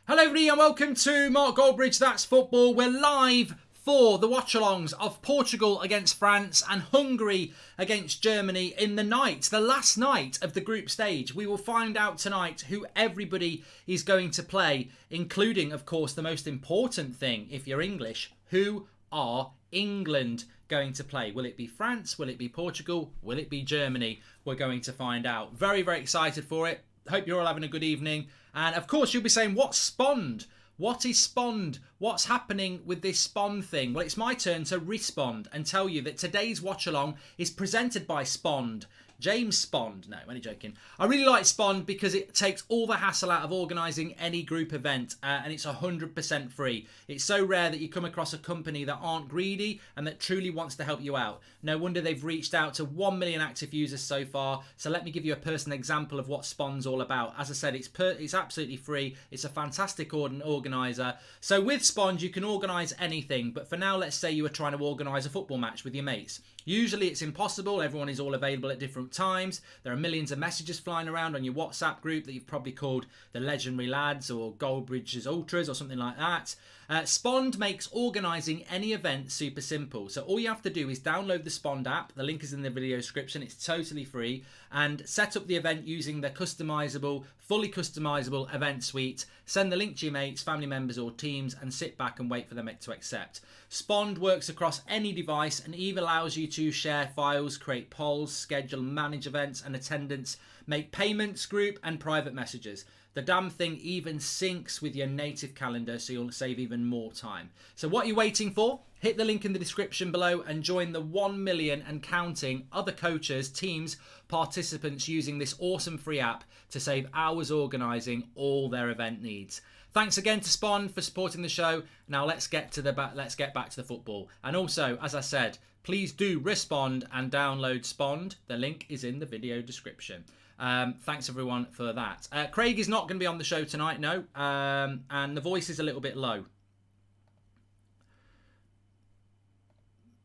Hello everybody and welcome to Mark Goldbridge, That's Football. We're live for the watch-alongs of Portugal against France and Hungary against Germany in the last night of the group stage. We will find out tonight who everybody is going to play, including, of course, the most important thing, if you're English, who are England going to play? Will it be France? Will it be Portugal? Will it be Germany? We're going to find out. Very, very excited for it. Hope you're all having a good evening. And of course, you'll be saying, what's Spond? What is Spond? What's happening with this Spond thing? Well, it's my turn to respond and tell you that today's watch along is presented by Spond. James Spond. No, only joking. I really like Spond because it takes all the hassle out of organising any group event and it's 100% free. It's so rare that you come across a company that aren't greedy and that truly wants to help you out. No wonder they've reached out to 1 million active users so far. So let me give you a personal example of what Spond's all about. As I said, it's absolutely free. It's a fantastic organiser. So with Spond, you can organise anything. But for now, let's say you were trying to organise a football match with your mates. Usually it's impossible. Everyone is all available at different times. There are millions of messages flying around on your WhatsApp group that you've probably called the Legendary Lads or Goldbridge's Ultras or something like that. Spond makes organising any event super simple. So all you have to do is download the Spond app. The link is in the video description. It's totally free. And set up the event using the fully customisable event suite. Send the link to your mates, family members or teams and sit back and wait for them to accept. Spond works across any device and even allows you to share files, create polls, schedule, manage events and attendance, make payments, group and private messages. The damn thing even syncs with your native calendar, so you'll save even more time. So what are you waiting for? Hit the link in the description below and join the 1 million and counting other coaches, teams, participants using this awesome free app to save hours organising all their event needs. Thanks again to Spond for supporting the show. Now let's get back to the football. And also, as I said, please do respond and download Spond. The link is in the video description. Thanks everyone for that. Craig is not going to be on the show tonight, no. And the voice is a little bit low.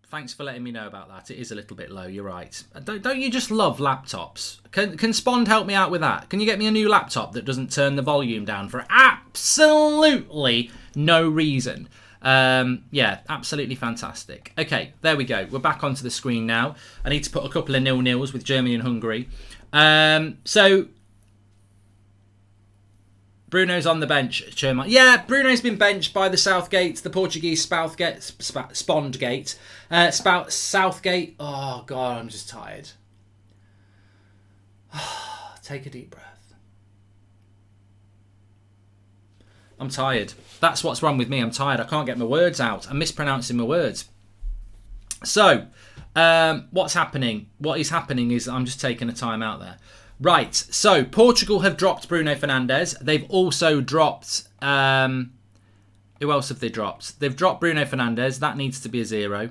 Thanks for letting me know about that. It is a little bit low, you're right. Don't you just love laptops? Can Spond help me out with that? Can you get me a new laptop that doesn't turn the volume down for absolutely no reason? Yeah, absolutely fantastic. Okay, there we go. We're back onto the screen now. I need to put a couple of 0-0s with Germany and Hungary. So Bruno's on the bench, Chairman. Yeah, Bruno's been benched by the Southgate, the Portuguese Spondgate. Southgate. Oh, God, I'm just tired. Take a deep breath. I'm tired. That's what's wrong with me. I'm tired. I can't get my words out. I'm mispronouncing my words. So, what's happening? What is happening is I'm just taking a time out there. Right, so Portugal have dropped Bruno Fernandes. They've also dropped... who else have they dropped? They've dropped Bruno Fernandes. That needs to be a 0.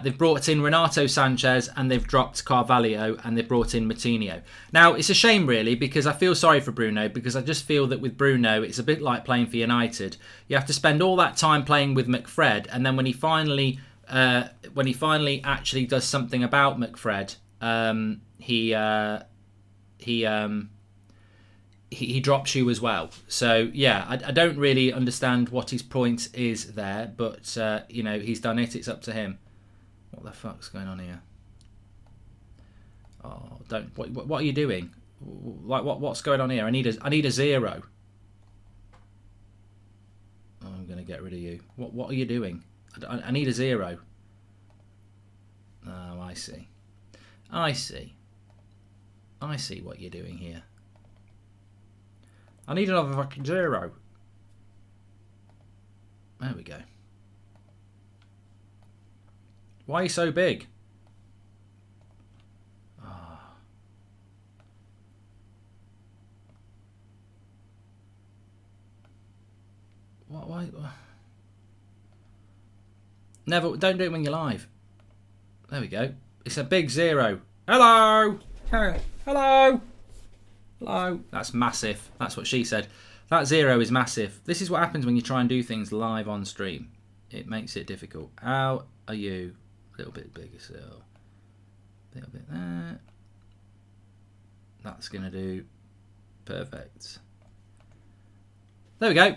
They've brought in Renato Sanchez and they've dropped Carvalho and they've brought in Moutinho. Now, it's a shame, really, because I feel sorry for Bruno because I just feel that with Bruno, it's a bit like playing for United. You have to spend all that time playing with McFred and then when he finally actually does something about McFred, he drops you as well. So yeah, I don't really understand what his point is there, but you know, he's done it. It's up to him. What the fuck's going on here? Oh, don't. What are you doing? Like what's going on here? I need a 0. Oh, I'm gonna get rid of you. What are you doing? I need a 0. Oh, I see. I see what you're doing here. I need another fucking 0. There we go. Why are you so big? Oh. Why? Never. Don't do it when you're live. There we go. It's a big 0. Hello. Hello. Hello. That's massive. That's what she said. That 0 is massive. This is what happens when you try and do things live on stream. It makes it difficult. How are you? A little bit bigger still. A little bit there. That's going to do perfect. There we go.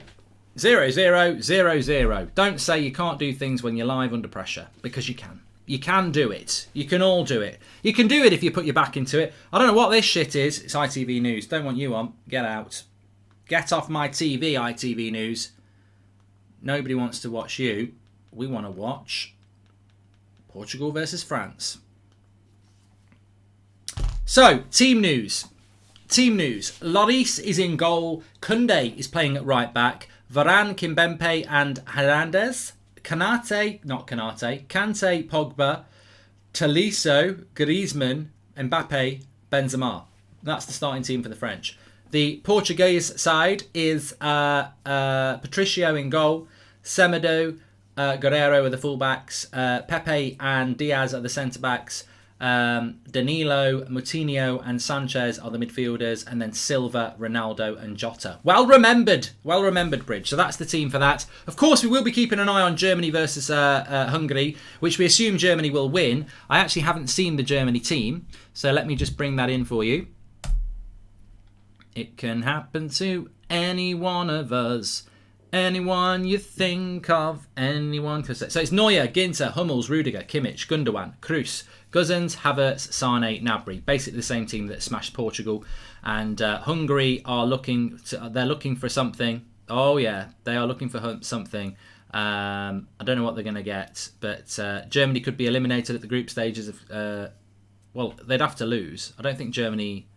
0-0, 0-0. Don't say you can't do things when you're live under pressure, because you can. You can do it. You can all do it. You can do it if you put your back into it. I don't know what this shit is. It's ITV News. Don't want you on. Get out. Get off my TV, ITV News. Nobody wants to watch you. We want to watch Portugal versus France. So, team news. Team news. Lloris is in goal. Koundé is playing at right back. Varane, Kimpembe and Hernandez. Kante, Pogba, Tolisso, Griezmann, Mbappe, Benzema. That's the starting team for the French. The Portuguese side is Patricio in goal, Semedo, Guerrero are the fullbacks, Pepe and Diaz are the centre-backs, Danilo, Moutinho and Sanchez are the midfielders, and then Silva, Ronaldo and Jota. Well remembered, Bridge. So that's the team for that. Of course, we will be keeping an eye on Germany versus Hungary, which we assume Germany will win. I actually haven't seen the Germany team, so let me just bring that in for you. It can happen to any one of us. Anyone you think of, anyone. So it's Neuer, Ginter, Hummels, Rudiger, Kimmich, Gundogan, Kroos, Guzans, Havertz, Sane, Gnabry. Basically the same team that smashed Portugal. And Hungary are they're looking for something. Oh yeah, they are looking for something. I don't know what they're going to get, but Germany could be eliminated at the group stages of. Well, they'd have to lose. I don't think Germany.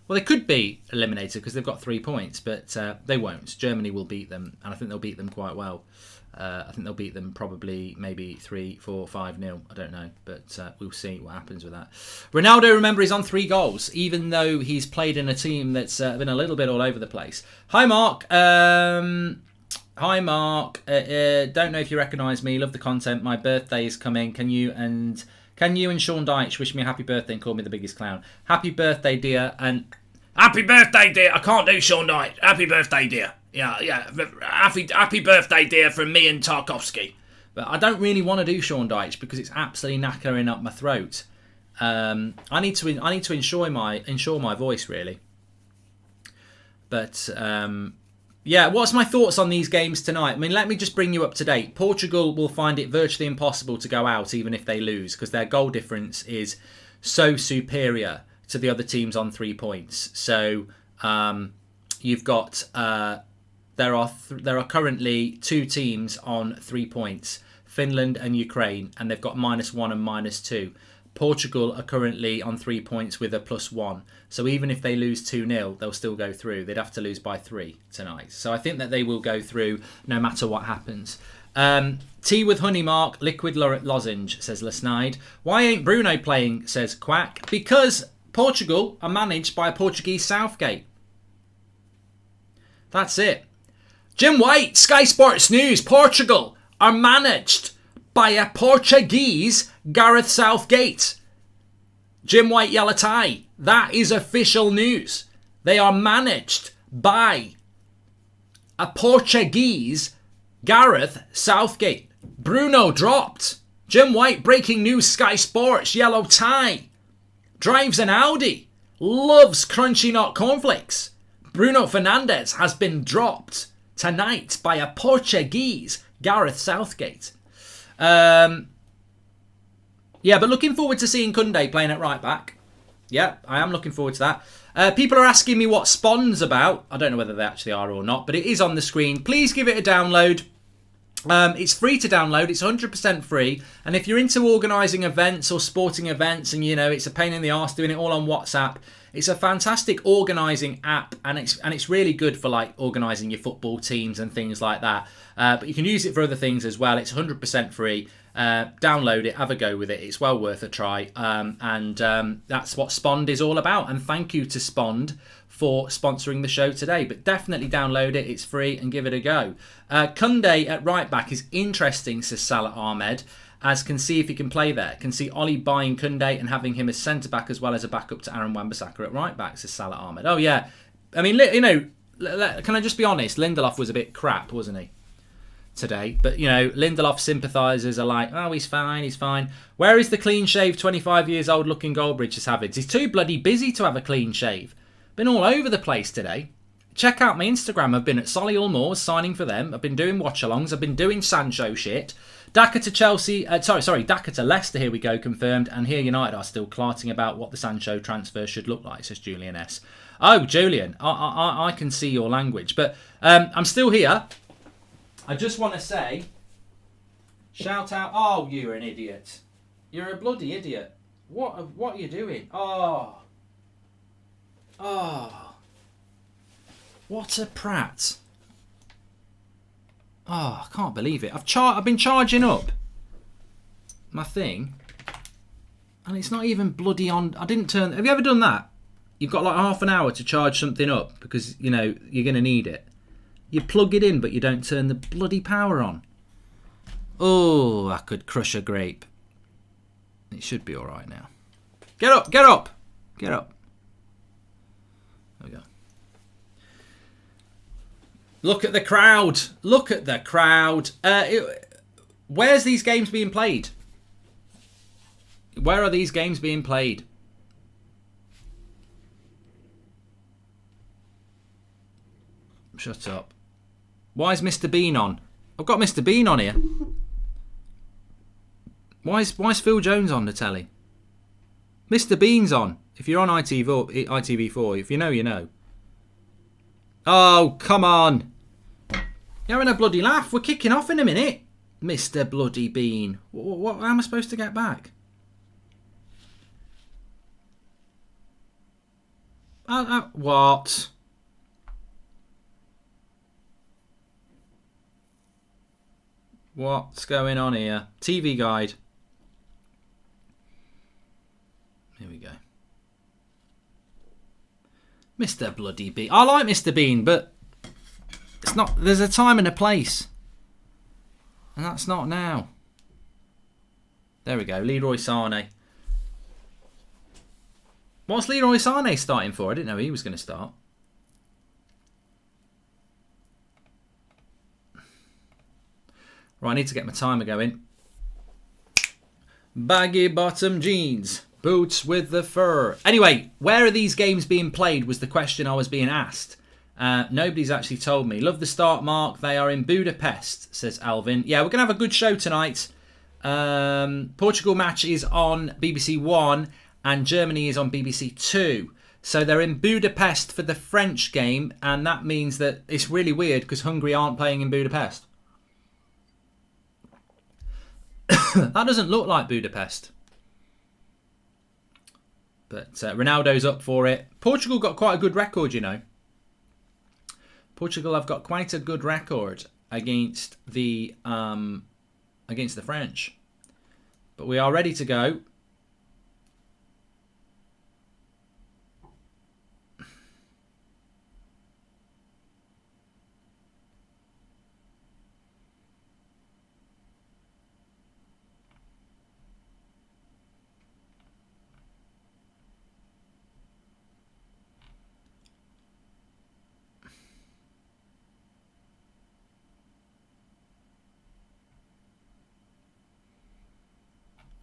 Well, they could be eliminated because they've got 3 points, but they won't. Germany will beat them, and I think they'll beat them quite well. I think they'll beat them probably maybe 3-4, 5-0. I don't know, but we'll see what happens with that. Ronaldo, remember, is on 3 goals, even though he's played in a team that's been a little bit all over the place. Hi, Mark. Hi, Mark. Don't know if you recognise me. Love the content. My birthday is coming. Can you and Sean Dyche wish me a happy birthday and call me the biggest clown? Happy birthday, dear. And happy birthday, dear. I can't do Sean Dyche. Happy birthday, dear. Yeah. Happy birthday, dear, from me and Tarkovsky. But I don't really want to do Sean Dyche because it's absolutely knackering up my throat. I need to ensure my voice, really. But yeah, what's my thoughts on these games tonight? I mean, let me just bring you up to date. Portugal will find it virtually impossible to go out even if they lose because their goal difference is so superior to the other teams on 3 points. So you've got there are currently 2 teams on 3 points, Finland and Ukraine, and they've got -1 and -2. Portugal are currently on 3 points with a +1. So even if they lose 2-0, they'll still go through. They'd have to lose by 3 tonight. So I think that they will go through no matter what happens. Tea with honey, Mark. Liquid lozenge, says Lesnide. Why ain't Bruno playing, says Quack. Because Portugal are managed by a Portuguese Southgate. That's it. Jim White, Sky Sports News. Portugal are managed by a Portuguese Gareth Southgate. Jim White yellow tie. That is official news. They are managed by a Portuguese Gareth Southgate. Bruno dropped. Jim White, breaking news, Sky Sports, yellow tie. Drives an Audi. Loves crunchy nut cornflakes. Bruno Fernandes has been dropped tonight by a Portuguese Gareth Southgate. Yeah, but looking forward to seeing Koundé playing at right back. Yeah, I am looking forward to that. People are asking me what Spawn's about. I don't know whether they actually are or not, but it is on the screen. Please give it a download. It's free to download. It's 100% free. And if you're into organising events or sporting events and, you know, it's a pain in the arse doing it all on WhatsApp, it's a fantastic organising app, and it's really good for like organising your football teams and things like that. But you can use it for other things as well. It's 100% free. Download it, have a go with it. It's well worth a try. That's what Spond is all about. And thank you to Spond for sponsoring the show today. But definitely download it. It's free and give it a go. Koundé at right back is interesting, says Salah Ahmed, as can see if he can play there. Can see Ollie buying Koundé and having him as centre-back as well as a backup to Aaron Wan-Bissaka at right back, says Salah Ahmed. Oh, yeah. I mean, you know, can I just be honest? Lindelof was a bit crap, wasn't he, today? But, you know, Lindelof sympathisers are like, oh, he's fine. Where is the clean-shaved 25 years old looking Goldbridge, says Havids? He's too bloody busy to have a clean shave. Been all over the place today. check out my Instagram. I've been at Solihull Moors signing for them. I've been doing watch-alongs. I've been doing Sancho shit. Daka to Chelsea. Daka to Leicester. Here we go, confirmed. And here United are still clarting about what the Sancho transfer should look like, says Julian S. Oh, Julian, I can see your language. But I'm still here. I just want to say, shout out. Oh, you're an idiot. You're a bloody idiot. What are you doing? Oh. What a prat. Oh, I can't believe it. I've been charging up my thing, and it's not even bloody on. I didn't turn. Have you ever done that? You've got like half an hour to charge something up because, you know, you're going to need it. You plug it in, but you don't turn the bloody power on. Oh, I could crush a grape. It should be all right now. Get up, get up, get up. There we go. Look at the crowd. Look at the crowd. Where's these games being played? Where are these games being played? Shut up. Why is Mr. Bean on? I've got Mr. Bean on here. Why is Phil Jones on the telly? Mr. Bean's on. If you're on ITV4, if you know, you know. Oh, come on. You're having a bloody laugh. We're kicking off in a minute. Mr. Bloody Bean. How am I supposed to get back? What? What's going on here? TV guide. Here we go. Mr. Bloody Bean. I like Mr. Bean, but it's not. There's a time and a place, and that's not now. There we go. Leroy Sané. What's Leroy Sané starting for? I didn't know he was going to start. Right, I need to get my timer going. Baggy bottom jeans. Boots with the fur. Anyway, where are these games being played was the question I was being asked. Nobody's actually told me. Love the start, Mark. They are in Budapest, says Alvin. Yeah, we're going to have a good show tonight. Portugal match is on BBC One and Germany is on BBC Two. So they're in Budapest for the French game, and that means that it's really weird because Hungary aren't playing in Budapest. That doesn't look like Budapest. But Ronaldo's up for it. Portugal got quite a good record, you know. Portugal have got quite a good record against the French. But we are ready to go.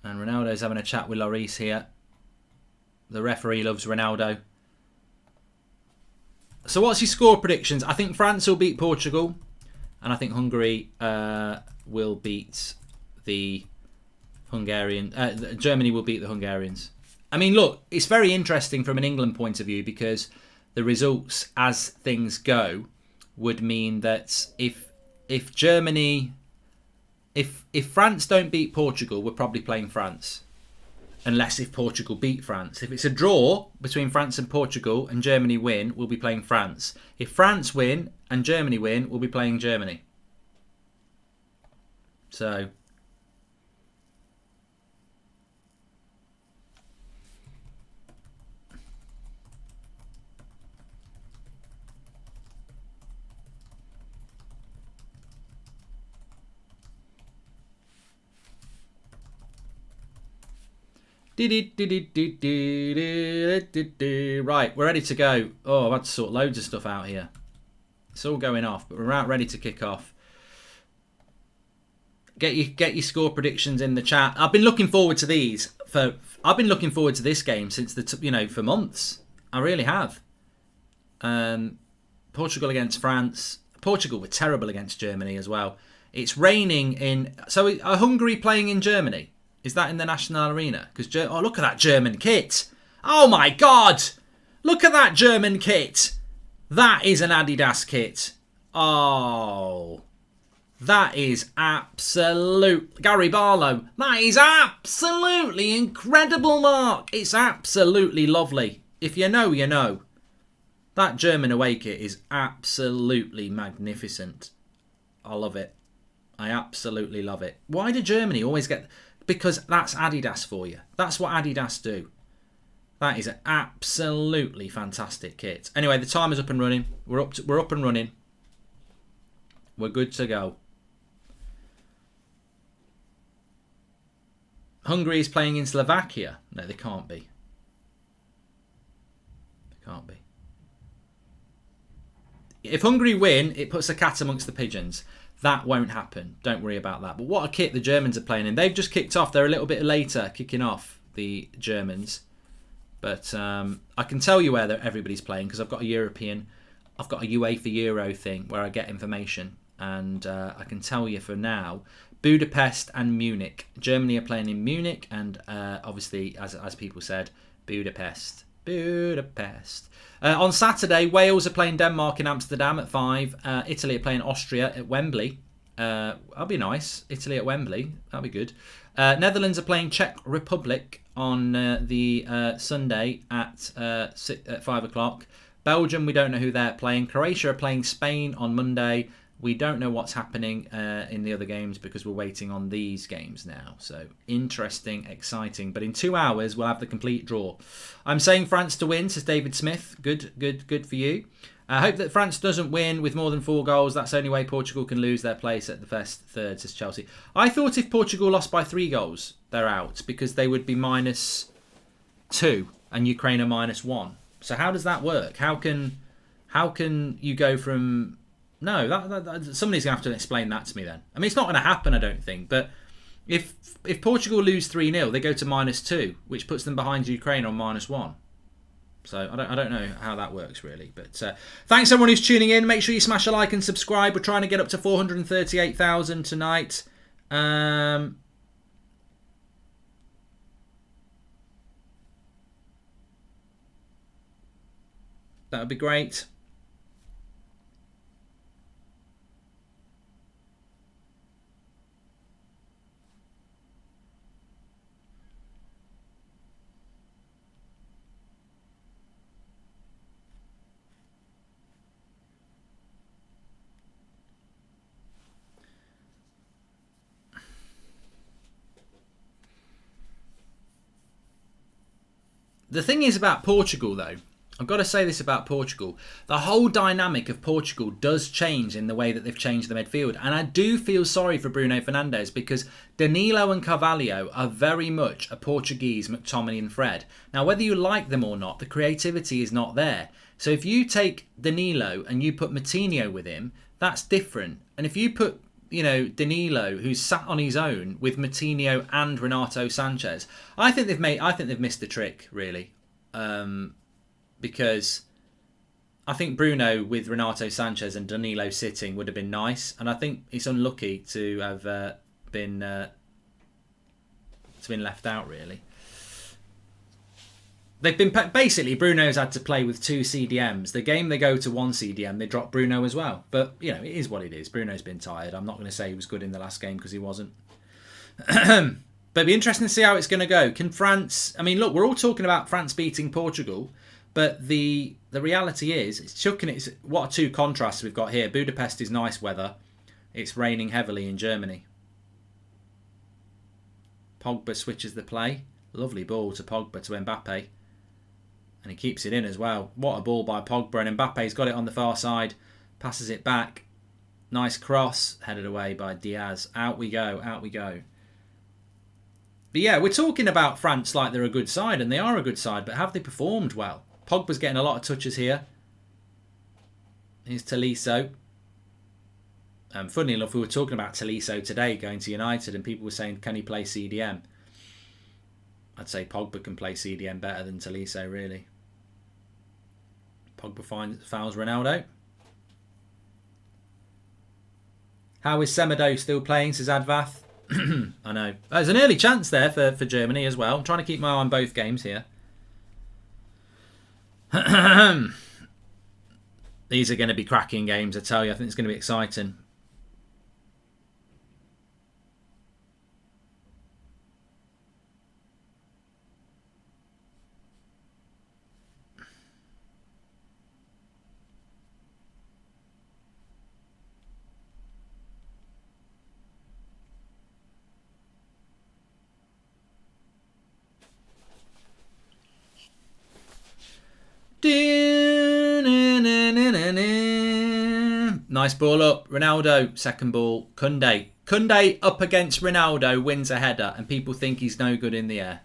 And Ronaldo's having a chat with Lloris here. The referee loves Ronaldo. So what's your score predictions? I think France will beat Portugal. And I think Hungary will beat the Hungarian... Germany will beat the Hungarians. I mean, look, it's very interesting from an England point of view because the results as things go would mean that if Germany... If France don't beat Portugal, we're probably playing France. Unless if Portugal beat France. If it's a draw between France and Portugal and Germany win, we'll be playing France. If France win and Germany win, we'll be playing Germany. So... Right, we're ready to go. Oh, I've had to sort loads of stuff out here. It's all going off, but we're out ready to kick off. Get your score predictions in the chat. I've been looking forward to these. I've been looking forward to this game since for months. I really have. Portugal against France. Portugal were terrible against Germany as well. It's raining in... So are Hungary playing in Germany? Is that in the national arena? Because oh, look at that German kit. Oh my God. Look at that German kit. That is an Adidas kit. Oh... That is absolute... Gary Barlow. That is absolutely incredible, Mark. It's absolutely lovely. If you know, you know. That German away kit is absolutely magnificent. I love it. I absolutely love it. Why do Germany always get... Because that's Adidas for you. That's what Adidas do. That is an absolutely fantastic kit. Anyway, the timer's up and running. We're up and running. We're good to go. Hungary is playing in Slovakia. No, they can't be. They can't be. If Hungary win, it puts a cat amongst the pigeons. That won't happen. Don't worry about that. But what a kit the Germans are playing in. They've just kicked off. They're a little bit later kicking off, the Germans. But I can tell you where everybody's playing because I've got a European, I've got a UEFA Euro thing where I get information. And I can tell you for now, Budapest and Munich. Germany are playing in Munich and obviously, as people said, Budapest. Budapest. On Saturday, Wales are playing Denmark in Amsterdam at 5. Italy are playing Austria at Wembley. That'll be nice. Italy at Wembley. That'll be good. Netherlands are playing Czech Republic on the Sunday at 5 o'clock. Belgium, we don't know who they're playing. Croatia are playing Spain on Monday. We don't know what's happening in the other games because we're waiting on these games now. So interesting, exciting. But in 2 hours, we'll have the complete draw. I'm saying France to win, says David Smith. Good for you. I hope that France doesn't win with more than 4 goals. That's the only way Portugal can lose their place at the first third, says Chelsea. I thought if Portugal lost by 3 goals, they're out because they would be -2 and Ukraine are -1. So how does that work? How can you go from... No, somebody's going to have to explain that to me then. I mean, it's not going to happen, I don't think. But if Portugal lose 3-0, they go to -2, which puts them behind Ukraine on -1. So I don't know how that works really. But thanks everyone who's tuning in. Make sure you smash a like and subscribe. We're trying to get up to 438,000 tonight. That would be great. The thing is about Portugal, though, I've got to say this about Portugal. The whole dynamic of Portugal does change in the way that they've changed the midfield. And I do feel sorry for Bruno Fernandes because Danilo and Carvalho are very much a Portuguese McTominay and Fred. Now, whether you like them or not, the creativity is not there. So if you take Danilo and you put Moutinho with him, that's different. And if you put Danilo, who's sat on his own with Moutinho and Renato Sanchez, I think they've missed the trick really, because I think Bruno with Renato Sanchez and Danilo sitting would have been nice, and I think it's unlucky to have been left out really. They've been basically Bruno's had to play with 2 CDMs. The game they go to 1 CDM, they drop Bruno as well. But it is what it is. Bruno's been tired. I'm not going to say he was good in the last game because he wasn't. But it'd be interesting to see how it's going to go. Can France? I mean, look, we're all talking about France beating Portugal, but the reality is, it's chucking it. What 2 contrasts we've got here. Budapest is nice weather. It's raining heavily in Germany. Pogba switches the play. Lovely ball to Pogba to Mbappe. And he keeps it in as well. What a ball by Pogba. And Mbappe's got it on the far side. Passes it back. Nice cross. Headed away by Diaz. Out we go. Out we go. But yeah, we're talking about France like they're a good side. And they are a good side. But have they performed well? Pogba's getting a lot of touches here. Here's Tolisso. Funnily enough, we were talking about Tolisso today going to United. And people were saying, can he play CDM? I'd say Pogba can play CDM better than Tolisso, really. Pogba fouls Ronaldo. How is Semedo still playing, says Advath? I know. There's an early chance there for Germany as well. I'm trying to keep my eye on both games here. These are going to be cracking games, I tell you. I think it's going to be exciting. Nice ball up. Ronaldo, second ball. Kunde. Kunde up against Ronaldo, wins a header, and people think he's no good in the air.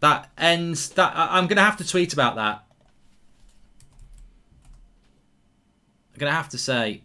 That ends... I'm going to have to tweet about that. I'm going to have to say...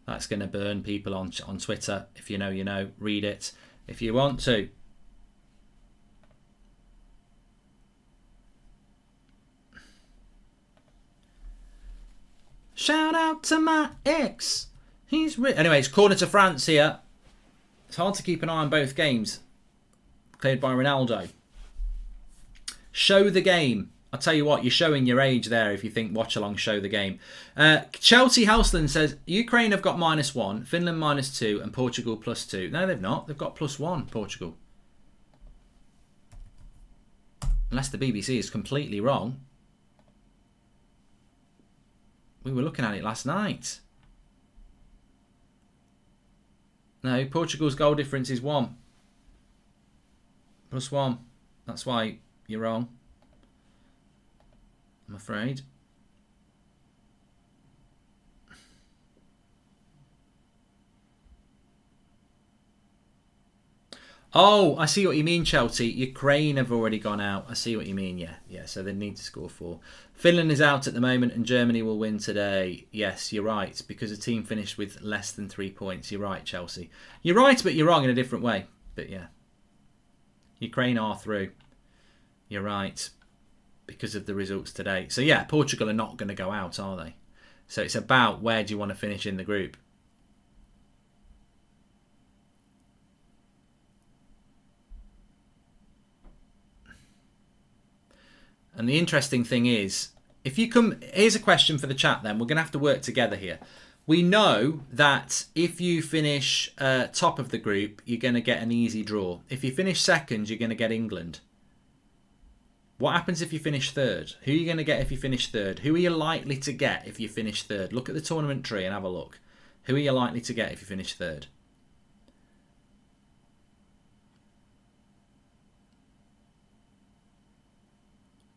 That's going to burn people on Twitter. If you know, you know. Read it if you want to. Shout out to my ex. Anyways, corner to France here. It's hard to keep an eye on both games. Cleared by Ronaldo. Show the game. I'll tell you what, you're showing your age there if you think Watchalong show the game. Chelsea Houseland says, Ukraine have got -1, Finland -2, and Portugal +2. No, they've not. They've got +1, Portugal. Unless the BBC is completely wrong. We were looking at it last night. No, Portugal's goal difference is 1. +1. That's why you're wrong. I'm afraid. Oh, I see what you mean, Chelsea. Ukraine have already gone out. I see what you mean, yeah. Yeah, so they need to score 4. Finland is out at the moment and Germany will win today. Yes, you're right, because the team finished with less than 3 points. You're right, Chelsea. You're right, but you're wrong in a different way. But yeah. Ukraine are through. You're right. Because of the results today. So yeah, Portugal are not going to go out, are they? So it's about where do you want to finish in the group. And the interesting thing is, if you come... Here's a question for the chat then. We're going to have to work together here. We know that if you finish top of the group, you're going to get an easy draw. If you finish second, you're going to get England. What happens if you finish third? Who are you going to get if you finish third? Who are you likely to get if you finish third? Look at the tournament tree and have a look. Who are you likely to get if you finish third?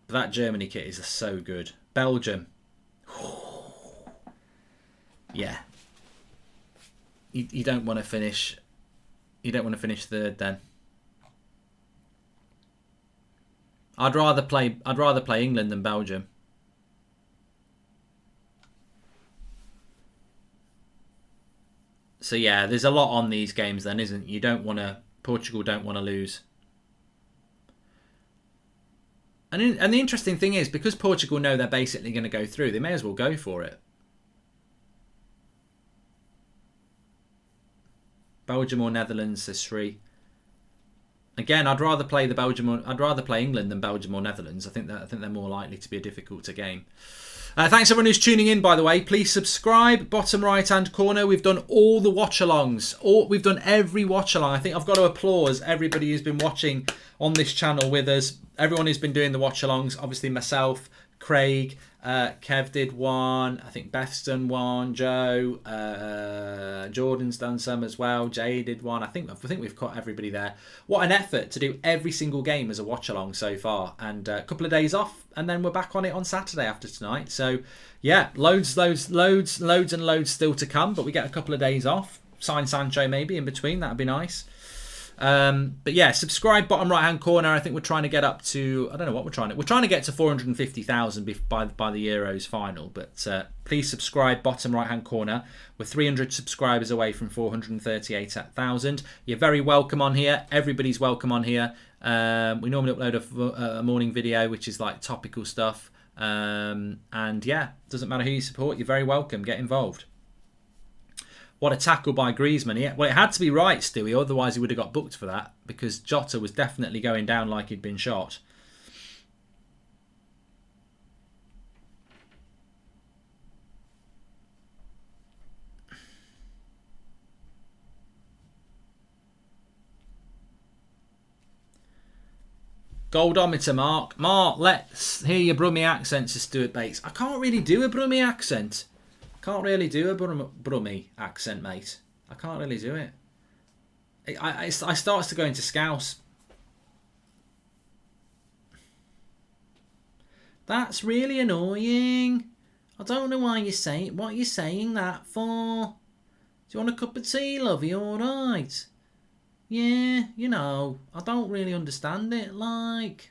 That Germany kit is so good. Belgium. Yeah. You don't want to finish... You don't want to finish third then. I'd rather play England than Belgium. So yeah, there's a lot on these games then, isn't you? Portugal don't want to lose. And the interesting thing is, because Portugal know they're basically going to go through, they may as well go for it. Belgium or Netherlands, says Sri. Again, I'd rather play England than Belgium or Netherlands. I think they're more likely to be a difficult game. Thanks everyone who's tuning in, by the way. Please subscribe. Bottom right hand corner, we've done all the watch-alongs. We've done every watch-along. I think I've got to applaud everybody who's been watching on this channel with us. Everyone who's been doing the watch-alongs. Obviously myself, Craig, Kev did one. I think Beth's done one. Joe, Jordan's done some as well. Jay did one. I think we've got everybody there. What an effort to do every single game as a watch along so far. And a couple of days off, and then we're back on it on Saturday after tonight. So yeah, loads and loads still to come. But we get a couple of days off. Sign Sancho maybe in between. That'd be nice. But yeah, subscribe, bottom right hand corner. I think we're trying to get up to, I don't know what we're trying to get to 450,000 by the Euros final. But please subscribe, bottom right hand corner. We're 300 subscribers away from 438,000. You're very welcome on here. Everybody's welcome on here. We normally upload a morning video, which is like topical stuff. And yeah, doesn't matter who you support. You're very welcome. Get involved. What a tackle by Griezmann. Yeah, well, it had to be right, Stewie, otherwise he would have got booked for that, because Jota was definitely going down like he'd been shot. Goldometer, Mark. Mark, let's hear your Brummie accent, to Stuart Bates. I can't really do a Brummie accent. Can't really do a Brummie accent, mate. I can't really do it. I starts to go into Scouse. That's really annoying. I don't know why you're saying what you're saying that for. Do you want a cup of tea, love? Are you alright? Yeah, you know, I don't really understand it. Like,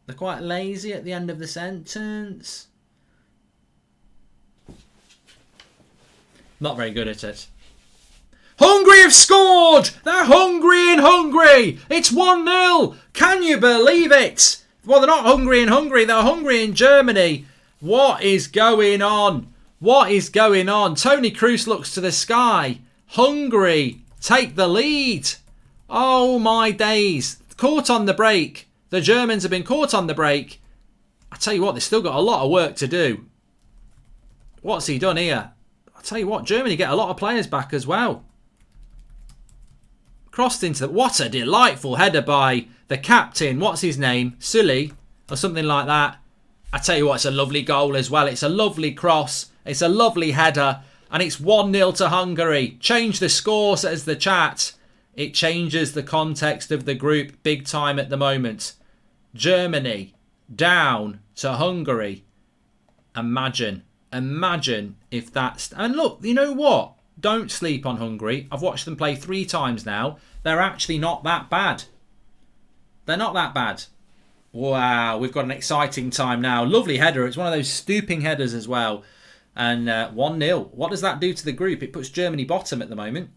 they're quite lazy at the end of the sentence. Not very good at it. Hungary have scored! They're hungry in Hungary! It's 1-0! Can you believe it? Well, they're not hungry in Hungary, they're hungry in Germany. What is going on? What is going on? Tony Kroos looks to the sky. Hungary take the lead. Oh my days. Caught on the break. The Germans have been caught on the break. I tell you what, they've still got a lot of work to do. What's he done here? I tell you what, Germany get a lot of players back as well. Crossed into the... What a delightful header by the captain. What's his name? Sully or something like that. I tell you what, it's a lovely goal as well. It's a lovely cross. It's a lovely header. And it's 1-0 to Hungary. Change the score, says the chat. It changes the context of the group big time at the moment. Germany down to Hungary. Imagine if that's... And look, you know what? Don't sleep on Hungary. I've watched them play 3 times now. They're actually not that bad. They're not that bad. Wow, we've got an exciting time now. Lovely header. It's one of those stooping headers as well. And 1-0. What does that do to the group? It puts Germany bottom at the moment.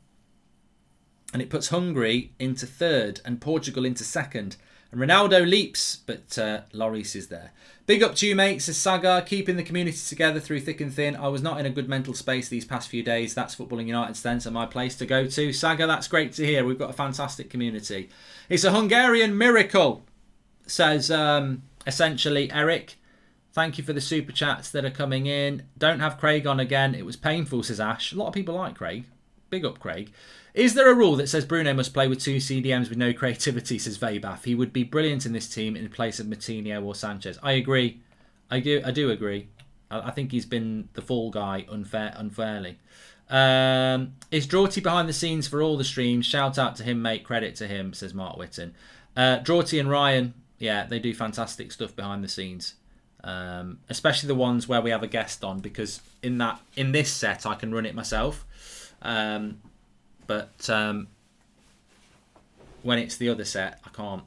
And it puts Hungary into 3rd and Portugal into 2nd. And Ronaldo leaps, but Lloris is there. Big up to you, mate, says Saga. Keeping the community together through thick and thin. I was not in a good mental space these past few days. That's Footballing United Stents and my place to go to. Saga, that's great to hear. We've got a fantastic community. It's a Hungarian miracle, says essentially Eric. Thank you for the super chats that are coming in. Don't have Craig on again. It was painful, says Ash. A lot of people like Craig. Big up, Craig. Is there a rule that says Bruno must play with 2 CDMs with no creativity, says Vabath? He would be brilliant in this team in place of Moutinho or Sanchez. I agree. I do agree. I think he's been the fall guy unfairly. Is Drawty behind the scenes for all the streams? Shout out to him, mate. Credit to him, says Mark Whitten. Drawty and Ryan, yeah, they do fantastic stuff behind the scenes. Especially the ones where we have a guest on, because in this set I can run it myself. But when it's the other set, I can't.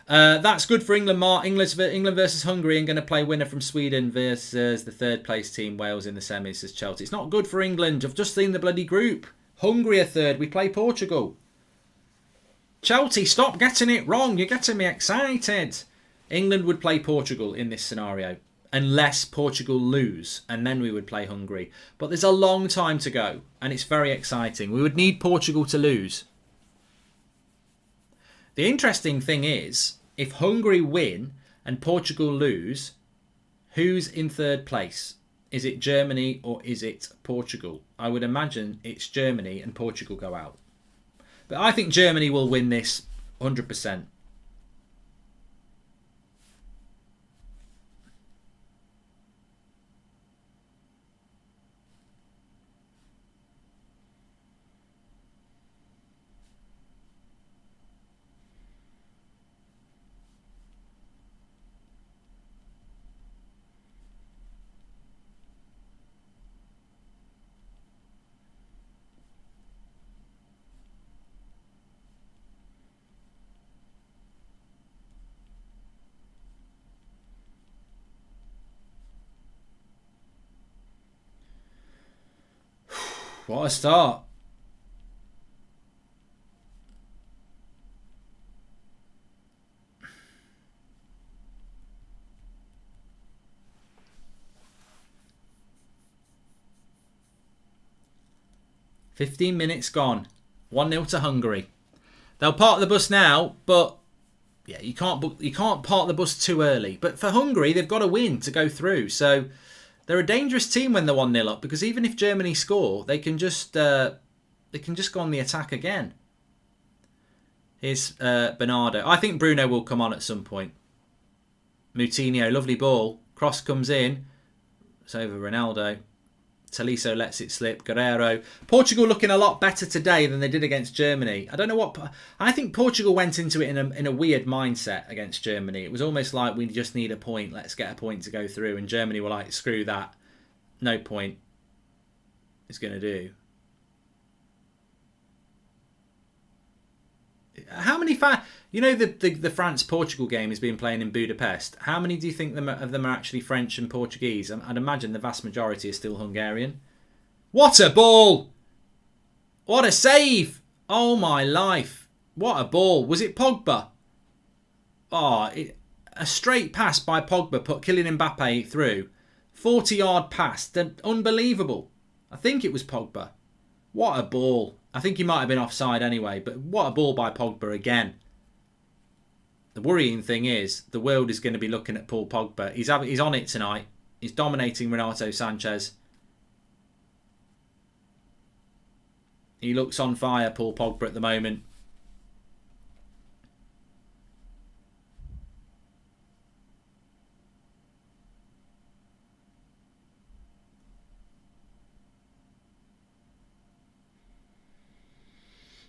That's good for England, Mark. England versus Hungary, and going to play winner from Sweden versus the 3rd place team, Wales, in the semis, says Chelsea. It's not good for England. I've just seen the bloody group. Hungary are 3rd. We play Portugal. Chelsea, stop getting it wrong. You're getting me excited. England would play Portugal in this scenario, unless Portugal lose, and then we would play Hungary. But there's a long time to go, and it's very exciting. We would need Portugal to lose. The interesting thing is, if Hungary win and Portugal lose, who's in 3rd place? Is it Germany or is it Portugal? I would imagine it's Germany and Portugal go out. But I think Germany will win this 100%. What a start. "15 minutes gone. 1-0 to Hungary." They'll park the bus now, but yeah, you can't park the bus too early. But for Hungary, they've got to win to go through. So they're a dangerous team when they're 1-0 up, because even if Germany score, they can just go on the attack again. Here's Bernardo. I think Bruno will come on at some point. Moutinho, lovely ball. Cross comes in. It's over Ronaldo. Tolisso lets it slip. Guerrero. Portugal looking a lot better today than they did against Germany. I don't know what... I think Portugal went into it in a weird mindset against Germany. It was almost like, we just need a point. Let's get a point to go through. And Germany were like, screw that. No point is going to do. How many fans... You know, the France-Portugal game has been playing in Budapest. How many do you think of them are actually French and Portuguese? I'd imagine the vast majority are still Hungarian. What a ball! What a save! Oh my life. What a ball. Was it Pogba? Oh, a straight pass by Pogba put Kylian Mbappe through. 40-yard pass. Unbelievable. I think it was Pogba. What a ball. I think he might have been offside anyway, but what a ball by Pogba again. The worrying thing is, the world is going to be looking at Paul Pogba. He's on it tonight. He's dominating Renato Sanchez. He looks on fire, Paul Pogba, at the moment.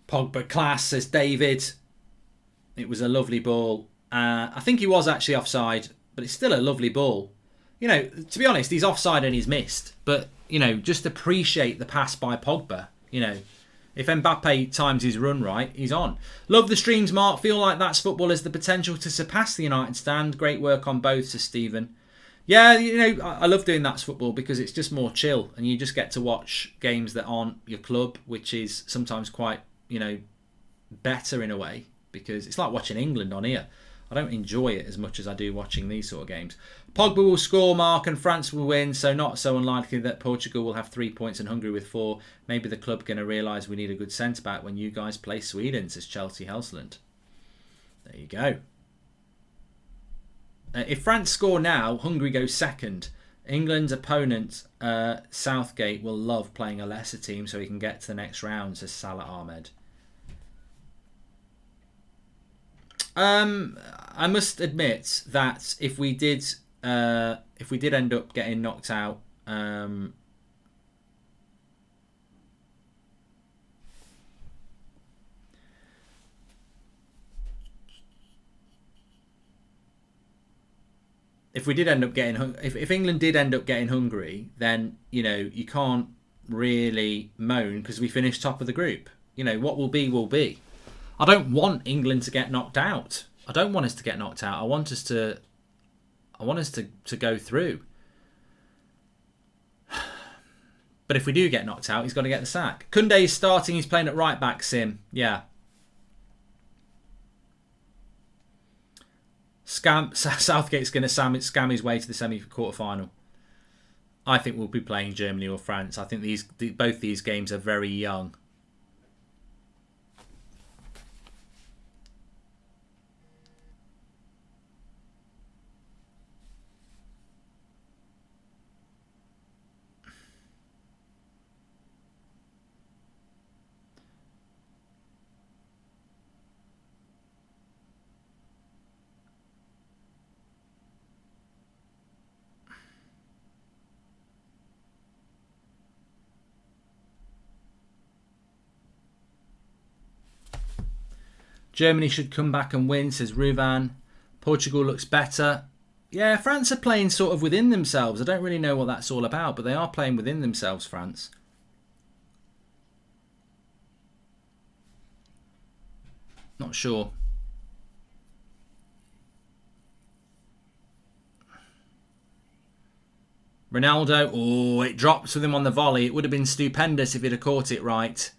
Pogba class, says David. It was a lovely ball. I think he was actually offside, but it's still a lovely ball. You know, to be honest, he's offside and he's missed. But, you know, just appreciate the pass by Pogba. You know, if Mbappe times his run right, he's on. Love the streams, Mark. Feel like That's Football has the potential to surpass the United stand. Great work on both, says Stephen. Yeah, you know, I love doing That's Football because it's just more chill. And you just get to watch games that aren't your club, which is sometimes quite, you know, better in a way. Because it's like watching England on here. I don't enjoy it as much as I do watching these sort of games. Pogba will score, Mark, and France will win, so not so unlikely that Portugal will have 3 points and Hungary with 4. Maybe the club going to realise we need a good centre-back when you guys play Sweden, says Chelsea Helsland. There you go. If France score now, Hungary goes second. England's opponent, Southgate, will love playing a lesser team so he can get to the next round, says Salah Ahmed. I must admit that if we did end up getting knocked out, if England did end up getting Hungary, then, you know, you can't really moan because we finished top of the group. You know, what will be will be. I don't want England to get knocked out. I don't want us to get knocked out. I want us to go through. But if we do get knocked out, he's got to get the sack. Koundé is starting. He's playing at right back, Sim. Yeah. Southgate's going to scam his way to the semi-quarter final. I think we'll be playing Germany or France. I think both these games are very young. Germany should come back and win, says Ruvan. Portugal looks better. Yeah, France are playing sort of within themselves. I don't really know what that's all about, but they are playing within themselves, France. Not sure. Ronaldo. Oh, it drops with him on the volley. It would have been stupendous if he'd have caught it right.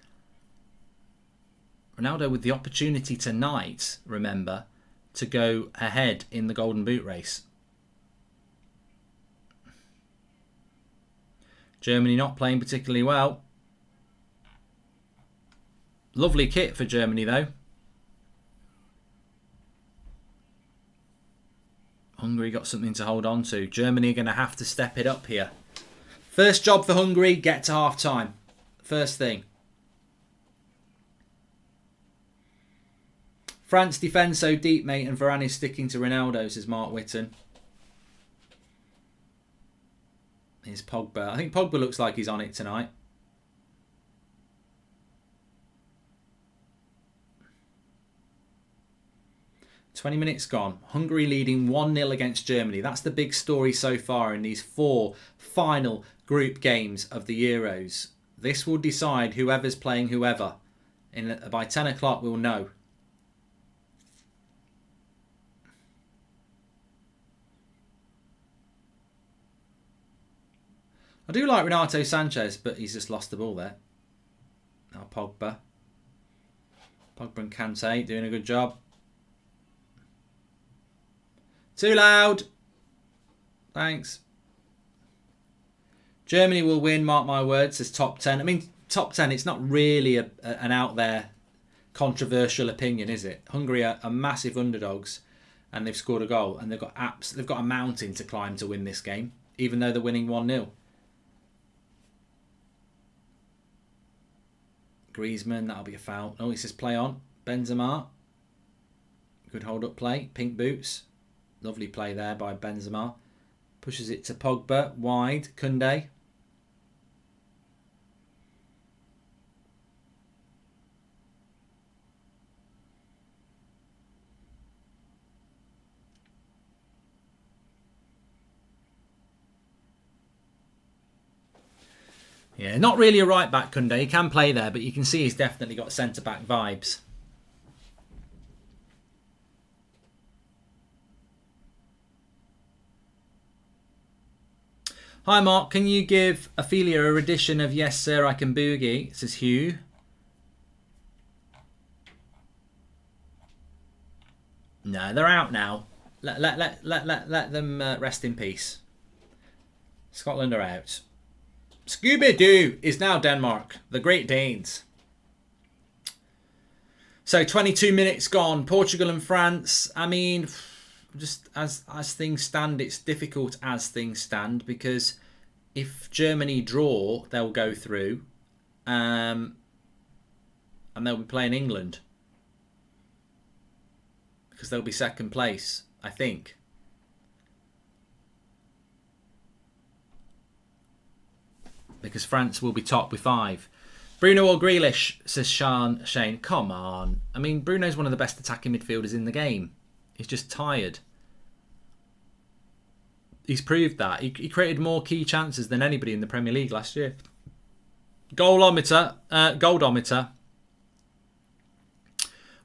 Ronaldo with the opportunity tonight, remember, to go ahead in the Golden Boot race. Germany not playing particularly well. Lovely kit for Germany, though. Hungary got something to hold on to. Germany are going to have to step it up here. First job for Hungary, get to half-time. First thing. France defends so deep, mate, and Varane is sticking to Ronaldo, says Mark Whitten. Here's Pogba. I think Pogba looks like he's on it tonight. "20 minutes gone. Hungary leading 1-0 against Germany. That's the big story so far in these 4 final group games of the Euros. This will decide whoever's playing whoever. By 10 o'clock we'll know. I do like Renato Sanchez, but he's just lost the ball there. Now Pogba. Pogba and Kante doing a good job. Too loud. Thanks. Germany will win, mark my words, says top 10. I mean, top 10, it's not really an out there controversial opinion, is it? Hungary are massive underdogs and they've scored a goal and they've got a mountain to climb to win this game, even though they're winning 1-0. Griezmann, that'll be a foul. Oh, he says play on. Benzema. Good hold-up play. Pink boots. Lovely play there by Benzema. Pushes it to Pogba. Wide. Koundé. Yeah, not really a right-back, Koundé. He can play there, but you can see he's definitely got centre-back vibes. Hi, Mark. Can you give Ophelia a rendition of Yes, Sir, I Can Boogie? Says Hugh. No, they're out now. Let them rest in peace. Scotland are out. Scooby-Doo is now Denmark. The Great Danes. So 22 minutes gone. Portugal and France. I mean, just as things stand, it's difficult as things stand because if Germany draw, they'll go through, and they'll be playing England because they'll be second place, I think. Because France will be top with 5. Bruno or Grealish, says Shane. Come on. I mean, Bruno's one of the best attacking midfielders in the game. He's just tired. He's proved that. He created more key chances than anybody in the Premier League last year. Goldometer.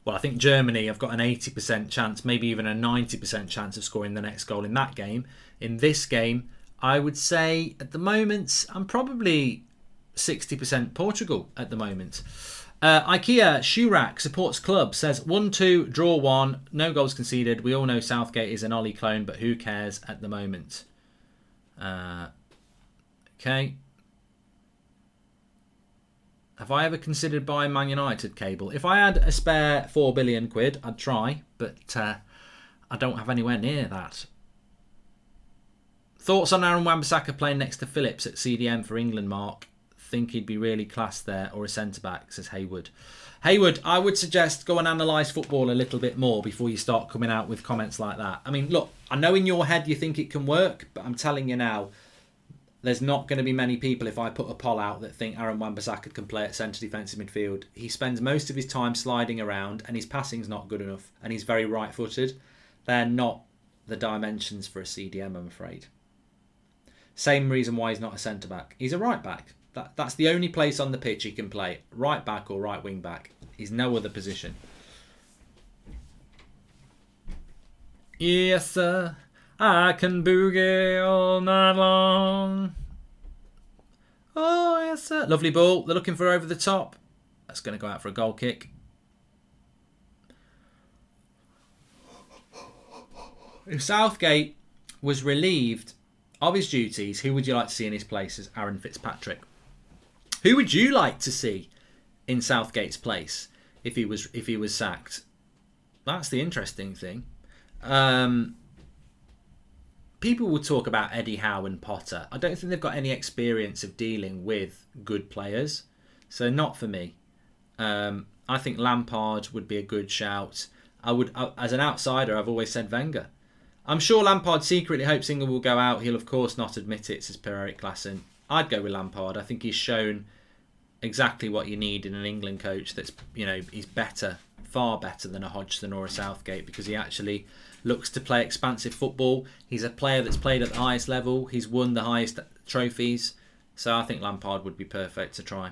Well, I think Germany have got an 80% chance, maybe even a 90% chance of scoring the next goal in that game. In this game, I would say at the moment, I'm probably 60% Portugal at the moment. IKEA Shurak supports club says 1-2, draw 1, no goals conceded. We all know Southgate is an Ollie clone, but who cares at the moment? Okay. Have I ever considered buying Man United cable? If I had a spare 4 billion quid, I'd try, but I don't have anywhere near that. Thoughts on Aaron Wan-Bissaka playing next to Phillips at CDM for England, Mark? Think he'd be really class there, or a centre-back, says Haywood. Haywood, I would suggest go and analyse football a little bit more before you start coming out with comments like that. I mean, look, I know in your head you think it can work, but I'm telling you now, there's not going to be many people, if I put a poll out, that think Aaron Wan-Bissaka can play at centre defensive midfield. He spends most of his time sliding around, and his passing's not good enough, and he's very right-footed. They're not the dimensions for a CDM, I'm afraid. Same reason why he's not a centre-back. He's a right-back. That's the only place on the pitch he can play. Right-back or right wing-back. He's no other position. Yes, sir. I can boogie all night long. Oh, yes, sir. Lovely ball. They're looking for over the top. That's going to go out for a goal kick. If Southgate was relieved of his duties, who would you like to see in his place as Aaron Fitzpatrick? Who would you like to see in Southgate's place if he was sacked? That's the interesting thing. People will talk about Eddie Howe and Potter. I don't think they've got any experience of dealing with good players, so not for me. I think Lampard would be a good shout. As an outsider, I've always said Wenger. I'm sure Lampard secretly hopes England will go out. He'll of course not admit it, says Per-Erik Klassen. I'd go with Lampard. I think he's shown exactly what you need in an England coach. That's, he's better, far better than a Hodgson or a Southgate, because he actually looks to play expansive football. He's a player that's played at the highest level. He's won the highest trophies. So I think Lampard would be perfect to try.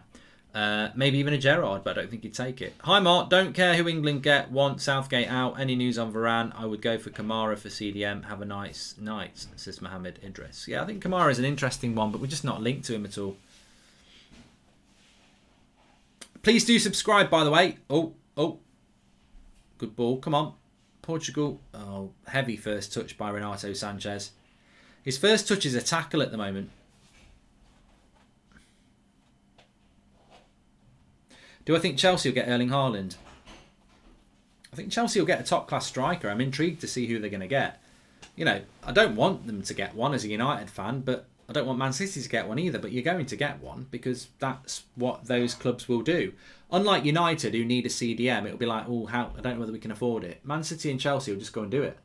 Maybe even a Gerrard, but I don't think he'd take it. Hi Mark, don't care who England get, want Southgate out. Any news on Varane? I would go for Kamara for CDM. Have a nice night, says Mohammed Idris. Yeah, I think Kamara is an interesting one, but we're just not linked to him at all. Please do subscribe, by the way. Oh, good ball. Come on. Portugal. Oh, heavy first touch by Renato Sanchez. His first touch is a tackle at the moment. Do I think Chelsea will get Erling Haaland? I think Chelsea will get a top-class striker. I'm intrigued to see who they're going to get. I don't want them to get one as a United fan, but I don't want Man City to get one either. But you're going to get one because that's what those clubs will do. Unlike United, who need a CDM, it'll be like, I don't know whether we can afford it. Man City and Chelsea will just go and do it.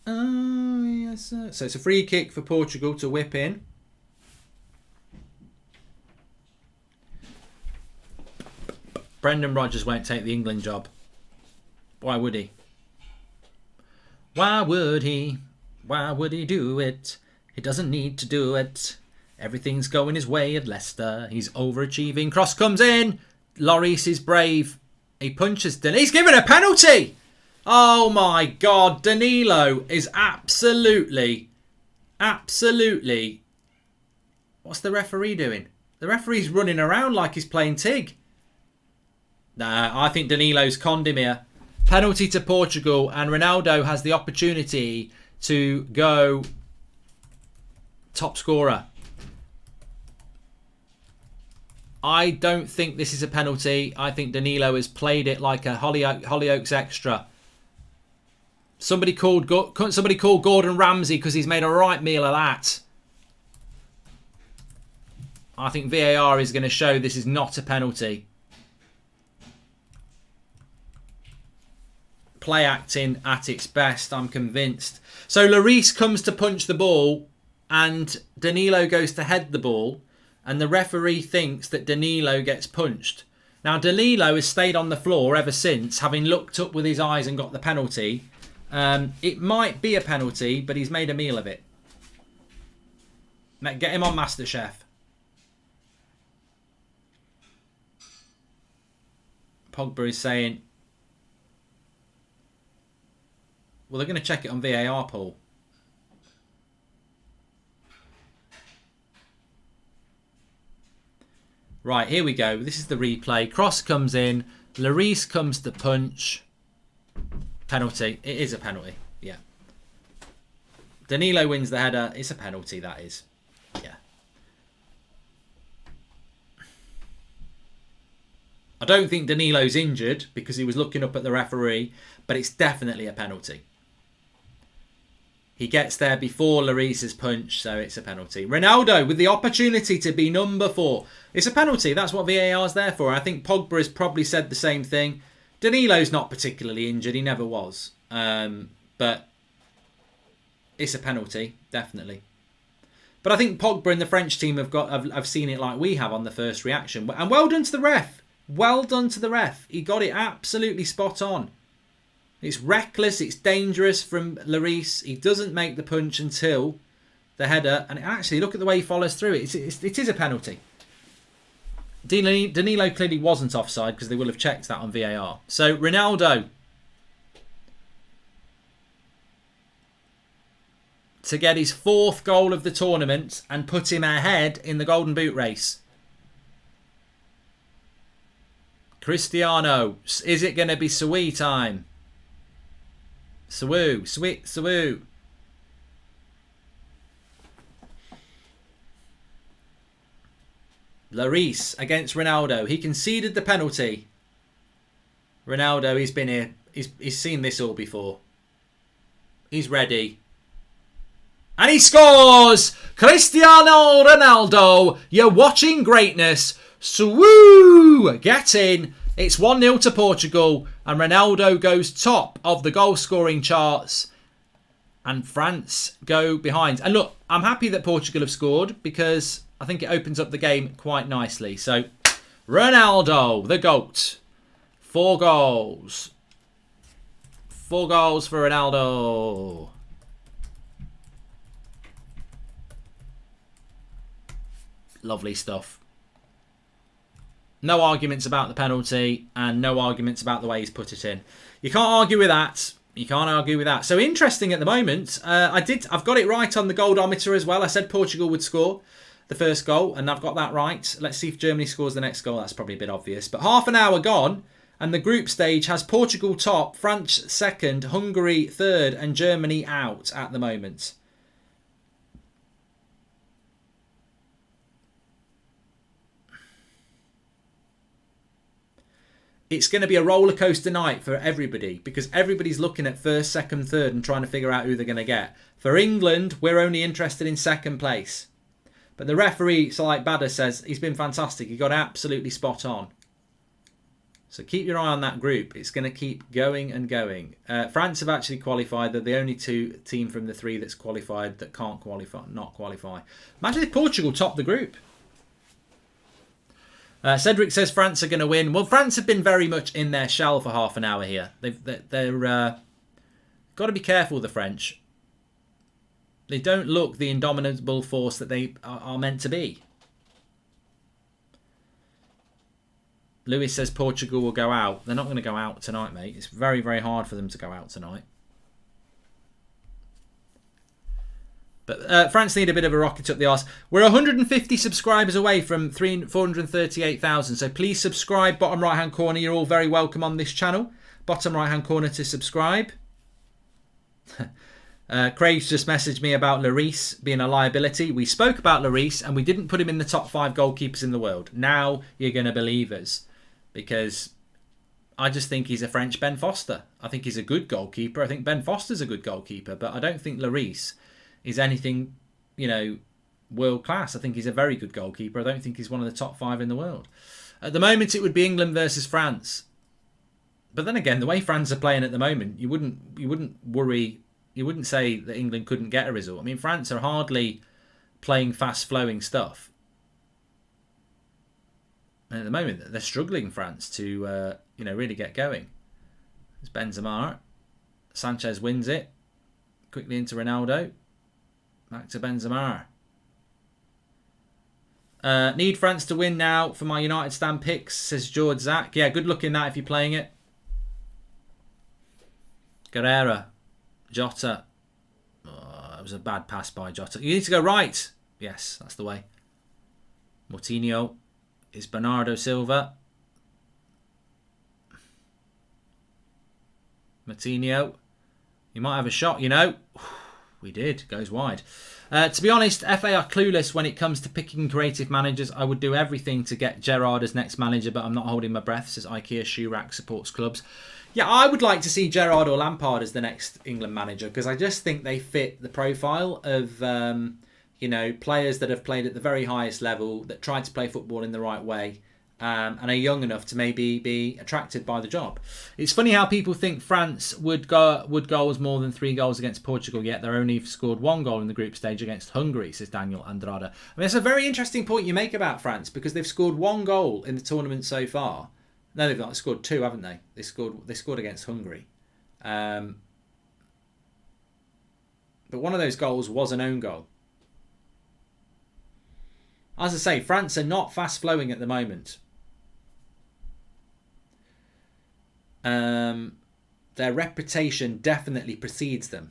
Oh, yes, sir. So it's a free kick for Portugal to whip in. Brendan Rodgers won't take the England job. Why would he? Why would he? Why would he do it? He doesn't need to do it. Everything's going his way at Leicester. He's overachieving. Cross comes in. Lloris is brave. He punches Danilo. He's given a penalty. Oh my God. Danilo is absolutely. What's the referee doing? The referee's running around like he's playing Tig. Nah, I think Danilo's conned him here. Penalty to Portugal, and Ronaldo has the opportunity to go top scorer. I don't think this is a penalty. I think Danilo has played it like a Hollyoaks extra. Somebody called Gordon Ramsay because he's made a right meal of that. I think VAR is going to show this is not a penalty. Play acting at its best, I'm convinced. So Lloris comes to punch the ball and Danilo goes to head the ball, and the referee thinks that Danilo gets punched. Now Danilo has stayed on the floor ever since, having looked up with his eyes and got the penalty. It might be a penalty, but he's made a meal of it. Get him on MasterChef. Pogba is saying, well, they're going to check it on VAR, Paul. Right, here we go. This is the replay. Cross comes in. Lloris comes to punch. Penalty. It is a penalty. Yeah. Danilo wins the header. It's a penalty, that is. Yeah. I don't think Danilo's injured because he was looking up at the referee, but it's definitely a penalty. He gets there before Lloris's punch, so it's a penalty. Ronaldo with the opportunity to be number 4. It's a penalty. That's what VAR's there for. I think Pogba has probably said the same thing. Danilo's not particularly injured. He never was. But it's a penalty, definitely. But I think Pogba and the French team have seen it like we have on the first reaction. And well done to the ref. Well done to the ref. He got it absolutely spot on. It's reckless, it's dangerous from Lloris. He doesn't make the punch until the header. And actually, look at the way he follows through it. It is a penalty. Danilo clearly wasn't offside because they will have checked that on VAR. So, Ronaldo to get his 4th goal of the tournament and put him ahead in the Golden Boot race. Cristiano, is it going to be Sawoo time? Sawoo, sweet Sawoo. Lloris against Ronaldo. He conceded the penalty. Ronaldo, he's been here. He's seen this all before. He's ready. And he scores! Cristiano Ronaldo, you're watching greatness. Swoo! Get in. It's 1-0 to Portugal. And Ronaldo goes top of the goal scoring charts. And France go behind. And look, I'm happy that Portugal have scored because I think it opens up the game quite nicely. So, Ronaldo, the GOAT. 4 goals. 4 goals for Ronaldo. Lovely stuff. No arguments about the penalty and no arguments about the way he's put it in. You can't argue with that. You can't argue with that. So interesting at the moment. I've got it right on the goldometer as well. I said Portugal would score the first goal and I've got that right. Let's see if Germany scores the next goal. That's probably a bit obvious. But half an hour gone and the group stage has Portugal top, France second, Hungary third and Germany out at the moment. It's going to be a roller coaster night for everybody because everybody's looking at first, second, third and trying to figure out who they're going to get. For England, we're only interested in second place. But the referee, Salih Badr, says he's been fantastic. He got absolutely spot on. So keep your eye on that group. It's going to keep going and going. France have actually qualified. They're the only team from the 3 that's qualified that can't qualify, not qualify. Imagine if Portugal topped the group. Cedric says France are going to win. Well, France have been very much in their shell for half an hour here. They're got to be careful, the French. They don't look the indomitable force that they are meant to be. Lewis says Portugal will go out. They're not going to go out tonight, mate. It's very, very hard for them to go out tonight. But France need a bit of a rocket up the arse. We're 150 subscribers away from 438,000. So please subscribe. Bottom right hand corner. You're all very welcome on this channel. Bottom right hand corner to subscribe. Craig's just messaged me about Lloris being a liability. We spoke about Lloris and we didn't put him in the top 5 goalkeepers in the world. Now you're going to believe us. Because I just think he's a French Ben Foster. I think he's a good goalkeeper. I think Ben Foster's a good goalkeeper. But I don't think Lloris is anything, world class. I think he's a very good goalkeeper. I don't think he's one of the top 5 in the world. At the moment, it would be England versus France. But then again, the way France are playing at the moment, you wouldn't worry. You wouldn't say that England couldn't get a result. I mean, France are hardly playing fast-flowing stuff. And at the moment, they're struggling, France, to really get going. It's Benzema. Sanchez wins it. Quickly into Ronaldo. Back to Benzema. Need France to win now for my United stand picks, says George Zach. Yeah, good luck in that if you're playing it. Guerrera. Jota. Oh, that was a bad pass by Jota. You need to go right. Yes, that's the way. Moutinho. Is Bernardo Silva. Moutinho. You might have a shot, We did. Goes wide. To be honest, FA are clueless when it comes to picking creative managers. I would do everything to get Gerrard as next manager, but I'm not holding my breath, says IKEA Shoe Rack supports clubs. Yeah, I would like to see Gerrard or Lampard as the next England manager because I just think they fit the profile of, players that have played at the very highest level, that tried to play football in the right way, and are young enough to maybe be attracted by the job. It's funny how people think France would goals more than 3 goals against Portugal, yet they're only scored 1 goal in the group stage against Hungary, says Daniel Andrada. I mean, it's a very interesting point you make about France because they've scored 1 goal in the tournament so far. No, they've not scored 2, haven't they? They scored against Hungary. But one of those goals was an own goal. As I say, France are not fast-flowing at the moment. Their reputation definitely precedes them.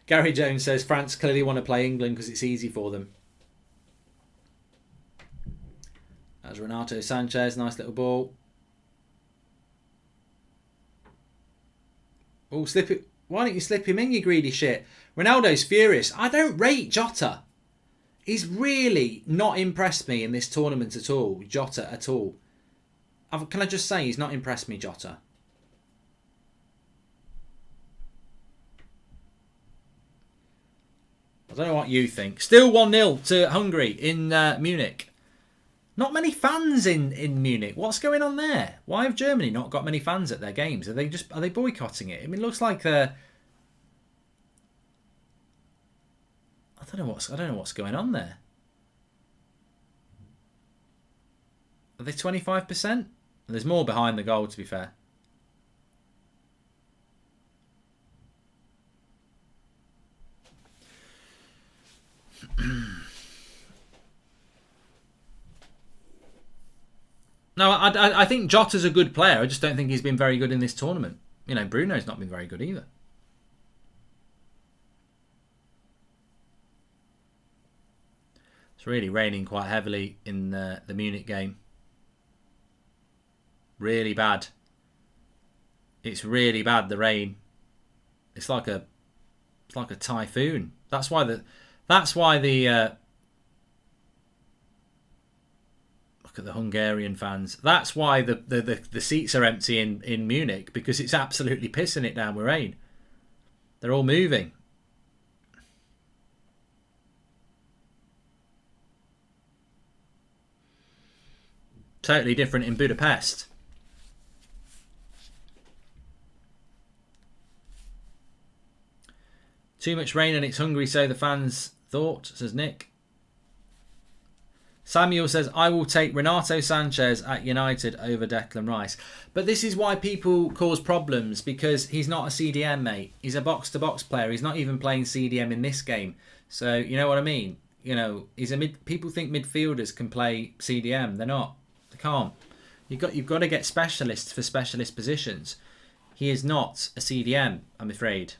Gary Jones says France clearly want to play England because it's easy for them. That's Renato Sanchez. Nice little ball. Oh, slip it. Why don't you slip him in, you greedy shit? Ronaldo's furious. I don't rate Jota. He's really not impressed me in this tournament at all. Jota at all. Can I just say he's not impressed me, Jota? I don't know what you think. Still 1-0 to Hungary in Munich. Not many fans in Munich. What's going on there? Why have Germany not got many fans at their games? Are they boycotting it? I mean, it looks like I don't know what's going on there. Are they 25%? There's more behind the goal, to be fair. No, I think Jota's a good player. I just don't think he's been very good in this tournament. You know, Bruno's not been very good either. It's really raining quite heavily in the Munich game. Really bad. It's really bad, the rain. It's like a typhoon. That's why the look at the Hungarian fans. That's why the seats are empty in Munich, because it's absolutely pissing it down with rain. They're all moving. Totally different in Budapest. Too much rain and it's Hungary, so the fans thought, says Nick. Samuel says, I will take Renato Sanchez at United over Declan Rice. But this is why people cause problems, because he's not a CDM, mate. He's a box-to-box player. He's not even playing CDM in this game. So, you know what I mean? You know, people think midfielders can play CDM. They're not. They can't. You've got to get specialists for specialist positions. He is not a CDM, I'm afraid.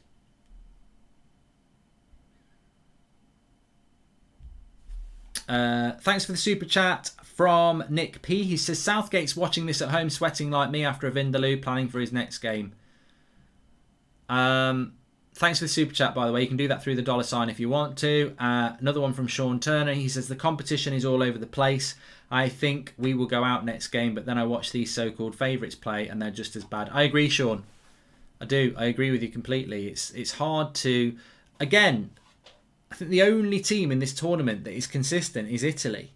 Thanks for the super chat from Nick P. He says, Southgate's watching this at home, sweating like me after a Vindaloo, planning for his next game. Thanks for the super chat, by the way. You can do that through the $sign if you want to. Another one from Sean Turner. He says, the competition is all over the place. I think we will go out next game, but then I watch these so-called favourites play and they're just as bad. I agree, Sean. I do. I agree with you completely. It's hard to... Again... I think the only team in this tournament that is consistent is Italy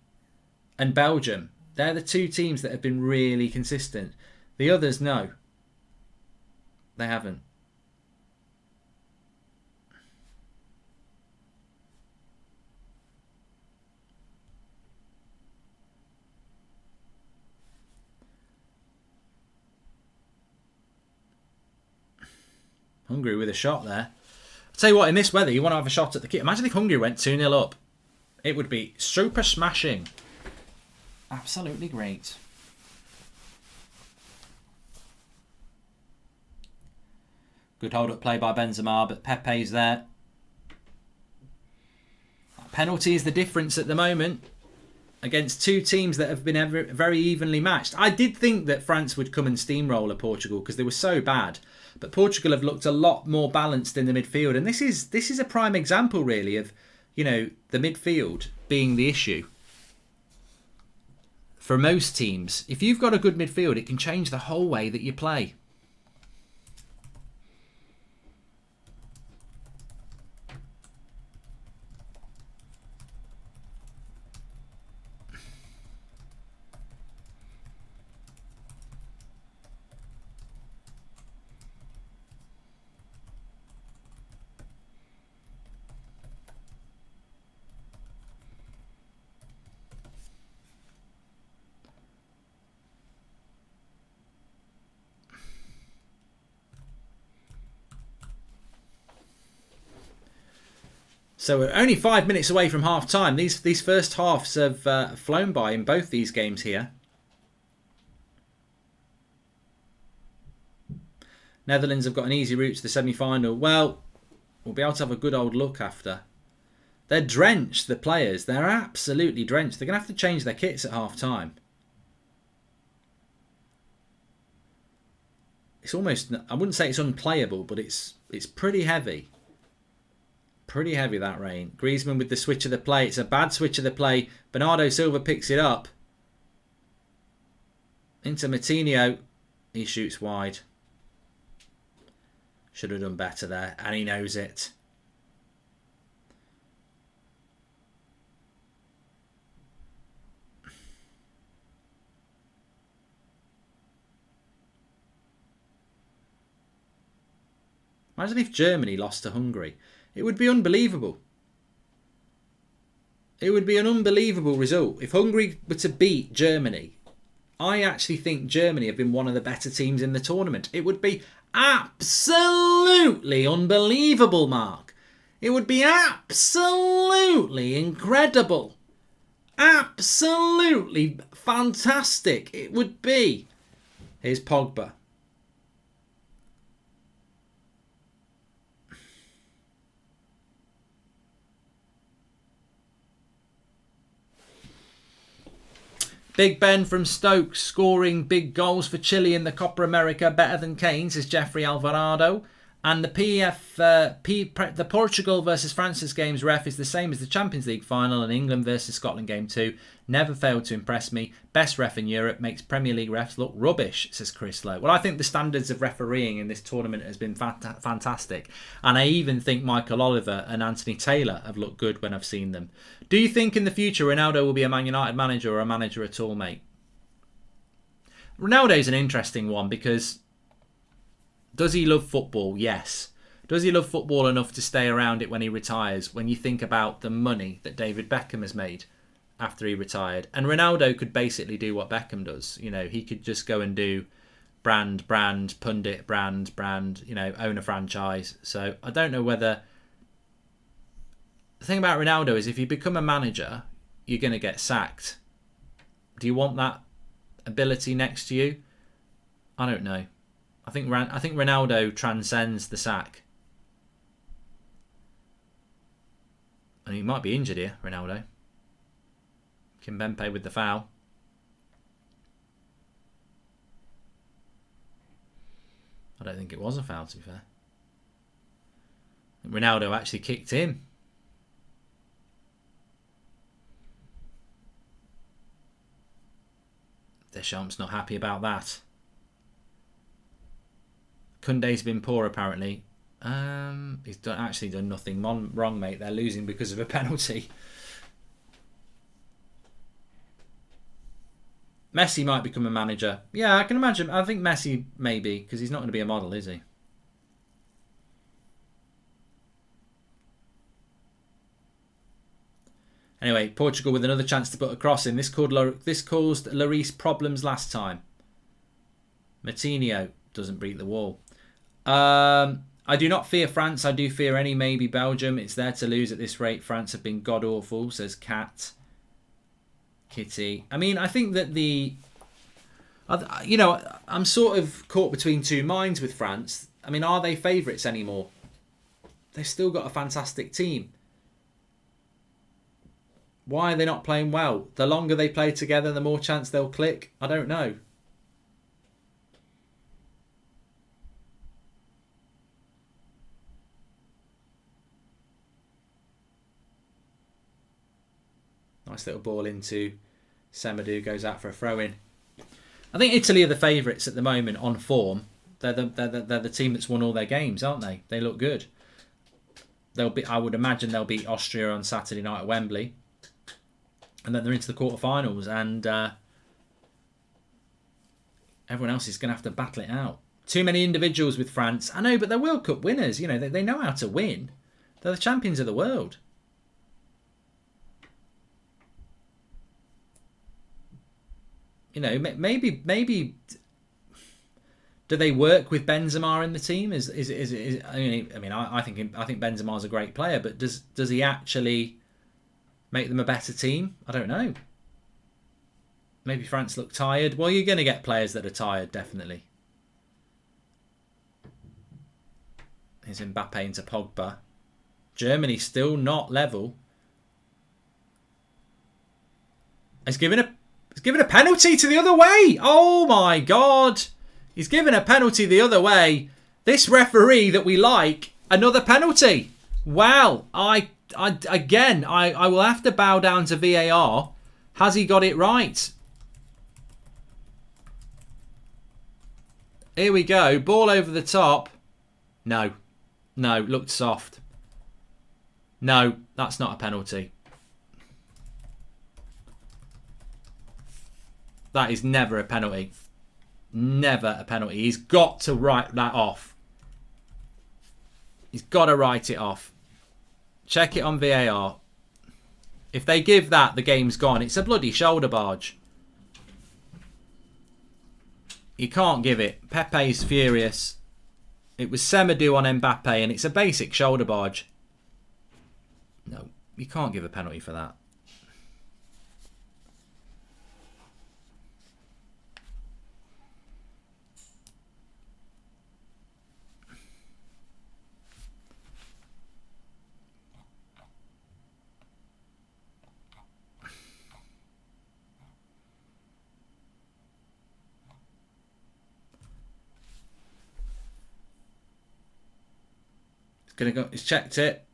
and Belgium. They're the two teams that have been really consistent. The others, no. They haven't. Hungary with a shot there. I'll tell you what, in this weather, you want to have a shot at the kit. Imagine if Hungary went 2-0 up. It would be super smashing. Absolutely great. Good hold-up play by Benzema, but Pepe's there. Penalty is the difference at the moment against two teams that have been very evenly matched. I did think that France would come and steamroller Portugal because they were so bad. But Portugal have looked a lot more balanced in the midfield. And this is a prime example, really, of, you know, the midfield being the issue. For most teams, if you've got a good midfield, it can change the whole way that you play. So we're only 5 minutes away from half time. These first halves have flown by in both these games here. Netherlands have got an easy route to the semi-final. Well, We'll be able to have a good old look after. They're drenched, the players. They're absolutely drenched. They're going to have to change their kits at half-time. It's almost, I wouldn't say it's unplayable, but it's pretty heavy. Pretty heavy, that rain. Griezmann with the switch of the play. It's a bad switch of the play. Bernardo Silva picks it up. Into Moutinho. He shoots wide. Should have done better there, and he knows it. Imagine if Germany lost to Hungary. It would be unbelievable. It would be an unbelievable result. If Hungary were to beat Germany, I actually think Germany have been one of the better teams in the tournament. It would be absolutely unbelievable, Mark. It would be absolutely incredible. Absolutely fantastic. It would be. Here's Pogba. Big Ben from Stoke scoring big goals for Chile in the Copa America, better than Kane, says Jeffrey Alvarado. And the Portugal versus France's games ref is the same as the Champions League final and England versus Scotland game 2. Never failed to impress me. Best ref in Europe, makes Premier League refs look rubbish, says Chris Lowe. Well, I think the standards of refereeing in this tournament has been fantastic. And I even think Michael Oliver and Anthony Taylor have looked good when I've seen them. Do you think in the future Ronaldo will be a Man United manager or a manager at all, mate? Ronaldo's an interesting one because does he love football? Yes. Does he love football enough to stay around it when he retires? When you think about the money that David Beckham has made after he retired. And Ronaldo could basically do what Beckham does. You know, he could just go and do brand, pundit, brand, you know, own a franchise. So I don't know whether... The thing about Ronaldo is if you become a manager, you're going to get sacked. Do you want that ability next to you? I don't know. I think Ronaldo transcends the sack. And he might be injured here, Ronaldo. Kimpembe with the foul. I don't think it was a foul, to be fair. Ronaldo actually kicked him. Deschamps not happy about that. Koundé's been poor, apparently. He's actually done nothing wrong, mate. They're losing because of a penalty. Messi might become a manager. Yeah, I can imagine. I think Messi maybe, because he's not going to be a model, is he? Anyway, Portugal with another chance to put a cross in. This caused Lloris problems last time. Moutinho doesn't beat the wall. I do not fear France. I do fear any maybe Belgium. It's there to lose at this rate. France have been god-awful, says Kitty. I mean, I think that I'm sort of caught between two minds with France. I mean, are they favourites anymore? They've still got a fantastic team. Why are they not playing well? The longer they play together, the more chance they'll click. I don't know. Nice little ball into Semedo, goes out for a throw-in. I think Italy are the favourites at the moment on form. They're the team that's won all their games, aren't they? They look good. I would imagine they'll beat Austria on Saturday night at Wembley. And then they're into the quarterfinals, and everyone else is going to have to battle it out. Too many individuals with France. I know, but they're World Cup winners. You know, they know how to win. They're the champions of the world. You know, maybe do they work with Benzema in the team? I think Benzema's a great player, but does he actually make them a better team? I don't know. Maybe France look tired. Well, you're going to get players that are tired, definitely. Here's Mbappe into Pogba. Germany still not level. He's given a penalty to the other way. Oh my God. He's given a penalty the other way. This referee that we like, another penalty. Well, I will have to bow down to VAR. Has he got it right? Here we go. Ball over the top. No. No, looked soft. No, that's not a penalty. That is never a penalty. Never a penalty. He's got to write that off. He's got to write it off. Check it on VAR. If they give that, the game's gone. It's a bloody shoulder barge. You can't give it. Pepe's furious. It was Semedo on Mbappe, and it's a basic shoulder barge. No, you can't give a penalty for that. Gonna go. He's checked it.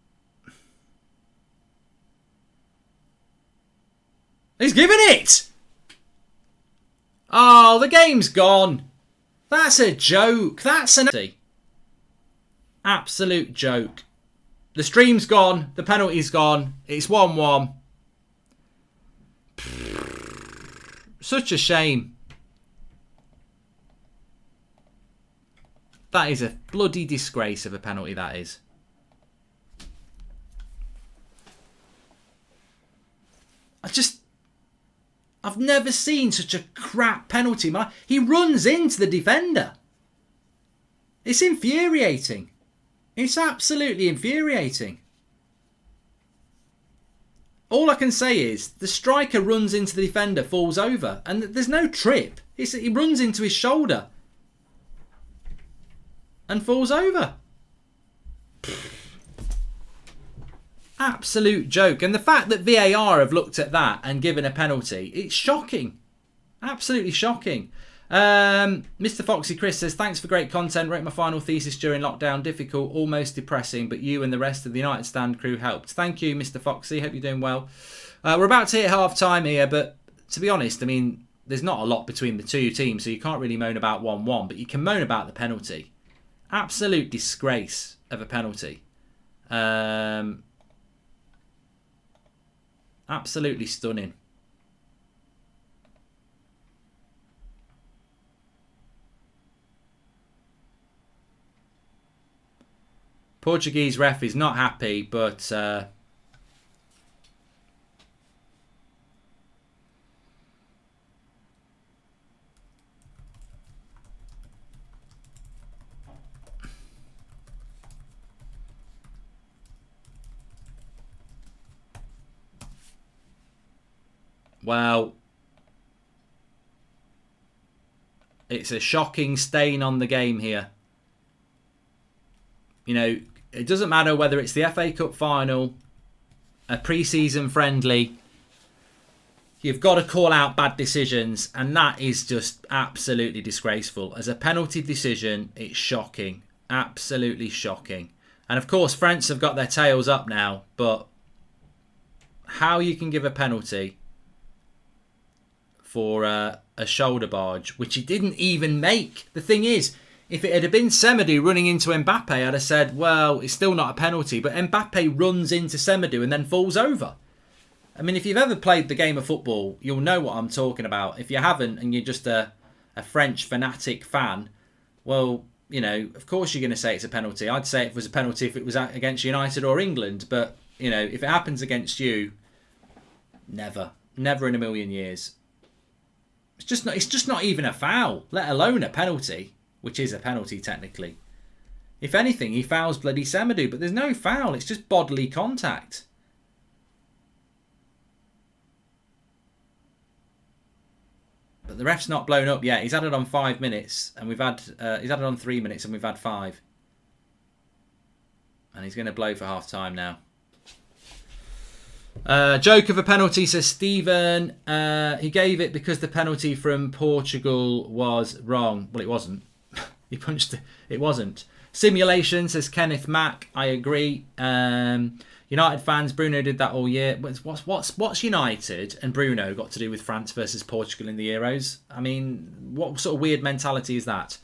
He's given it. Oh, the game's gone. That's a joke. That's an absolute joke. The stream's gone. The penalty's gone. It's 1-1. Such a shame. That is a bloody disgrace of a penalty, that is. I've never seen such a crap penalty. He runs into the defender. It's infuriating. It's absolutely infuriating. All I can say is the striker runs into the defender, falls over, and there's no trip. He runs into his shoulder and falls over. Absolute joke. And the fact that VAR have looked at that and given a penalty, it's shocking. Absolutely shocking. Mr. Foxy Chris says, thanks for great content. Wrote my final thesis during lockdown. Difficult, almost depressing, but you and the rest of the United Stand crew helped. Thank you, Mr. Foxy. Hope you're doing well. We're about to hit half time here, but to be honest, I mean, there's not a lot between the two teams, so you can't really moan about 1-1, but you can moan about the penalty. Absolute disgrace of a penalty. Absolutely stunning. Portuguese ref is not happy, but well, it's a shocking stain on the game here. You know, it doesn't matter whether it's the FA Cup final, a pre-season friendly. You've got to call out bad decisions, and that is just absolutely disgraceful. As a penalty decision, it's shocking. Absolutely shocking. And of course, France have got their tails up now, but how you can give a penalty for a shoulder barge, which he didn't even make. The thing is, if it had been Semedo running into Mbappe, I'd have said, well, it's still not a penalty. But Mbappe runs into Semedo and then falls over. I mean, if you've ever played the game of football, you'll know what I'm talking about. If you haven't and you're just a French fanatic fan, well, you know, of course you're going to say it's a penalty. I'd say it was a penalty if it was against United or England. But, you know, if it happens against you, never. Never in a million years. It's just not even a foul, let alone a penalty, which is a penalty technically. If anything, he fouls bloody Semedo, but there's no foul. It's just bodily contact. But the ref's not blown up yet. He's added on 5 minutes, and we've had he's added on 3 minutes, and we've had 5. And he's going to blow for half-time now. Joke of a penalty, says Stephen. He gave it because the penalty from Portugal was wrong. Well, it wasn't. He punched it. It wasn't. Simulation, says Kenneth Mack. I agree. United fans, Bruno did that all year. What's United and Bruno got to do with France versus Portugal in the Euros? I mean, what sort of weird mentality is that?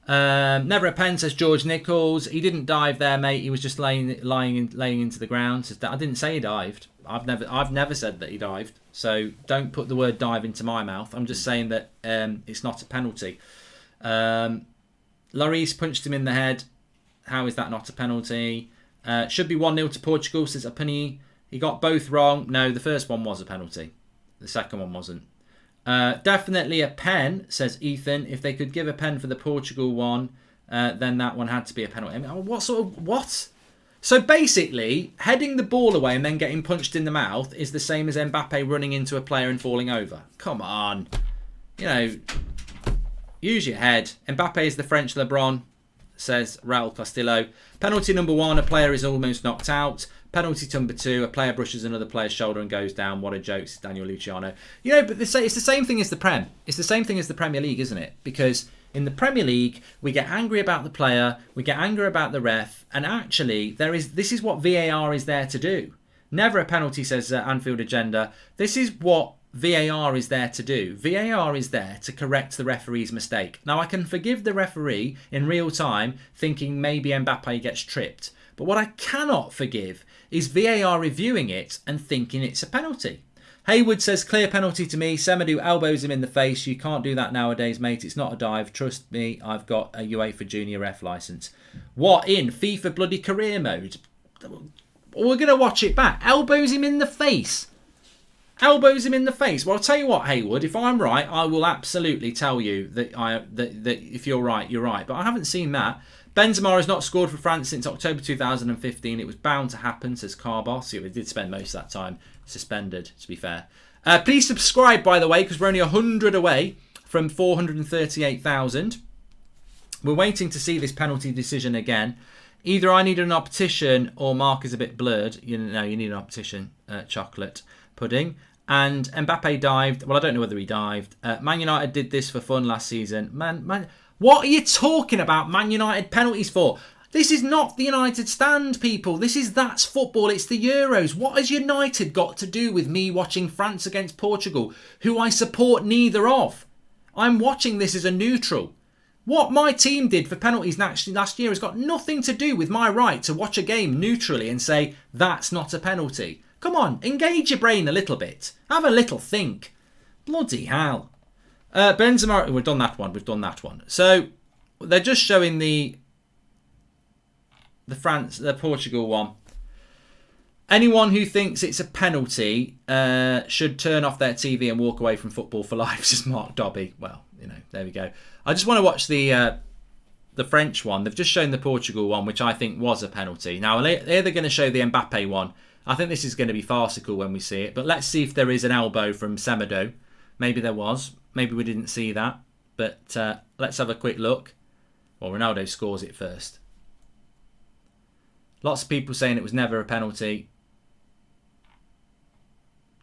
Never a pen, says George Nichols. He didn't dive there, mate. He was just laying into the ground. I didn't say he dived. I've never said that he dived. So don't put the word dive into my mouth. I'm just saying that it's not a penalty. Lloris punched him in the head. How is that not a penalty? Should be 1-0 to Portugal, says Apani. He got both wrong. No, the first one was a penalty. The second one wasn't. Definitely a pen, says Ethan. If they could give a pen for the Portugal one, then that one had to be a penalty. I mean, what? So basically, heading the ball away and then getting punched in the mouth is the same as Mbappe running into a player and falling over. Come on. Use your head. Mbappe is the French LeBron, says Raul Castillo. Penalty number 1, a player is almost knocked out. Penalty number 2, a player brushes another player's shoulder and goes down. What a joke, says Daniel Luciano. But it's the same thing as the Prem. It's the same thing as the Premier League, isn't it? Because in the Premier League, we get angry about the player, we get angry about the ref, and actually, this is what VAR is there to do. Never a penalty, says Anfield Agenda. This is what VAR is there to do. VAR is there to correct the referee's mistake. Now, I can forgive the referee in real time thinking maybe Mbappe gets tripped. But what I cannot forgive is VAR reviewing it and thinking it's a penalty. Haywood says, clear penalty to me. Semedo elbows him in the face. You can't do that nowadays, mate. It's not a dive. Trust me, I've got a UEFA Junior Ref licence. What, in FIFA bloody career mode? We're going to watch it back. Elbows him in the face. Elbows him in the face. Well, I'll tell you what, Haywood, if I'm right, I will absolutely tell you that if you're right, you're right. But I haven't seen that. Benzema has not scored for France since October 2015. It was bound to happen, says Carbos. He did spend most of that time suspended, to be fair. Please subscribe, by the way, because we're only 100 away from 438,000. We're waiting to see this penalty decision again. Either I need an optician or Mark is a bit blurred. You need an optician, chocolate pudding. And Mbappe dived. Well, I don't know whether he dived. Man United did this for fun last season. Man, what are you talking about Man United penalties for? This is not the United stand, people. That's football. It's the Euros. What has United got to do with me watching France against Portugal, who I support neither of? I'm watching this as a neutral. What my team did for penalties last year has got nothing to do with my right to watch a game neutrally and say, that's not a penalty. Come on, engage your brain a little bit. Have a little think. Bloody hell. Benzema, we've done that one. So, they're just showing the Portugal one. Anyone who thinks it's a penalty should turn off their TV and walk away from football for life, says Mark Dobby. Well, there we go. I just want to watch the French one. They've just shown the Portugal one, which I think was a penalty. Now, they're going to show the Mbappe one. I think this is going to be farcical when we see it. But let's see if there is an elbow from Semedo. Maybe there was. Maybe we didn't see that. But let's have a quick look. Well, Ronaldo scores it first. Lots of people saying it was never a penalty.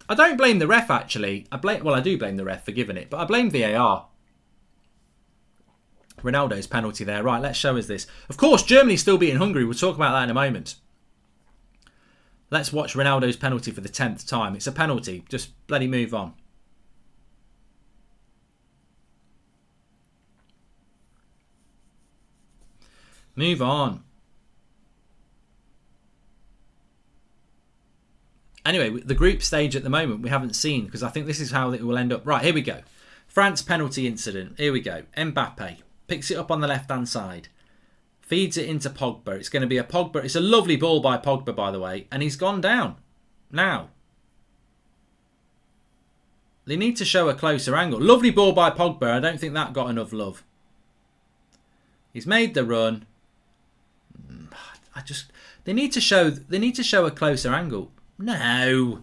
I don't blame the ref, actually. I do blame the ref for giving it. But I blame VAR. Ronaldo's penalty there. Right, let's show us this. Of course, Germany's still beating Hungary. We'll talk about that in a moment. Let's watch Ronaldo's penalty for the 10th time. It's a penalty. Just bloody move on. Move on. Anyway, the group stage at the moment we haven't seen because I think this is how it will end up. Right, here we go. France penalty incident. Here we go. Mbappe picks it up on the left-hand side. Feeds it into Pogba. It's going to be a Pogba. It's a lovely ball by Pogba, by the way. And he's gone down. Now. They need to show a closer angle. Lovely ball by Pogba. I don't think that got enough love. He's made the run. They need to show a closer angle. No.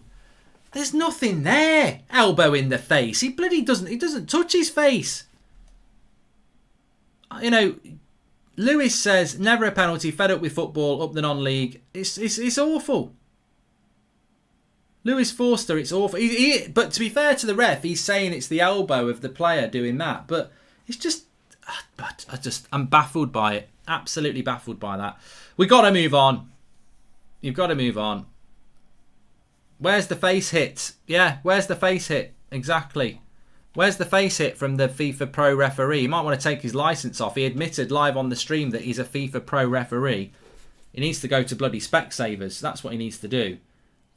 There's nothing there. Elbow in the face. He doesn't touch his face. Lewis says, never a penalty, fed up with football, up the non-league. It's awful. Lewis Forster, it's awful. But to be fair to the ref, he's saying it's the elbow of the player doing that. But it's just, I'm baffled by it. Absolutely baffled by that. We got to move on. You've got to move on. Where's the face hit? Yeah, where's the face hit? Exactly. Where's the face hit from the FIFA Pro referee? He might want to take his licence off. He admitted live on the stream that he's a FIFA Pro referee. He needs to go to bloody Specsavers. That's what he needs to do.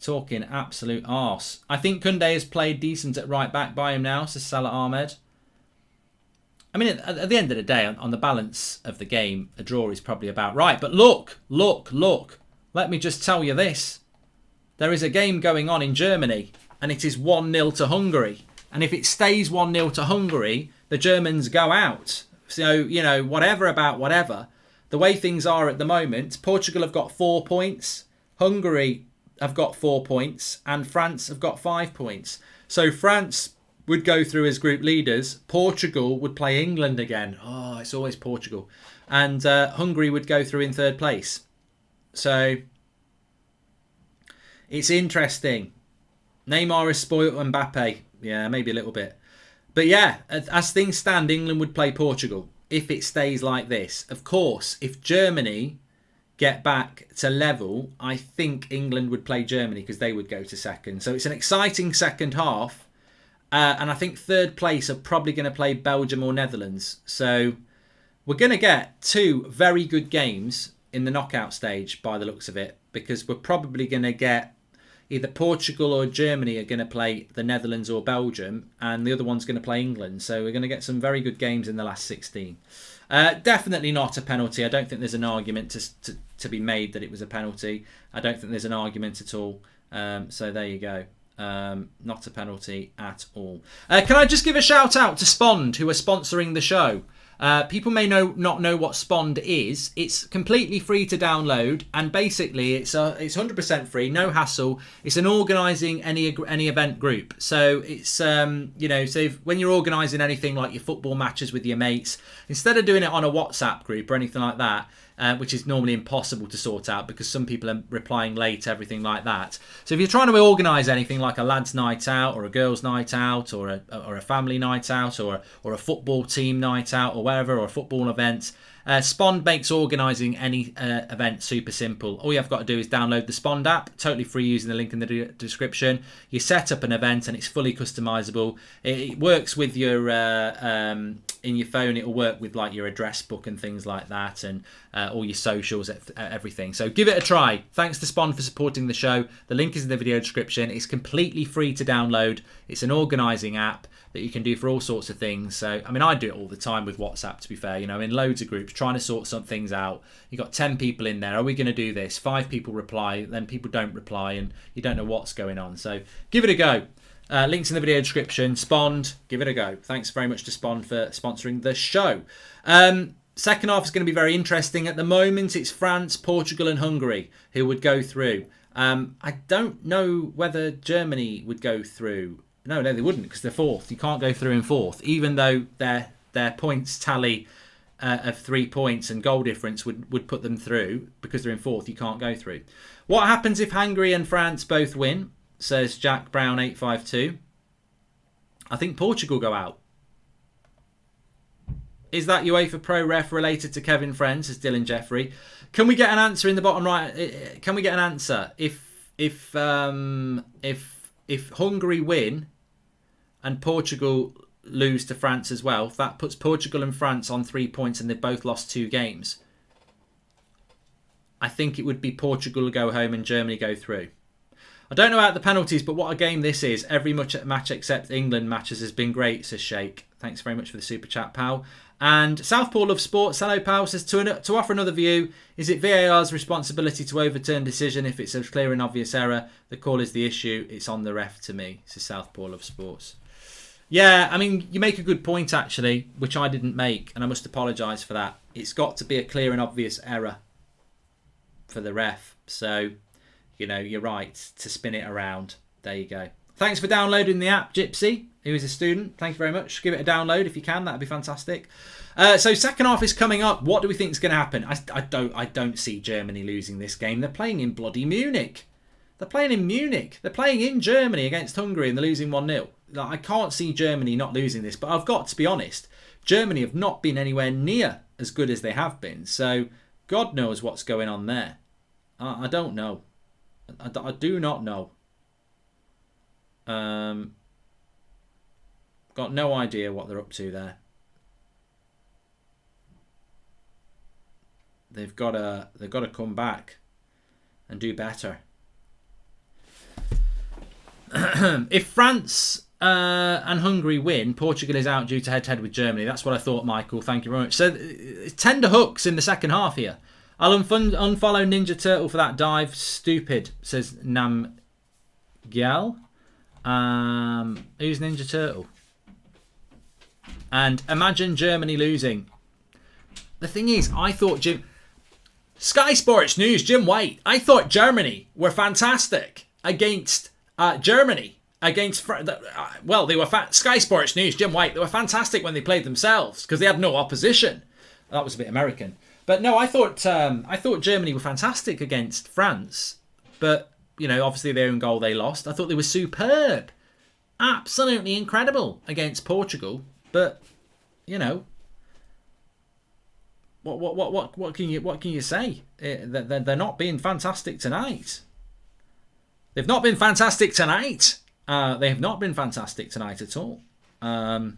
Talking absolute arse. I think Koundé has played decent at right back by him now, says Salah Ahmed. I mean, at the end of the day, on the balance of the game, a draw is probably about right. But look. Let me just tell you this. There is a game going on in Germany, and it is 1-0 to Hungary. And if it stays 1-0 to Hungary, the Germans go out. So, you know, whatever about whatever. The way things are at the moment, Portugal have got 4 points. Hungary have got 4 points. And France have got 5 points. So France would go through as group leaders. Portugal would play England again. Oh, it's always Portugal. And Hungary would go through in third place. So it's interesting. Neymar has spoilt Mbappe. Yeah, maybe a little bit. But yeah, as things stand, England would play Portugal if it stays like this. Of course, if Germany get back to level, I think England would play Germany because they would go to second. So it's an exciting second half. And I think third place are probably going to play Belgium or Netherlands. So we're going to get 2 very good games in the knockout stage by the looks of it. Because we're probably going to get either Portugal or Germany are going to play the Netherlands or Belgium, and the other one's going to play England. So we're going to get some very good games in the last 16. Definitely not a penalty. I don't think there's an argument to be made that it was a penalty. I don't think there's an argument at all. So there you go. Not a penalty at all. Can I just give a shout out to Spond, who are sponsoring the show? People may not know what Spond is. It's completely free to download, and basically it's 100% free, no hassle. It's an organising any event group. So it's so when you're organising anything like your football matches with your mates, instead of doing it on a WhatsApp group or anything like that, which is normally impossible to sort out because some people are replying late, everything like that. So if you're trying to organise anything like a lads' night out or a girls' night out or a family night out or a football team night out or wherever, or a football event, Spond makes organising any event super simple. All you have got to do is download the Spond app, totally free using the link in the description. You set up an event and it's fully customisable. It works with your in your phone. It'll work with like your address book and things like that, and all your socials, everything. So give it a try. Thanks to Spond for supporting the show. The link is in the video description. It's completely free to download. It's an organising app that you can do for all sorts of things. So, I mean, I do it all the time with WhatsApp, to be fair, in loads of groups, trying to sort some things out. You've got 10 people in there. Are we going to do this? 5 people reply, then people don't reply, and you don't know what's going on. So give it a go. Links in the video description. Spond, give it a go. Thanks very much to Spond for sponsoring the show. Second half is going to be very interesting. At the moment, it's France, Portugal and Hungary who would go through. I don't know whether Germany would go through. No, they wouldn't, because they're fourth. You can't go through in fourth, even though their points tally of 3 points and goal difference would put them through. Because they're in fourth, you can't go through. What happens if Hungary and France both win? Says Jack Brown 852. I think Portugal go out. Is that UEFA Pro Ref related to Kevin Friend? Says Dylan Jeffrey. Can we get an answer in the bottom right? Can we get an answer if Hungary win and Portugal lose to France as well? That puts Portugal and France on 3 points, and they've both lost 2 games. I think it would be Portugal go home and Germany go through. I don't know about the penalties, but what a game this is. Every match except England matches has been great, says Shake. Thanks very much for the super chat, pal. And Southpaw Love Sports, hello, pal, says to offer another view, is it VAR's responsibility to overturn decision if it's a clear and obvious error? The call is the issue. It's on the ref to me, says Southpaw Love Sports. Yeah, I mean, you make a good point, actually, which I didn't make, and I must apologise for that. It's got to be a clear and obvious error for the ref. So, you're right to spin it around. There you go. Thanks for downloading the app, Gypsy, who is a student. Thank you very much. Give it a download if you can. That'd be fantastic. So second half is coming up. What do we think is going to happen? I don't see Germany losing this game. They're playing in bloody Munich. They're playing in Munich. They're playing in Germany against Hungary and they're losing 1-0. Like, I can't see Germany not losing this. But I've got to be honest. Germany have not been anywhere near as good as they have been. So God knows what's going on there. I don't know. I do not know. Got no idea what they're up to there. They've got to come back and do better. If France and Hungary win, Portugal is out due to head-to-head with Germany. That's what I thought, Michael. Thank you very much. So tender hooks in the second half here. I'll unfollow Ninja Turtle for that dive. Stupid, says Nam Gyal. Who's Ninja Turtle? And imagine Germany losing. The thing is, I thought Sky Sports News, Jim White. I thought Germany were fantastic against Germany. Well, they were Sky Sports News, Jim White. They were fantastic when they played themselves because they had no opposition. That was a bit American, but no, I thought Germany were fantastic against France, but you know, obviously their own goal they lost. I thought they were superb, absolutely incredible against Portugal, but you know. What can you say? They're not being fantastic tonight. They've not been fantastic tonight. They have not been fantastic tonight at all. And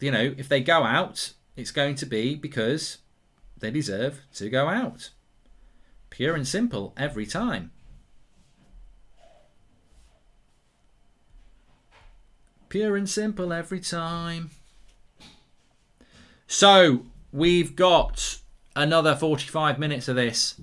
you know, if they go out, it's going to be because they deserve to go out. Pure and simple every time. Pure and simple every time. So we've got another 45 minutes of this.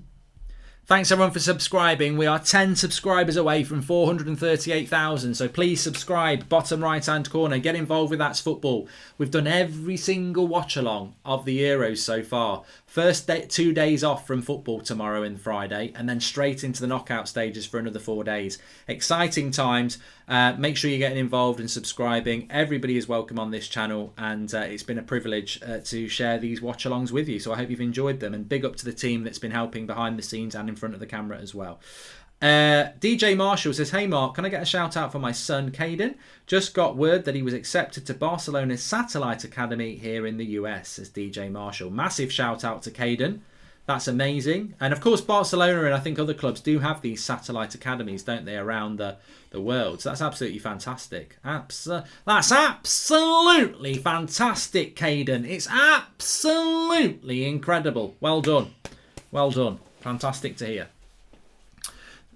Thanks everyone for subscribing. We are 10 subscribers away from 438,000. So please subscribe, bottom right hand corner. Get involved with That's Football. We've done every single watch along of the Euros so far. First 2 days off from football tomorrow and Friday, and then straight into the knockout stages for another 4 days. Exciting times. Make sure you're getting involved and subscribing. Everybody is welcome on this channel, and it's been a privilege to share these watch-alongs with you. So I hope you've enjoyed them, and big up to the team that's been helping behind the scenes and in front of the camera as well. DJ Marshall says, hey Mark, can I get a shout out for my son Caden? Just got word that he was accepted to Barcelona's satellite academy here in the US, says DJ Marshall. Massive shout out to Caden. That's amazing. And of course Barcelona and I think other clubs do have these satellite academies, don't they, around the world. So that's absolutely fantastic. That's absolutely fantastic, Caden. It's absolutely incredible. Well done. Well done. Fantastic to hear.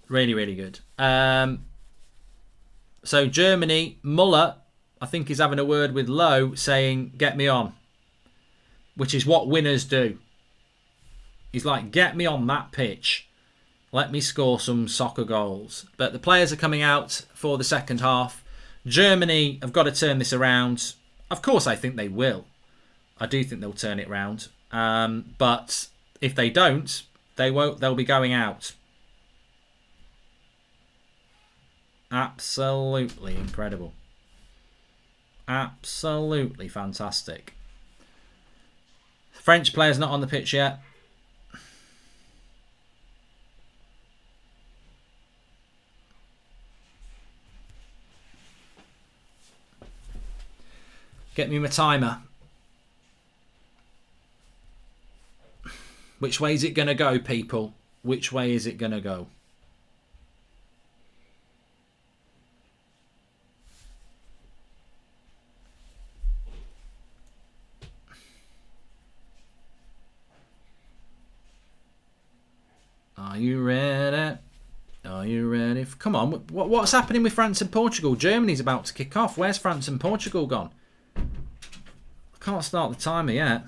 Really, really good. So Germany, Muller, I think, is having a word with Lowe saying, get me on. Which is what winners do. He's like, get me on that pitch. Let me score some soccer goals. But the players are coming out for the second half. Germany have got to turn this around. Of course, I think they will. I do think they'll turn it around. But if they don't, they won't. They'll be going out. Absolutely incredible. Absolutely fantastic. French players not on the pitch yet. Get me my timer. Which way is it going to go, people? Which way is it going to go? Are you ready? Are you ready? Come on. What's happening with France and Portugal? Germany's about to kick off. Where's France and Portugal gone? I can't start the timer yet.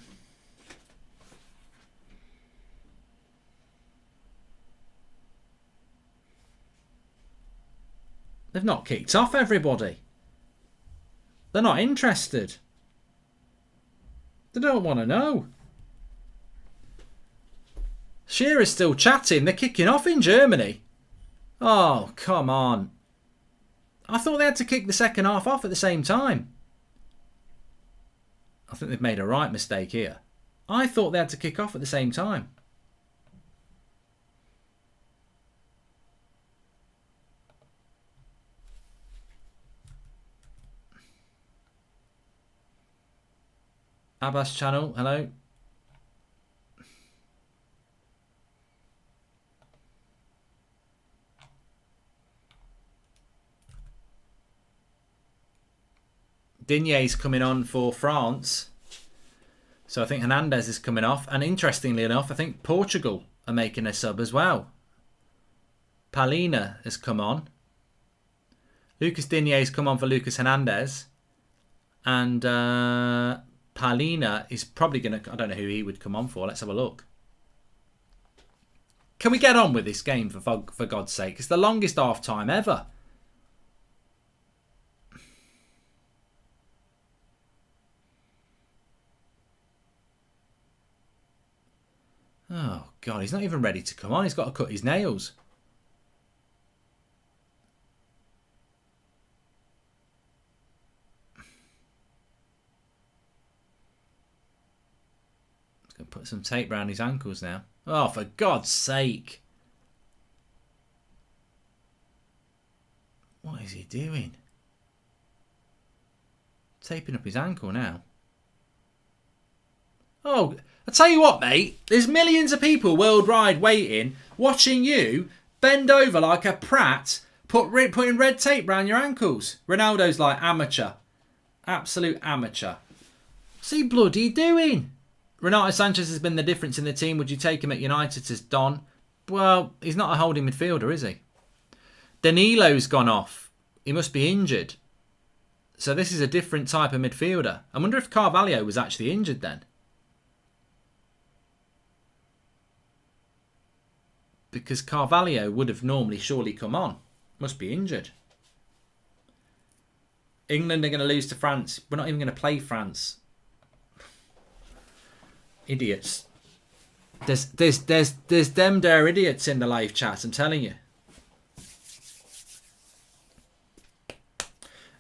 They've not kicked off, everybody. They're not interested. They don't want to know. Shearer's still chatting. They're kicking off in Germany. Oh, come on. I thought they had to kick the second half off at the same time. I think they've made a right mistake here. I thought they had to kick off at the same time. Abbas channel, hello. Digne's coming on for France. So I think Hernandez is coming off. And interestingly enough, I think Portugal are making a sub as well. Palina has come on. Lucas Digne's come on for Lucas Hernandez. And Palina is probably going to... I don't know who he would come on for. Let's have a look. Can we get on with this game, for God's sake? It's the longest half-time ever. Oh, God, he's not even ready to come on. He's got to cut his nails. He's going to put some tape around his ankles now. Oh, for God's sake. What is he doing? Taping up his ankle now. Oh, I tell you what, mate. There's millions of people worldwide waiting, watching you bend over like a prat, putting red tape around your ankles. Ronaldo's like amateur. Absolute amateur. What's he bloody doing? Renato Sanchez has been the difference in the team. Would you take him at United as Don? Well, he's not a holding midfielder, is he? Danilo's gone off. He must be injured. So this is a different type of midfielder. I wonder if Carvalho was actually injured then. Because Carvalho would have normally surely come on. Must be injured. England are going to lose to France. We're not even going to play France. Idiots. There's them there idiots in the live chat, I'm telling you.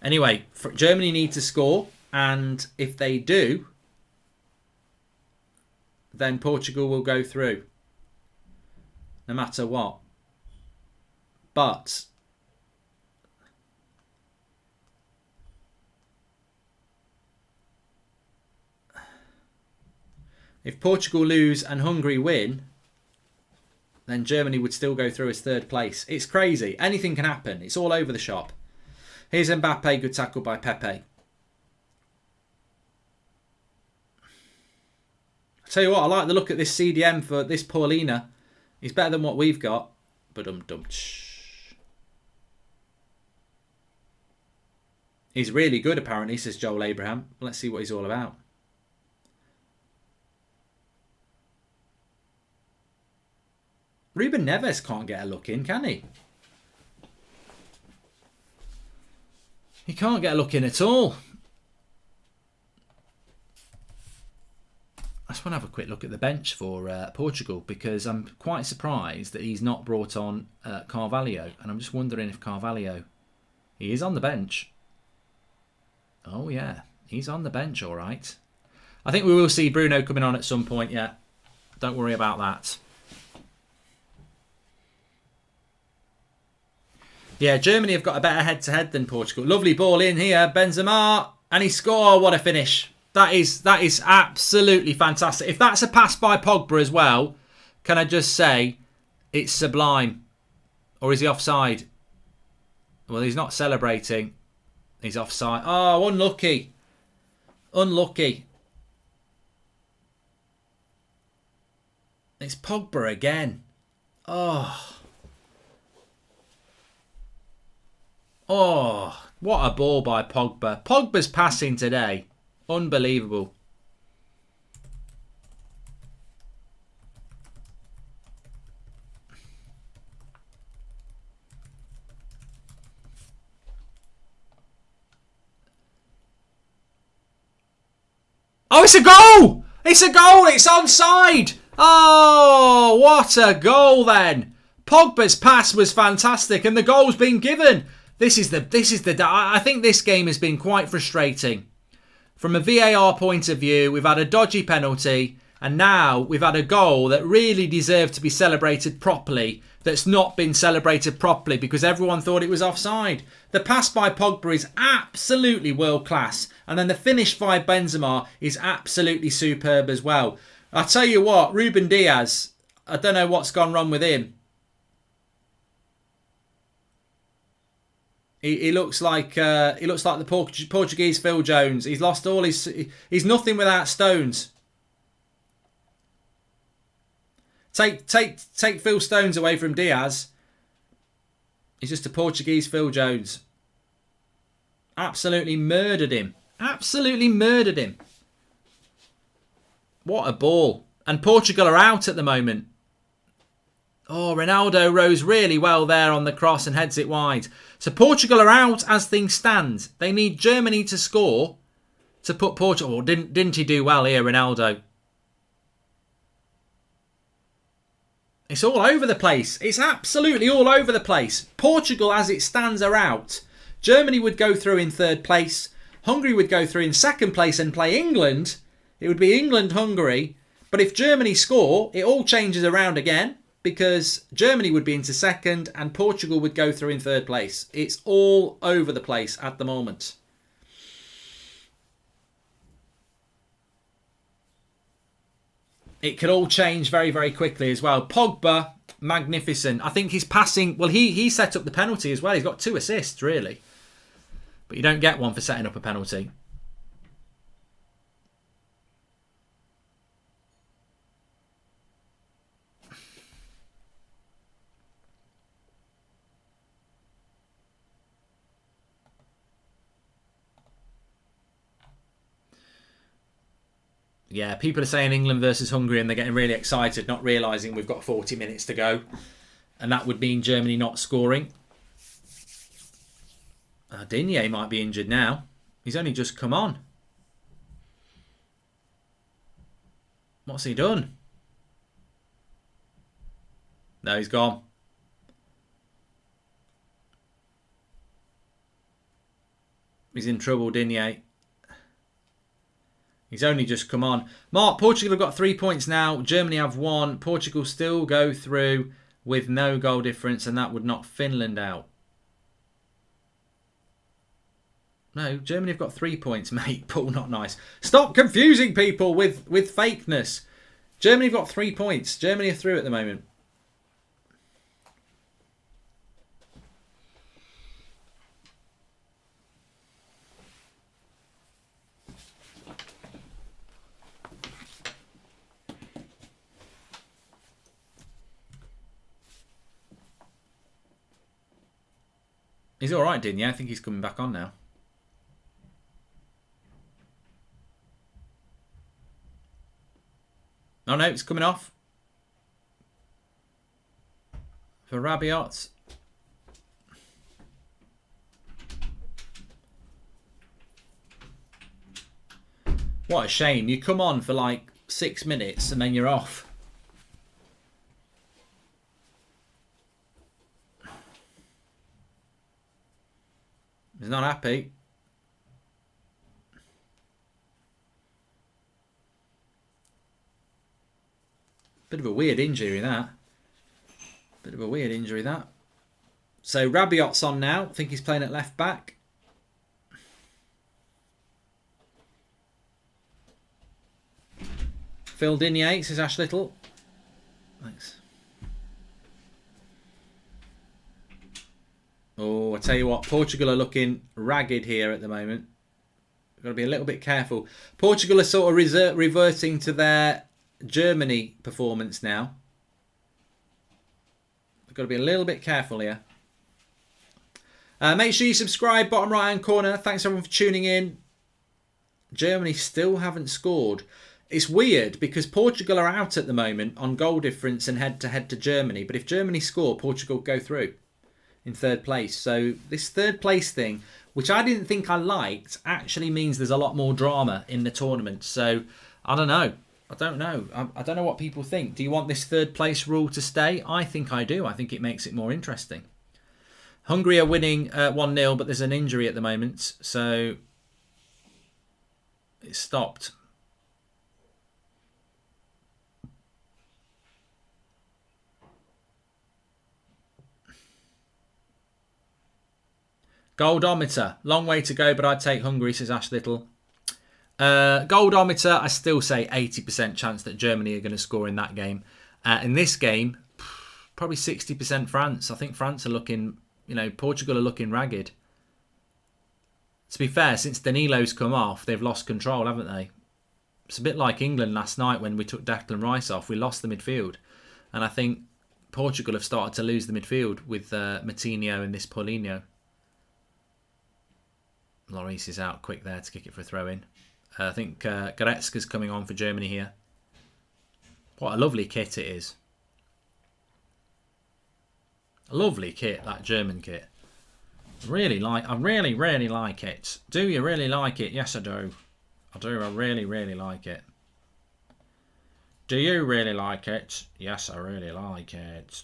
Anyway, Germany need to score, and if they do, then Portugal will go through. No matter what. But if Portugal lose and Hungary win, then Germany would still go through as third place. It's crazy. Anything can happen. It's all over the shop. Here's Mbappe. Good tackle by Pepe. I tell you what, I like the look at this CDM for this Paulina. He's better than what we've got. But he's really good, apparently, says Joel Abraham. Let's see what he's all about. Ruben Neves can't get a look in, can he? He can't get a look in at all. I just want to have a quick look at the bench for Portugal, because I'm quite surprised that he's not brought on Carvalho. And I'm just wondering if Carvalho... He is on the bench. Oh, yeah. He's on the bench, all right. I think we will see Bruno coming on at some point, yeah. Don't worry about that. Yeah, Germany have got a better head-to-head than Portugal. Lovely ball in here. Benzema. And he scored. What a finish. That is absolutely fantastic. If that's a pass by Pogba as well, can I just say it's sublime? Or is he offside? Well, he's not celebrating. He's offside. Oh, unlucky. Unlucky. It's Pogba again. Oh. Oh, what a ball by Pogba. Pogba's passing today. Unbelievable. Oh, it's a goal! It's a goal! It's onside! Oh, what a goal then. Pogba's pass was fantastic and the goal's been given. I think this game has been quite frustrating. From a VAR point of view, we've had a dodgy penalty, and now we've had a goal that really deserved to be celebrated properly, that's not been celebrated properly because everyone thought it was offside. The pass by Pogba is absolutely world class, and then the finish by Benzema is absolutely superb as well. I tell you what, Ruben Diaz, I don't know what's gone wrong with him. He looks like the Portuguese Phil Jones. He's lost all his. He's nothing without stones. Take Phil Stones away from Diaz. He's just a Portuguese Phil Jones. Absolutely murdered him. Absolutely murdered him. What a ball. And Portugal are out at the moment. Oh, Ronaldo rose really well there on the cross and heads it wide. So Portugal are out as things stand. They need Germany to score to put Portugal... Oh, didn't he do well here, Ronaldo? It's all over the place. It's absolutely all over the place. Portugal, as it stands, are out. Germany would go through in third place. Hungary would go through in second place and play England. It would be England-Hungary. But if Germany score, it all changes around again, because Germany would be into second and Portugal would go through in third place. It's all over the place at the moment. It could all change very, very quickly as well. Pogba, magnificent. I think he's passing... Well, he set up the penalty as well. He's got 2 assists, really. But you don't get one for setting up a penalty. Yeah, people are saying England versus Hungary and they're getting really excited, not realising we've got 40 minutes to go. And that would mean Germany not scoring. Digne might be injured now. He's only just come on. What's he done? No, he's gone. He's in trouble, Digne. He's only just come on. Mark, Portugal have got 3 points now. Germany have 1. Portugal still go through with no goal difference, and that would knock Finland out. No, Germany have got 3 points, mate. Paul, not nice. Stop confusing people with fakeness. Germany have got 3 points. Germany are through at the moment. He's all right, didn't you? I think he's coming back on now. Oh no, it's coming off. For Rabiot. What a shame. You come on for like 6 minutes and then you're off. He's not happy. Bit of a weird injury, that. Bit of a weird injury, that. So Rabiot's on now. I think he's playing at left back. Phil Digne, says Ash Little. Thanks. Oh, I tell you what, Portugal are looking ragged here at the moment. We've got to be a little bit careful. Portugal are sort of reverting to their Germany performance now. We've got to be a little bit careful here. Make sure you subscribe, bottom right hand corner. Thanks everyone for tuning in. Germany still haven't scored. It's weird because Portugal are out at the moment on goal difference and head to Germany. But if Germany score, Portugal go through in third place. So this third place thing, which I didn't think I liked, actually means there's a lot more drama in the tournament. So I don't know. I don't know. I don't know what people think. Do you want this third place rule to stay? I think I do. I think it makes it more interesting. Hungary are winning 1-0, but there's an injury at the moment, so it's stopped. Goldometer. Long way to go, but I'd take Hungary, says Ash Little. Goldometer, I still say 80% chance that Germany are going to score in that game. In this game, probably 60% France. I think France are looking, Portugal are looking ragged. To be fair, since Danilo's come off, they've lost control, haven't they? It's a bit like England last night when we took Declan Rice off. We lost the midfield. And I think Portugal have started to lose the midfield with Matinho and this Paulinho. Lloris is out quick there to kick it for a throw-in. I think Goretzka's coming on for Germany here. What a lovely kit it is. A lovely kit, that German kit. I really, really like it. Do you really like it? Yes, I do. I do. I really, really like it. Do you really like it? Yes, I really like it.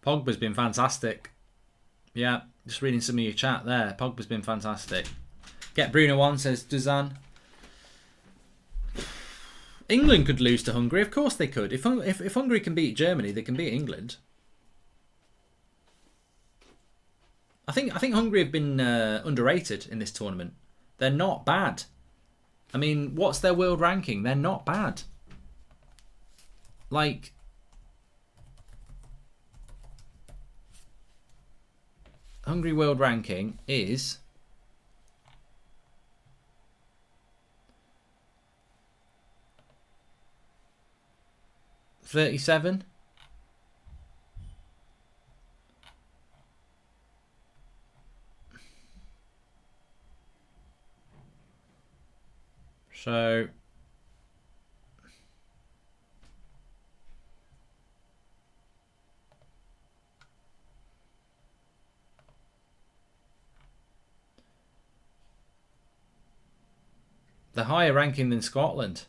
Pogba's been fantastic. Yeah, just reading some of your chat there. Pogba's been fantastic. Get Bruno on, says Duzan. England could lose to Hungary. Of course they could. If Hungary can beat Germany, they can beat England. I think Hungary have been underrated in this tournament. They're not bad. I mean, what's their world ranking? They're not bad. Like, Hungary world ranking is 37. So the higher ranking than Scotland.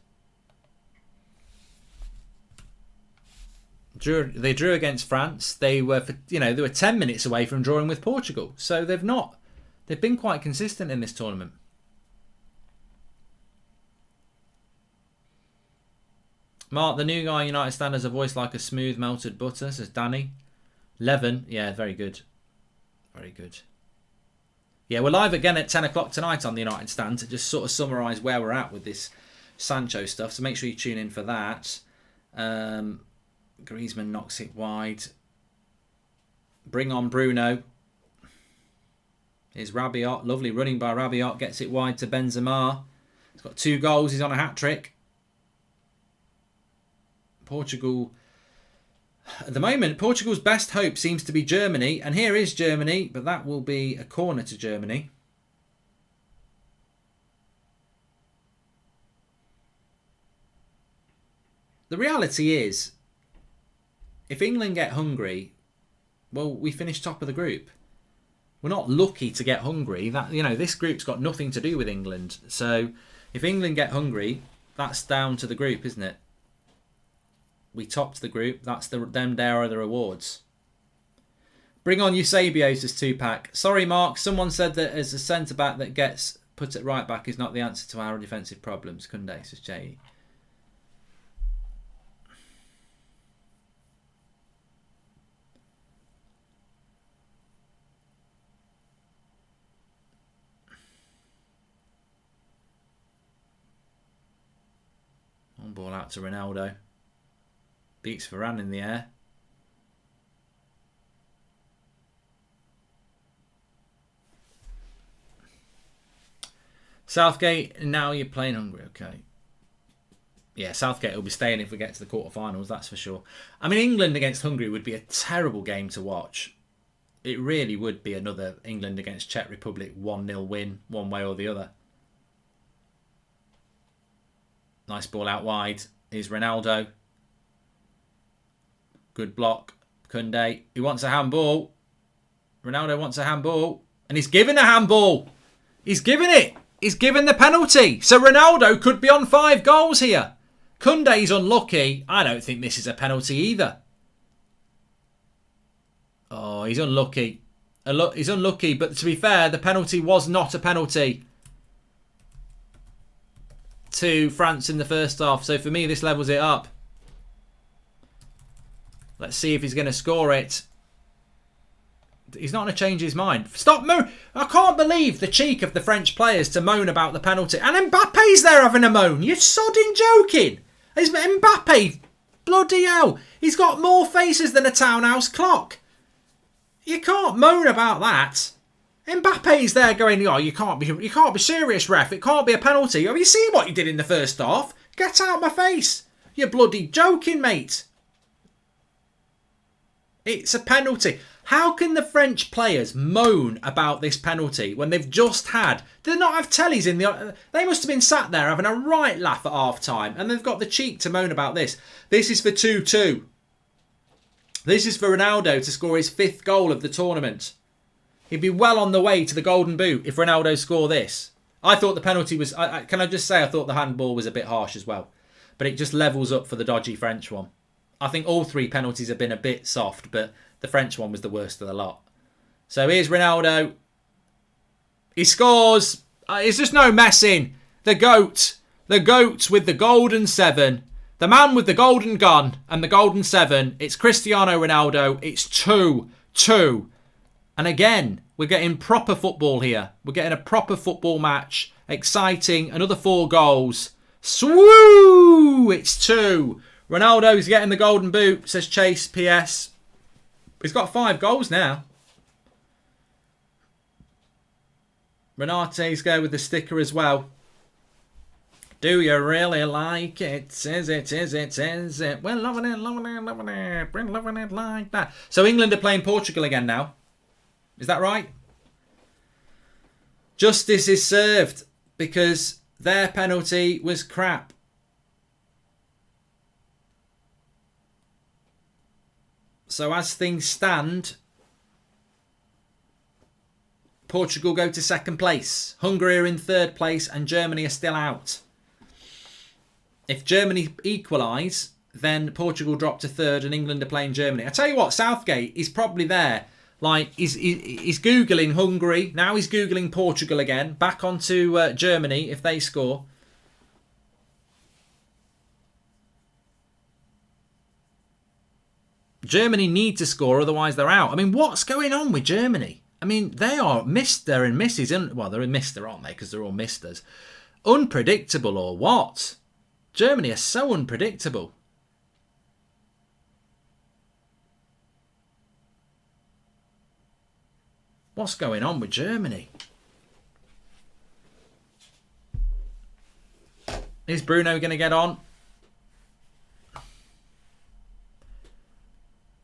They drew against France. They were, they were 10 minutes away from drawing with Portugal. So they've been quite consistent in this tournament. Mark, the new guy in United Stand has a voice like a smooth melted butter, says Danny. Levin, yeah, very good. Very good. Yeah, we're live again at 10 o'clock tonight on the United Stand to just sort of summarise where we're at with this Sancho stuff. So make sure you tune in for that. Griezmann knocks it wide. Bring on Bruno. Here's Rabiot. Lovely running by Rabiot. Gets it wide to Benzema. He's got 2 goals. He's on a hat-trick. Portugal, at the moment, Portugal's best hope seems to be Germany. And here is Germany, but that will be a corner to Germany. The reality is, if England get Hungary, well, we finish top of the group. We're not lucky to get Hungary. That, this group's got nothing to do with England. So if England get Hungary, that's down to the group, isn't it? We topped the group. That's there are the rewards. Bring on Eusebio, says 2-pack. Sorry, Mark. Someone said that as a centre-back that gets put at right-back is not the answer to our defensive problems. Kunde, says Jay. On ball out to Ronaldo. Beats Varane in the air. Southgate, now you're playing Hungary, okay. Yeah, Southgate will be staying if we get to the quarterfinals, that's for sure. I mean, England against Hungary would be a terrible game to watch. It really would be another England against Czech Republic 1-0 win, one way or the other. Nice ball out wide. Here's Ronaldo. Good block. Koundé. He wants a handball. Ronaldo wants a handball. And he's given a handball. He's given it. He's given the penalty. So Ronaldo could be on 5 goals here. Koundé's unlucky. I don't think this is a penalty either. Oh, he's unlucky. He's unlucky, but to be fair, the penalty was not a penalty to France in the first half. So for me, this levels it up. Let's see if he's going to score it. He's not going to change his mind. Stop moan. I can't believe the cheek of the French players to moan about the penalty. And Mbappe's there having a moan. You're sodding joking. Is Mbappe, bloody hell, he's got more faces than a townhouse clock. You can't moan about that. Mbappe's there going, oh, you can't be serious, ref. It can't be a penalty. Have you seen what you did in the first half? Get out my face. You're bloody joking, mate. It's a penalty. How can the French players moan about this penalty when they've just had... Did they not have tellies in the... They must have been sat there having a right laugh at half-time. And they've got the cheek to moan about this. This is for 2-2. This is for Ronaldo to score his 5th goal of the tournament. He'd be well on the way to the Golden Boot if Ronaldo scored this. I thought the penalty was... Can I just say I thought the handball was a bit harsh as well. But it just levels up for the dodgy French one. I think all 3 penalties have been a bit soft, but... The French one was the worst of the lot. So here's Ronaldo. He scores. It's just no messing. The GOAT. The GOAT with the golden 7. The man with the golden gun and the golden 7. It's Cristiano Ronaldo. It's 2-2. And again, we're getting proper football here. We're getting a proper football match. Exciting. Another 4 goals. Swoo! It's 2. Ronaldo's getting the golden boot, says Chase PS. He's got 5 goals now. Renate's go with the sticker as well. Do you really like it? Is it? We're loving it. We're loving it like that. So England are playing Portugal again now. Is that right? Justice is served because their penalty was crap. So as things stand, Portugal go to 2nd place. Hungary are in 3rd place and Germany are still out. If Germany equalise, then Portugal drop to 3rd and England are playing Germany. I tell you what, Southgate is probably there. Like, he's Googling Hungary. Now he's Googling Portugal again. Back onto Germany if they score. Germany need to score, otherwise they're out. I mean, what's going on with Germany? I mean, they are Mr. and Mrs. Well, they're in Mr, aren't they? Because they're all Misters. Unpredictable or what? Germany are so unpredictable. What's going on with Germany? Is Bruno going to get on?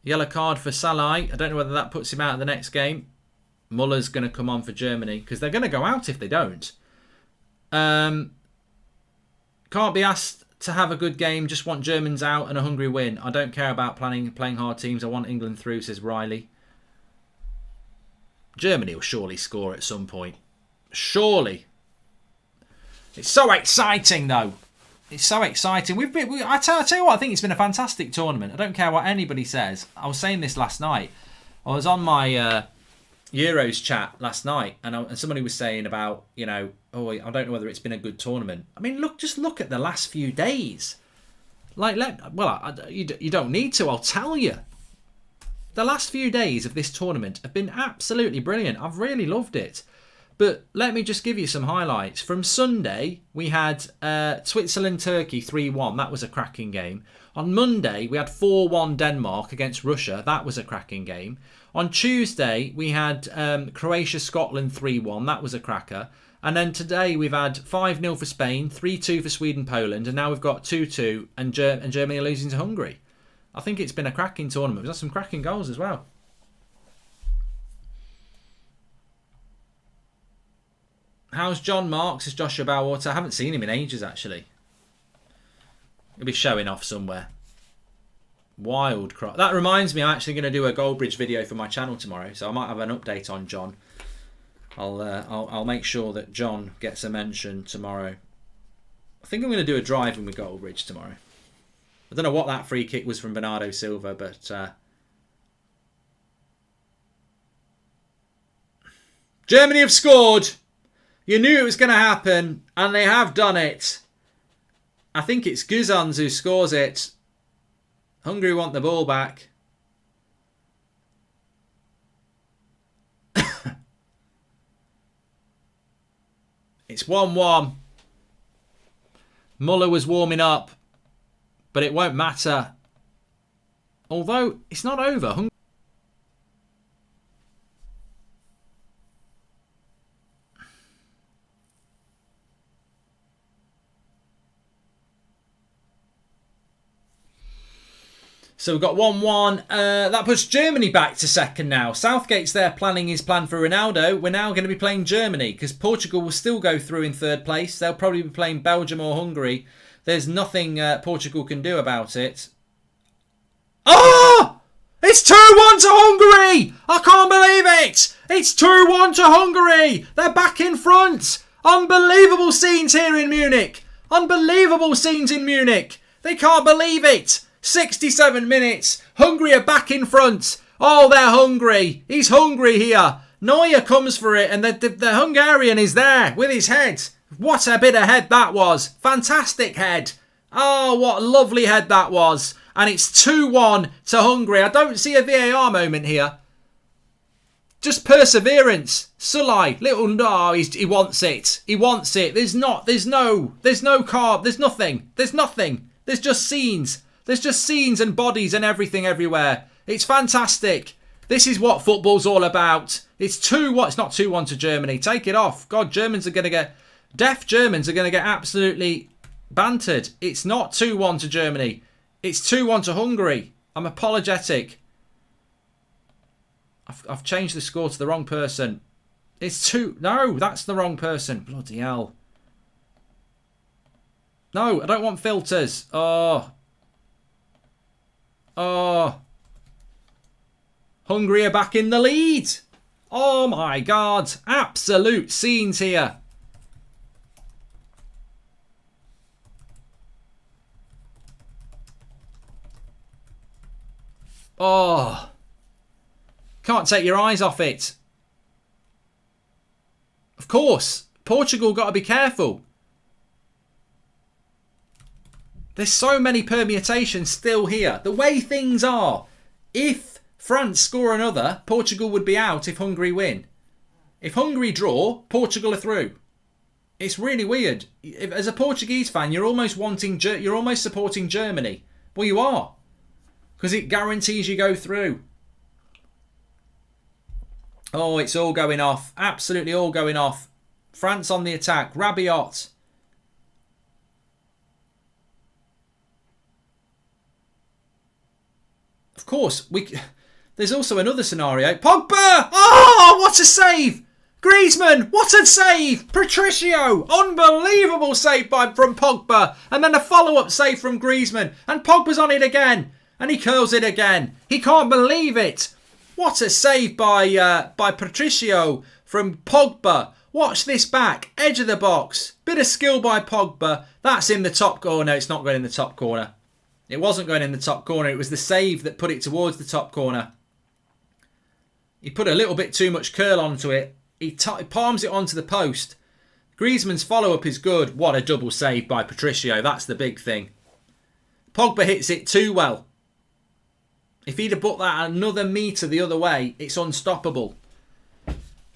Yellow card for Salah. I don't know whether that puts him out of the next game. Muller's going to come on for Germany because they're going to go out if they don't. Can't be asked to have a good game. Just want Germans out and a Hungary win. I don't care about playing hard teams. I want England through, says Riley. Germany will surely score at some point. Surely. It's so exciting though. It's so exciting. I tell you what, I think it's been a fantastic tournament. I don't care what anybody says. I was saying this last night. I was on my Euros chat last night, and somebody was saying about, I don't know whether it's been a good tournament. I mean, just look at the last few days. You don't need to. I'll tell you. The last few days of this tournament have been absolutely brilliant. I've really loved it. But let me just give you some highlights. From Sunday, we had Switzerland-Turkey 3-1. That was a cracking game. On Monday, we had 4-1 Denmark against Russia. That was a cracking game. On Tuesday, we had Croatia-Scotland 3-1. That was a cracker. And then today we've had 5-0 for Spain, 3-2 for Sweden, Poland, and now we've got 2-2 and Germany are losing to Hungary. I think it's been a cracking tournament. We've got some cracking goals as well. How's John Marks? Is Joshua Bowater? I haven't seen him in ages, actually. He'll be showing off somewhere. Wild crop. That reminds me, I'm actually going to do a Goldbridge video for my channel tomorrow, so I might have an update on John. I'll make sure that John gets a mention tomorrow. I think I'm going to do a driving with Goldbridge tomorrow. I don't know what that free kick was from Bernardo Silva, but Germany have scored. You knew it was going to happen, and they have done it. I think it's Guzans who scores it. Hungary want the ball back. It's 1-1. Muller was warming up, but it won't matter. Although, it's not over. So we've got 1-1. That puts Germany back to second now. Southgate's there planning his plan for Ronaldo. We're now going to be playing Germany because Portugal will still go through in third place. They'll probably be playing Belgium or Hungary. There's nothing Portugal can do about it. Oh! It's 2-1 to Hungary! I can't believe it! It's 2-1 to Hungary! They're back in front! Unbelievable scenes here in Munich! Unbelievable scenes in Munich! They can't believe it! 67 minutes. Hungary are back in front. Oh, they're hungry. He's hungry here. Neuer comes for it, and the Hungarian is there with his head. What a bit of head that was. Fantastic head. Oh, what a lovely head that was. And it's 2-1 to Hungary. I don't see a VAR moment here. Just perseverance. Sulai, he wants it. He wants it. There's no carb. There's nothing. There's just scenes. There's just scenes and bodies and everything everywhere. It's fantastic. This is what football's all about. It's 2-1. It's not 2-1 to Germany. Take it off. God, deaf Germans are going to get absolutely bantered. It's not 2-1 to Germany. It's 2-1 to Hungary. I'm apologetic. I've changed the score to the wrong person. No, that's the wrong person. Bloody hell. No, I don't want filters. Oh. Hungary are back in the lead. Oh my God. Absolute scenes here. Oh. Can't take your eyes off it. Of course. Portugal got to be careful. There's so many permutations still here. The way things are, if France score another, Portugal would be out if Hungary win. If Hungary draw, Portugal are through. It's really weird. As a Portuguese fan, you're almost supporting Germany. Well, you are. Because it guarantees you go through. Oh, it's all going off. Absolutely all going off. France on the attack. Rabiot. Of course, there's also another scenario. Pogba! Oh, what a save! Griezmann, what a save! Patricio, unbelievable save from Pogba. And then a follow-up save from Griezmann. And Pogba's on it again. And he curls it again. He can't believe it. What a save by Patricio from Pogba. Watch this back. Edge of the box. Bit of skill by Pogba. That's in the top corner. No, it's not going in the top corner. It wasn't going in the top corner. It was the save that put it towards the top corner. He put a little bit too much curl onto it. He palms it onto the post. Griezmann's follow-up is good. What a double save by Patricio. That's the big thing. Pogba hits it too well. If he'd have put that another metre the other way, it's unstoppable.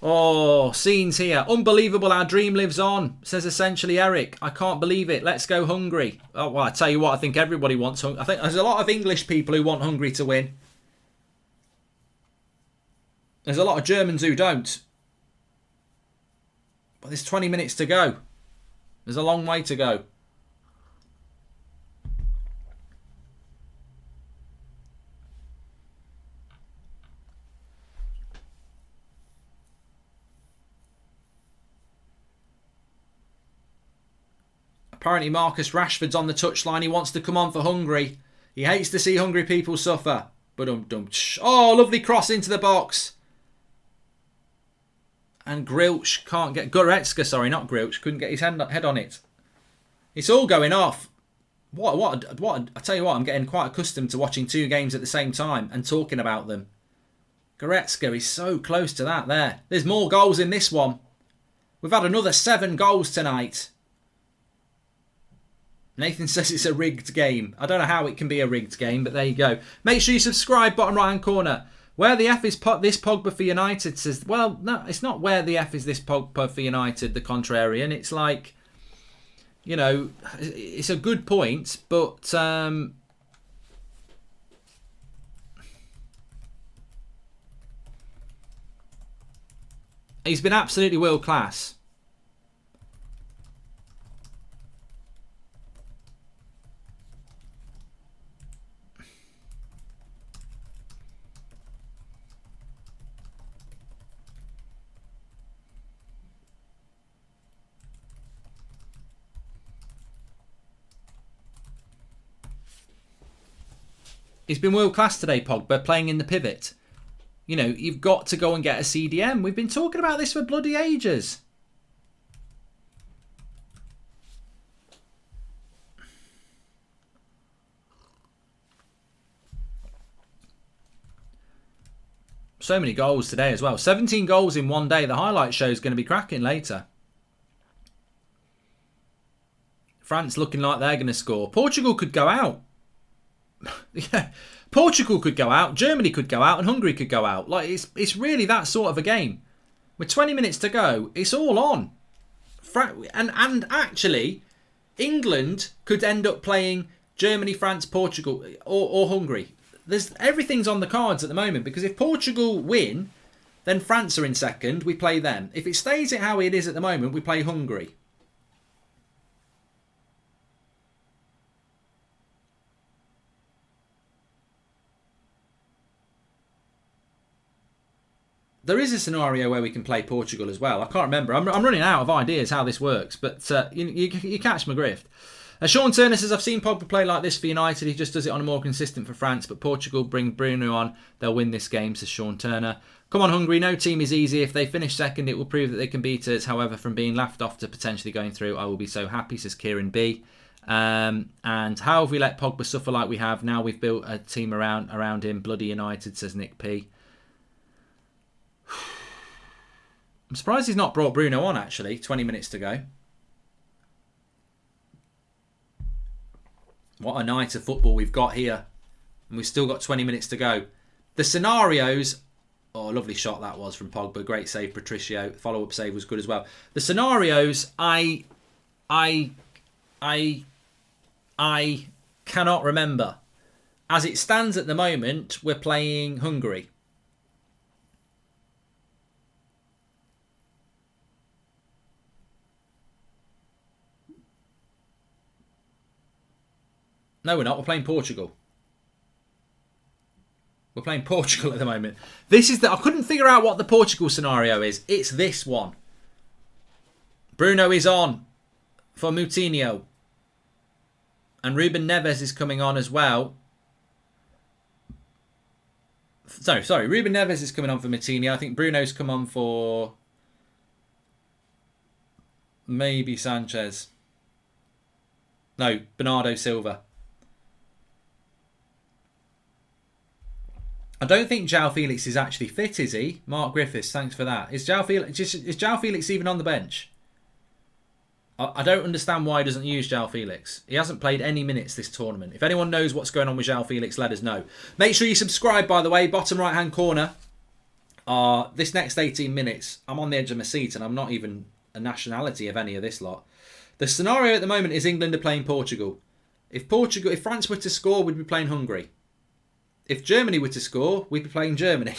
Oh, scenes here. Unbelievable, our dream lives on, says essentially Eric. I can't believe it. Let's go Hungary. Oh, well, I tell you what, I think everybody wants Hungary. I think there's a lot of English people who want Hungary to win. There's a lot of Germans who don't. But there's 20 minutes to go. There's a long way to go. Apparently Marcus Rashford's on the touchline. He wants to come on for Hungary. He hates to see Hungry people suffer. Oh, lovely cross into the box. And Grilch can't get... Goretzka, sorry, not Grilch. Couldn't get his head on it. It's all going off. What? I tell you what, I'm getting quite accustomed to watching two games at the same time and talking about them. Goretzka is so close to that there. There's more goals in this one. We've had another 7 goals tonight. Nathan says it's a rigged game. I don't know how it can be a rigged game, but there you go. Make sure you subscribe, bottom right hand corner. Where the F is this Pogba for United says, well, no, it's not where the F is this Pogba for United, the contrarian. It's like, you know, it's a good point, but he's been absolutely world class. He's been world class today, Pogba, playing in the pivot. You know, you've got to go and get a CDM. We've been talking about this for bloody ages. So many goals today as well. 17 goals in one day. The highlight show is going to be cracking later. France looking like they're going to score. Portugal could go out. Yeah, Portugal could go out, Germany could go out, and Hungary could go out. Like it's really that sort of a game. With 20 minutes to go, it's all on. And actually, England could end up playing Germany, France, Portugal, or Hungary. Everything's on the cards at the moment, because if Portugal win, then France are in second. We play them. If it stays at how it is at the moment, we play Hungary. There is a scenario where we can play Portugal as well. I can't remember. I'm running out of ideas how this works, but you catch my grift. Sean Turner says, I've seen Pogba play like this for United. He just does it on a more consistent for France, but Portugal bring Bruno on. They'll win this game, says Sean Turner. Come on, Hungary. No team is easy. If they finish second, it will prove that they can beat us. However, from being laughed off to potentially going through, I will be so happy, says Kieran B. And how have we let Pogba suffer like we have? Now we've built a team around him. Bloody United, says Nick P. I'm surprised he's not brought Bruno on, actually. 20 minutes to go. What a night of football we've got here. And we've still got 20 minutes to go. The scenarios... Oh, lovely shot that was from Pogba. Great save, Patricio. Follow-up save was good as well. The scenarios, I cannot remember. As it stands at the moment, we're playing Hungary. No, we're not. We're playing Portugal. We're playing Portugal at the moment. This is I couldn't figure out what the Portugal scenario is. It's this one. Bruno is on for Moutinho. And Ruben Neves is coming on as well. Sorry. Ruben Neves is coming on for Moutinho. I think Bruno's come on for... maybe Sanchez. No, Bernardo Silva. I don't think João Felix is actually fit, is he? Mark Griffiths, thanks for that. Is João Felix even on the bench? I don't understand why he doesn't use João Felix. He hasn't played any minutes this tournament. If anyone knows what's going on with João Felix, let us know. Make sure you subscribe, by the way. Bottom right-hand corner. This next 18 minutes, I'm on the edge of my seat and I'm not even a nationality of any of this lot. The scenario at the moment is England are playing Portugal. If France were to score, we'd be playing Hungary. If Germany were to score, we'd be playing Germany.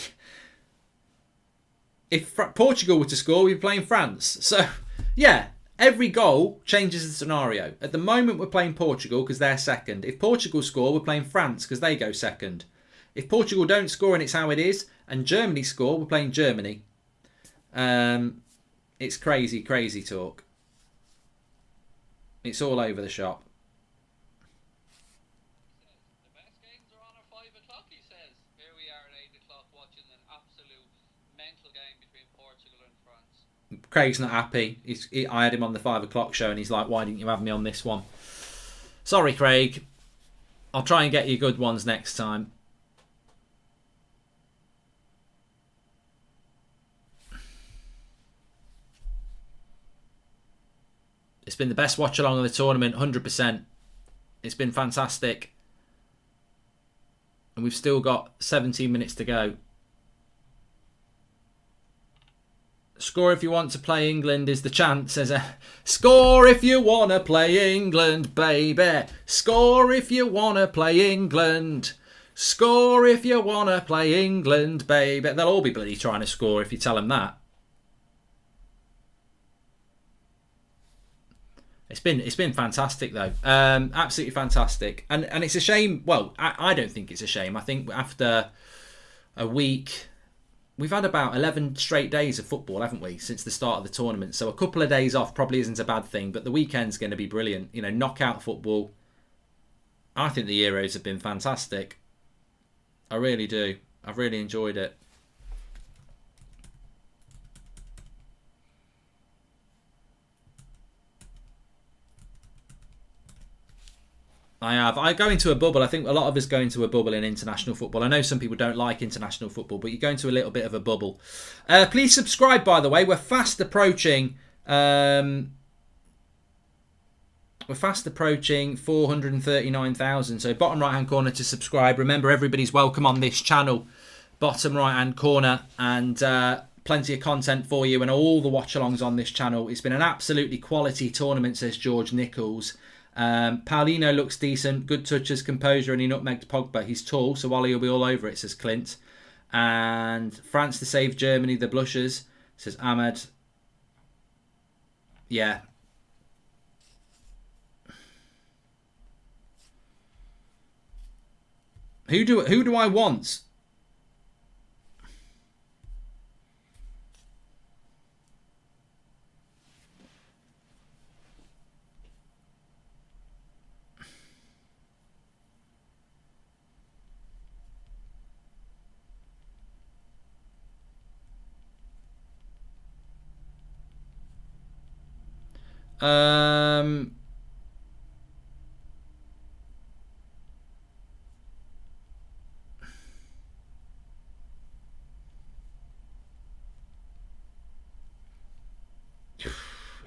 If Portugal were to score, we'd be playing France. So Yeah, every goal changes the scenario. At the moment, we're playing Portugal because they're second. If Portugal score, we're playing France because they go second. If Portugal don't score and it's how it is, and Germany score, we're playing Germany. It's crazy, crazy talk. It's all over the shop. The best games are on at 5 o'clock, he says. Here we are at 8 o'clock watching an absolute mental game between Portugal and France. Craig's not happy. I had him on the 5 o'clock show and he's like, why didn't you have me on this one? Sorry, Craig. I'll try and get you good ones next time. It's been the best watch along of the tournament, 100%. It's been fantastic. And we've still got 17 minutes to go. Score if you want to play England is the chant, says a score if you want to play England, baby. Score if you want to play England. Score if you want to play England, baby. They'll all be bloody trying to score if you tell them that. It's been fantastic though, absolutely fantastic, and it's a shame. Well, I don't think it's a shame. I think after a week, we've had about 11 straight days of football, haven't we, since the start of the tournament? So a couple of days off probably isn't a bad thing, but the weekend's going to be brilliant. You know, knockout football. I think the Euros have been fantastic. I really do. I've really enjoyed it. I have. I go into a bubble. I think a lot of us go into a bubble in international football. I know some people don't like international football, but you go into a little bit of a bubble. Please subscribe, by the way. We're fast approaching 439,000. So bottom right-hand corner to subscribe. Remember, everybody's welcome on this channel. Bottom right-hand corner. And plenty of content for you and all the watch-alongs on this channel. It's been an absolutely quality tournament, says George Nichols. Paulino looks decent, good touches, composure, and he nutmegged Pogba. He's tall, so Ollie will be all over it, says Clint. And France to save Germany, the blushers, says Ahmed. Yeah. Who do I want?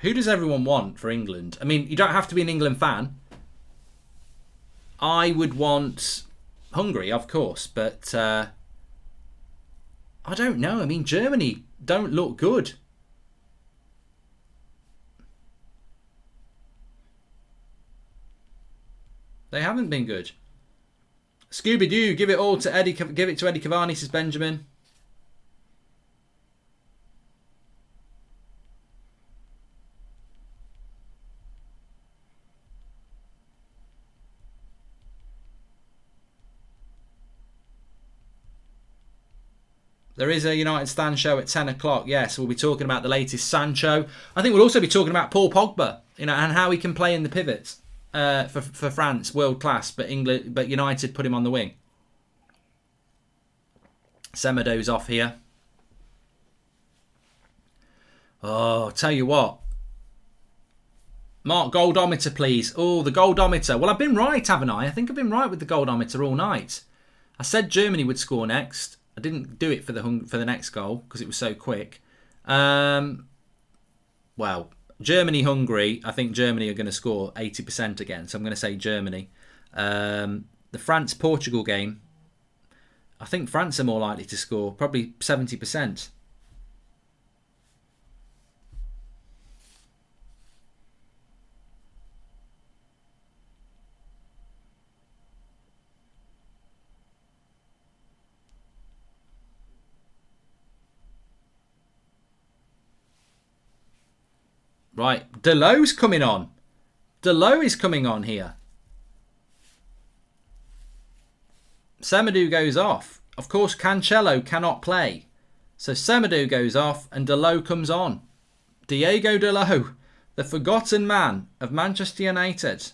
Who does everyone want for England? I mean, you don't have to be an England fan. I would want Hungary, of course, but I don't know. I mean, Germany don't look good. They haven't been good. Scooby-Doo, give it all to Eddie. Give it to Eddie Cavani, says Benjamin. There is a United Stand show at 10 o'clock. Yes, we'll be talking about the latest Sancho. I think we'll also be talking about Paul Pogba, you know, and how he can play in the pivots. For France, world class, but United put him on the wing. Semedo's off here. Oh, tell you what. Mark, goldometer, please. Oh, the goldometer. Well, I've been right, haven't I? I think I've been right with the goldometer all night. I said Germany would score next. I didn't do it for the next goal because it was so quick. Well, Germany, Hungary. I think Germany are going to score 80% again, so I'm going to say Germany. The France-Portugal game, I think France are more likely to score, probably 70%. Right, Delo's coming on. Delo is coming on here. Semedo goes off. Of course, Cancelo cannot play. So Semedo goes off and Delo comes on. Diego Delo, the forgotten man of Manchester United.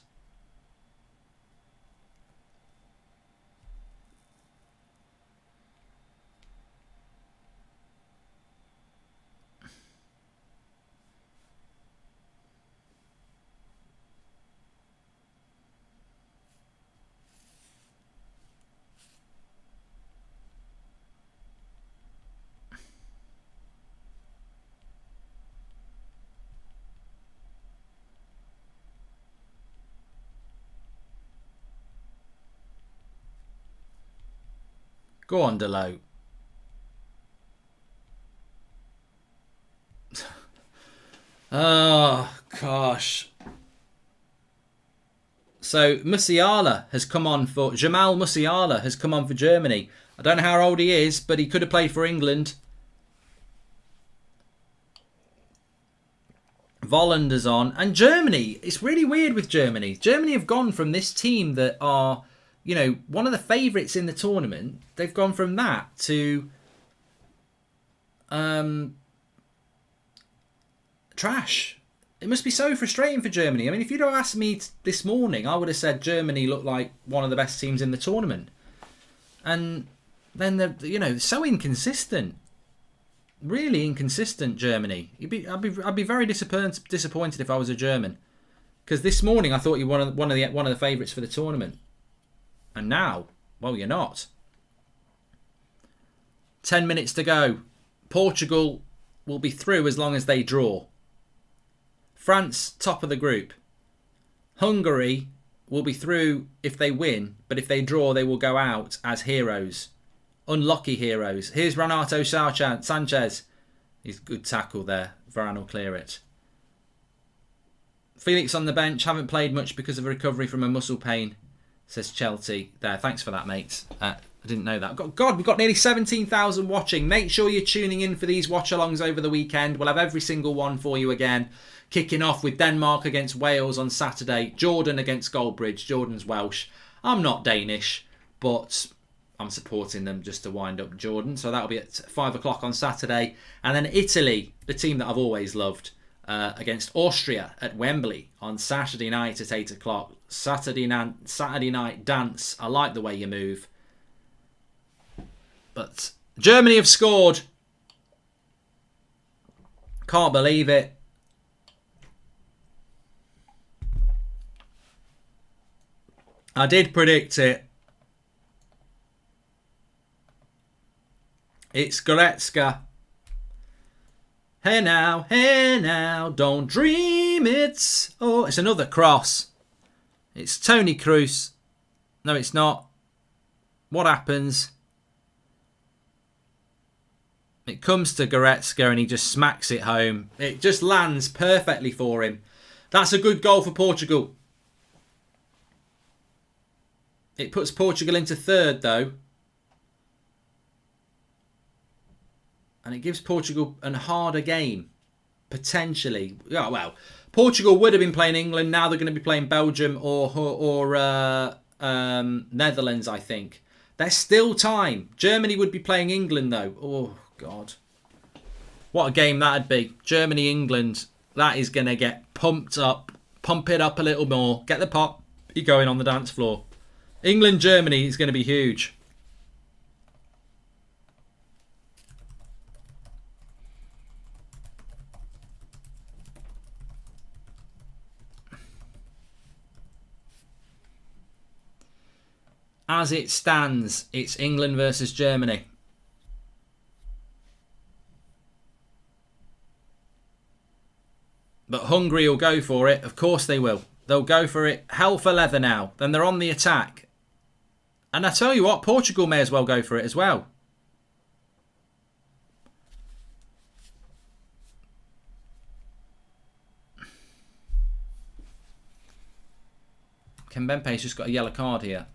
Go on, Delo. Oh, gosh. So, Musiala has come on for... Jamal Musiala has come on for Germany. I don't know how old he is, but he could have played for England. Vollander's on. And Germany, it's really weird with Germany. Germany have gone from this team that are, you know, one of the favourites in the tournament. They've gone from that to trash. It must be so frustrating for Germany. I mean, if you'd have asked me this morning, I would have said Germany looked like one of the best teams in the tournament. And then they're, you know, so inconsistent. Really inconsistent, Germany. I'd be very disappointed if I was a German, because this morning I thought you were one of the favourites for the tournament, and now, well, you're not. 10 minutes to go. Portugal will be through as long as they draw. France, top of the group. Hungary will be through if they win, but if they draw, they will go out as heroes. Unlucky heroes. Here's Renato Sanchez. He's good tackle there. Varane will clear it. Felix on the bench. Haven't played much because of a recovery from a muscle pain, says Chelsea. There, thanks for that, mate. I didn't know that. God, we've got nearly 17,000 watching. Make sure you're tuning in for these watch-alongs over the weekend. We'll have every single one for you again. Kicking off with Denmark against Wales on Saturday. Jordan against Goldbridge. Jordan's Welsh. I'm not Danish, but I'm supporting them just to wind up Jordan. So that'll be at 5 o'clock on Saturday. And then Italy, the team that I've always loved, against Austria at Wembley on Saturday night at 8 o'clock. Saturday night dance. I like the way you move. But Germany have scored. Can't believe it. I did predict it. It's Goretzka. Hey now, don't dream it. Oh, it's another cross. It's Tony Kroos. No, it's not. What happens? It comes to Goretzka and he just smacks it home. It just lands perfectly for him. That's a good goal for Portugal. It puts Portugal into third, though. And it gives Portugal a harder game, potentially. Yeah, well, Portugal would have been playing England. Now they're going to be playing Belgium or Netherlands, I think. There's still time. Germany would be playing England, though. Oh, God. What a game that'd be. Germany, England. That is going to get pumped up. Pump it up a little more. Get the pop. You're going on the dance floor. England, Germany is going to be huge. As it stands, it's England versus Germany. But Hungary will go for it. Of course they will. They'll go for it. Hell for leather now. Then they're on the attack. And I tell you what, Portugal may as well go for it as well. Kembempe's just got a yellow card here.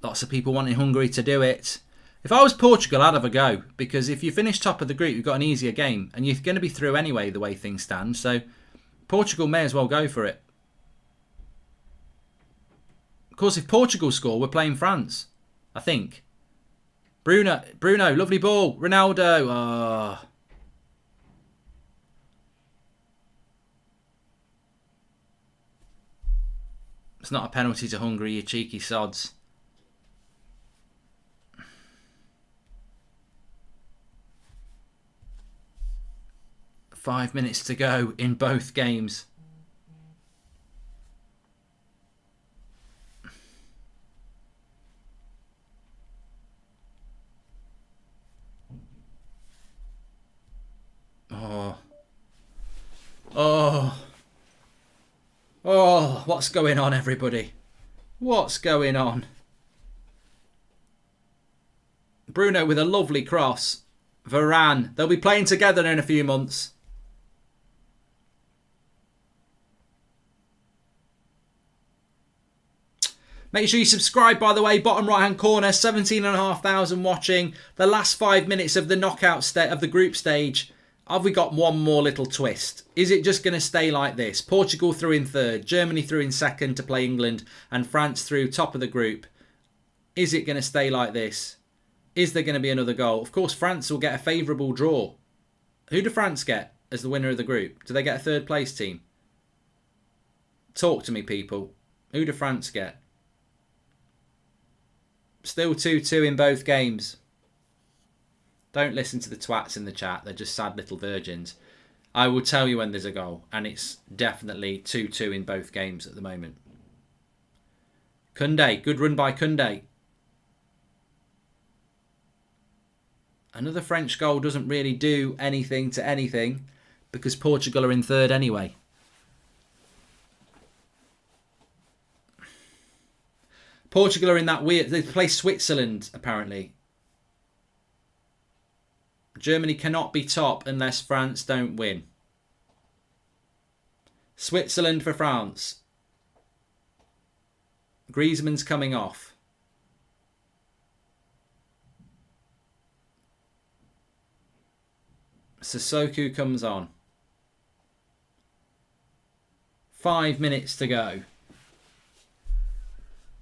Lots of people wanting Hungary to do it. If I was Portugal, I'd have a go. Because if you finish top of the group, you've got an easier game. And you're going to be through anyway, the way things stand. So Portugal may as well go for it. Of course, if Portugal score, we're playing France. I think. Bruno, lovely ball. Ronaldo. Oh. It's not a penalty to Hungary, you cheeky sods. Five minutes to go in both games. Oh, what's going on, everybody? What's going on? Bruno with a lovely cross. Varane. They'll be playing together in a few months. Make sure you subscribe, by the way. Bottom right-hand corner, 17,500 watching. The last 5 minutes of the knockout of the group stage. Have we got one more little twist? Is it just going to stay like this? Portugal through in third, Germany through in second to play England, and France through top of the group. Is it going to stay like this? Is there going to be another goal? Of course, France will get a favourable draw. Who do France get as the winner of the group? Do they get a third place team? Talk to me, people. Who do France get? Still 2-2 in both games. Don't listen to the twats in the chat. They're just sad little virgins. I will tell you when there's a goal. And it's definitely 2-2 in both games at the moment. Koundé. Good run by Koundé. Another French goal doesn't really do anything to anything. Because Portugal are in third anyway. Portugal are in that weird... They play Switzerland, apparently. Germany cannot be top unless France don't win. Switzerland for France. Griezmann's coming off. Sissoko comes on. 5 minutes to go.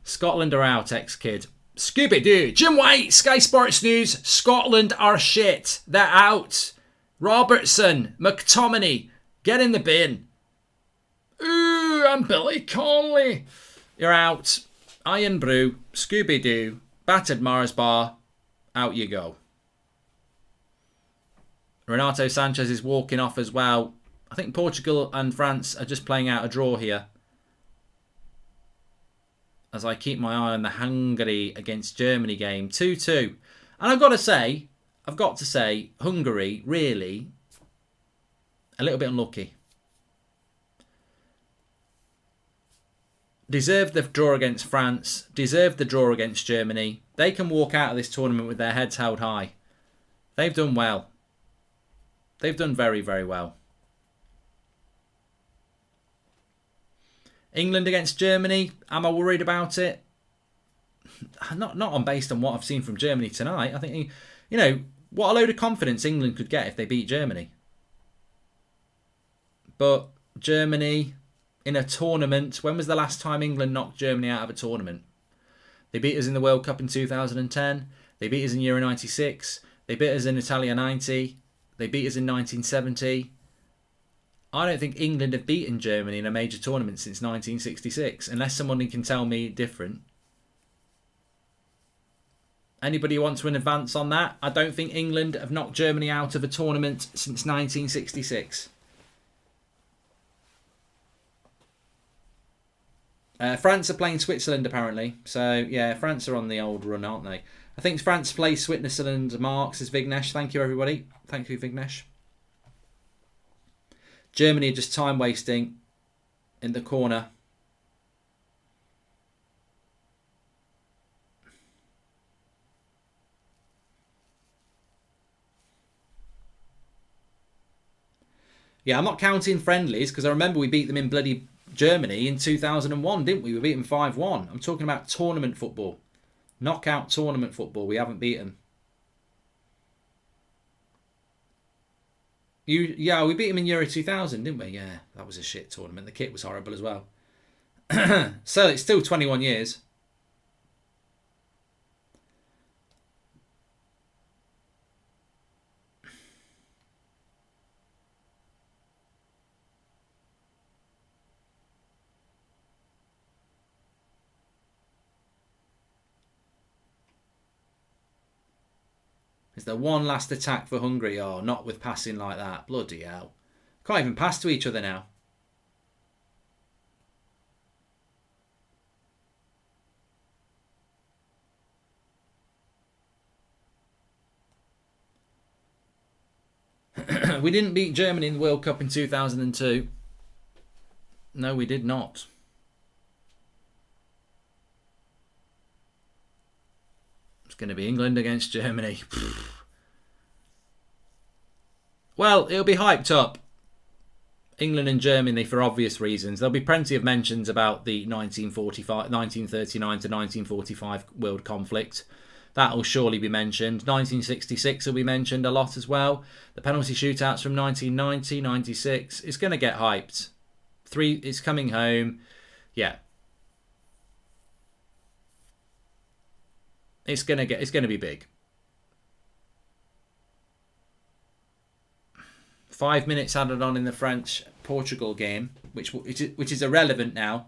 Scotland are out, ex-kid. Scooby-Doo. Jim White, Sky Sports News. Scotland are shit. They're out. Robertson, McTominay, get in the bin. Ooh, I'm Billy Connolly. You're out. Iron Brew, Scooby-Doo, battered Mars bar. Out you go. Renato Sanchez is walking off as well. I think Portugal and France are just playing out a draw here. As I keep my eye on the Hungary against Germany game. 2-2. And I've got to say, Hungary, really, a little bit unlucky. Deserved the draw against France. Deserved the draw against Germany. They can walk out of this tournament with their heads held high. They've done well. They've done very, very well. England against Germany. Am I worried about it? Not on based on what I've seen from Germany tonight. I think, you know, what a load of confidence England could get if they beat Germany. But Germany in a tournament. When was the last time England knocked Germany out of a tournament? They beat us in the World Cup in 2010. They beat us in Euro 96. They beat us in Italia 90. They beat us in 1970. I don't think England have beaten Germany in a major tournament since 1966, unless someone can tell me different. Anybody want to advance on that? I don't think England have knocked Germany out of a tournament since 1966. France are playing Switzerland, apparently. So, yeah, France are on the old run, aren't they? I think France plays Switzerland. Marks is Vignesh. Thank you, everybody. Thank you, Vignesh. Germany are just time wasting in the corner. Yeah, I'm not counting friendlies because I remember we beat them in bloody Germany in 2001, didn't we? We beat them 5-1. I'm talking about tournament football. Knockout tournament football. We haven't beaten. Yeah, we beat him in Euro 2000, didn't we? Yeah, that was a shit tournament. The kit was horrible as well. So it's still 21 years. Is there one last attack for Hungary? Oh, not with passing like that. Bloody hell. Can't even pass to each other now. We didn't beat Germany in the World Cup in 2002. No, we did not. It's going to be England against Germany. Well, it'll be hyped up. England and Germany for obvious reasons. There'll be plenty of mentions about the 1939 to 1945 world conflict. That'll surely be mentioned. 1966 will be mentioned a lot as well. The penalty shootouts from 1990, 96. It's going to get hyped. It's coming home. Yeah. It's going to be big. 5 minutes added on in the French-Portugal game, which is irrelevant now.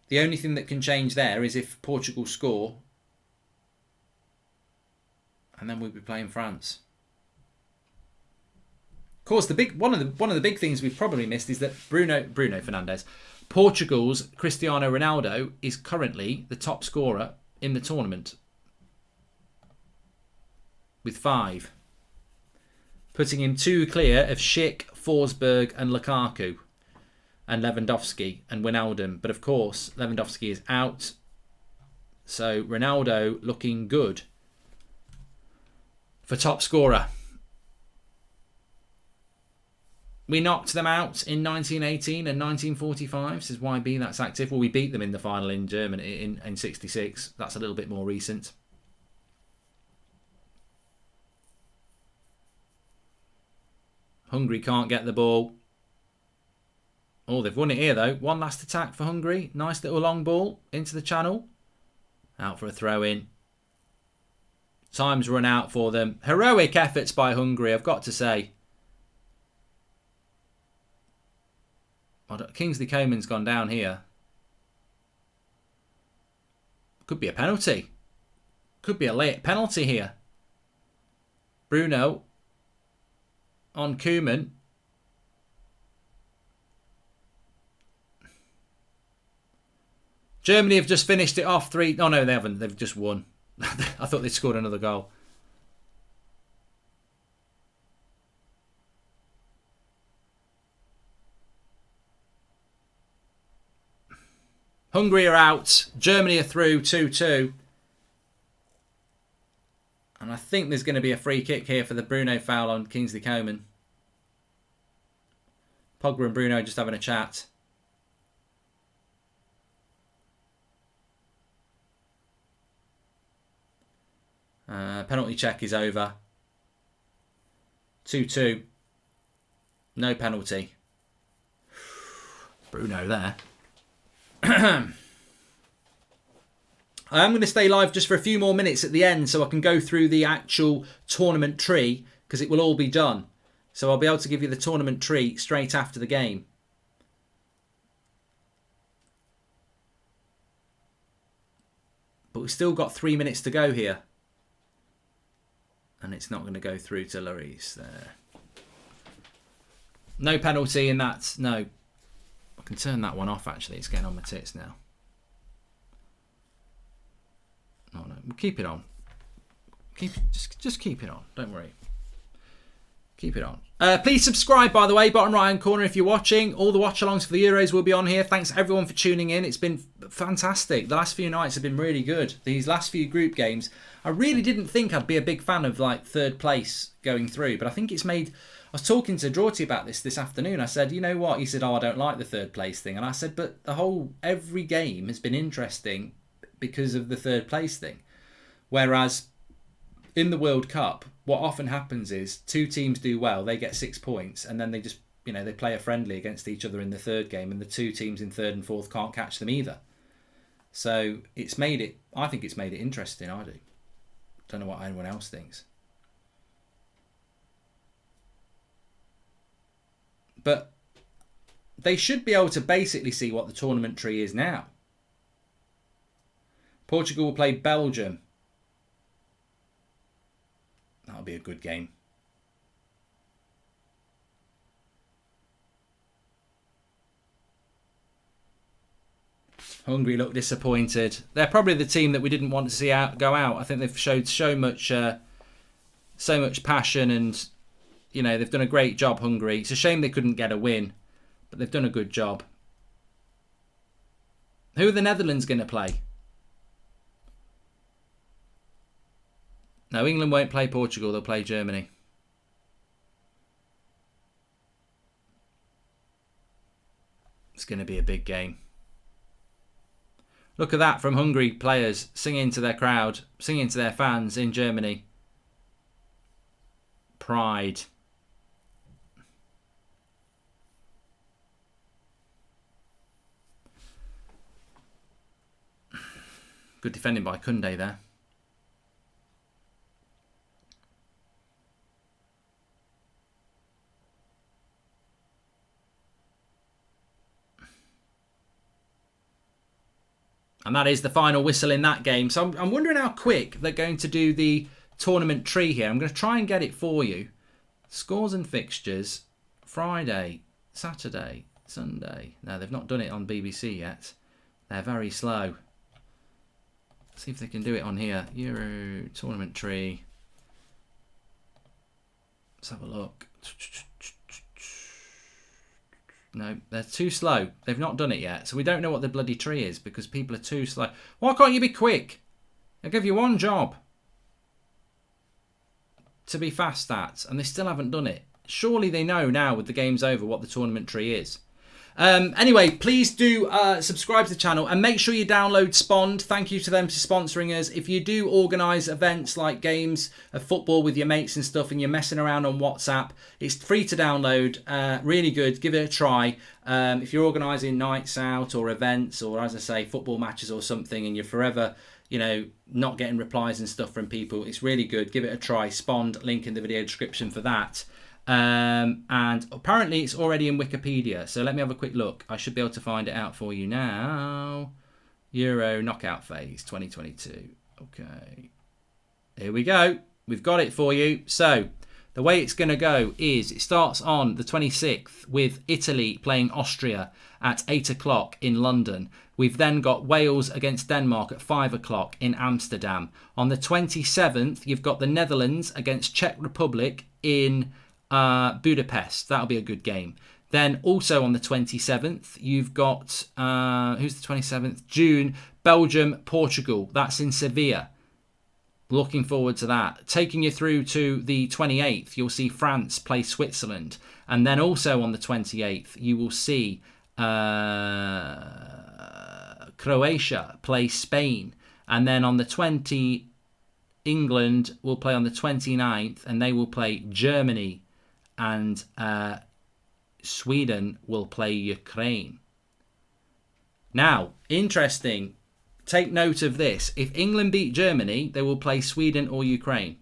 The only thing that can change there is if Portugal score, and then we'll be playing France. Of course, one of the big things we've probably missed is that Bruno Fernandes, Portugal's Cristiano Ronaldo, is currently the top scorer in the tournament with 5. Putting him 2 clear of Schick, Forsberg and Lukaku and Lewandowski and Wijnaldum. But of course, Lewandowski is out. So Ronaldo looking good for top scorer. We knocked them out in 1918 and 1945, says YB, that's active. Well, we beat them in the final in Germany in 66. That's a little bit more recent. Hungary can't get the ball. Oh, they've won it here, though. One last attack for Hungary. Nice little long ball into the channel. Out for a throw-in. Time's run out for them. Heroic efforts by Hungary, I've got to say. Kingsley Coman's gone down here. Could be a penalty. Could be a late penalty here. Bruno on Koeman. Germany have just finished it off 3. Oh no, they haven't. They've just won. I thought they'd scored another goal. Hungary are out. Germany are through 2-2. And I think there's going to be a free kick here for the Bruno foul on Kingsley Coman. Pogba and Bruno just having a chat. Penalty check is over. 2-2. No penalty. Bruno there. I am going to stay live just for a few more minutes at the end so I can go through the actual tournament tree because it will all be done. So I'll be able to give you the tournament tree straight after the game. But we've still got 3 minutes to go here. And it's not going to go through to Lloris there. No penalty in that. No. I can turn that one off actually. It's getting on my tits now. No, we'll keep it on. Just keep it on. Don't worry. Keep it on. Please subscribe, by the way, bottom right hand corner if you're watching. All the watch-alongs for the Euros will be on here. Thanks everyone for tuning in. It's been fantastic. The last few nights have been really good. These last few group games, I really didn't think I'd be a big fan of like third place going through, but I think it's made... I was talking to Drawty about this afternoon. I said, you know what? He said, oh, I don't like the third place thing. And I said, but every game has been interesting because of the third place thing. Whereas in the World Cup, what often happens is 2 teams do well, they get 6 points, and then they just, they play a friendly against each other in the 3rd game, and the 2 teams in 3rd and 4th can't catch them either. So I think it's made it interesting, I do. Don't know what anyone else thinks. But they should be able to basically see what the tournament tree is now. Portugal will play Belgium. That'll be a good game. Hungary look disappointed. They're probably the team that we didn't want to see go out. I think they've showed so much passion, and they've done a great job. Hungary. It's a shame they couldn't get a win, but they've done a good job. Who are the Netherlands going to play? No, England won't play Portugal. They'll play Germany. It's going to be a big game. Look at that from Hungary players singing to their crowd, singing to their fans in Germany. Pride. Good defending by Kunde there. And that is the final whistle in that game. So I'm wondering how quick they're going to do the tournament tree here. I'm going to try and get it for you. Scores and fixtures. Friday, Saturday, Sunday. No, they've not done it on BBC yet. They're very slow. Let's see if they can do it on here. Euro tournament tree. Let's have a look. No, they're too slow. They've not done it yet. So we don't know what the bloody tree is because people are too slow. Why can't you be quick? I'll give you one job to be fast at, and they still haven't done it. Surely they know now with the game's over what the tournament tree is. Anyway, please do subscribe to the channel and make sure you download Spond. Thank you to them for sponsoring us. If you do organise events like games of football with your mates and stuff and you're messing around on WhatsApp, it's free to download. Really good. Give it a try. If you're organising nights out or events or, as I say, football matches or something and you're forever, not getting replies and stuff from people, it's really good. Give it a try. Spond, link in the video description for that. And apparently it's already in Wikipedia, so let me have a quick look. I should be able to find it out for you now. Euro knockout phase 2022. Okay, here we go. We've got it for you. So the way it's going to go is it starts on the 26th with Italy playing Austria at 8 o'clock in London. We've then got Wales against Denmark at 5 o'clock in Amsterdam. On the 27th, you've got the Netherlands against Czech Republic in Budapest. That'll be a good game. Then also on the 27th, you've got, who's the 27th? June, Belgium, Portugal. That's in Sevilla. Looking forward to that. Taking you through to the 28th, you'll see France play Switzerland. And then also on the 28th, you will see Croatia play Spain. And then on the 20th, England will play on the 29th, and they will play Germany. And Sweden will play Ukraine. Now, interesting. Take note of this. If England beat Germany, they will play Sweden or Ukraine.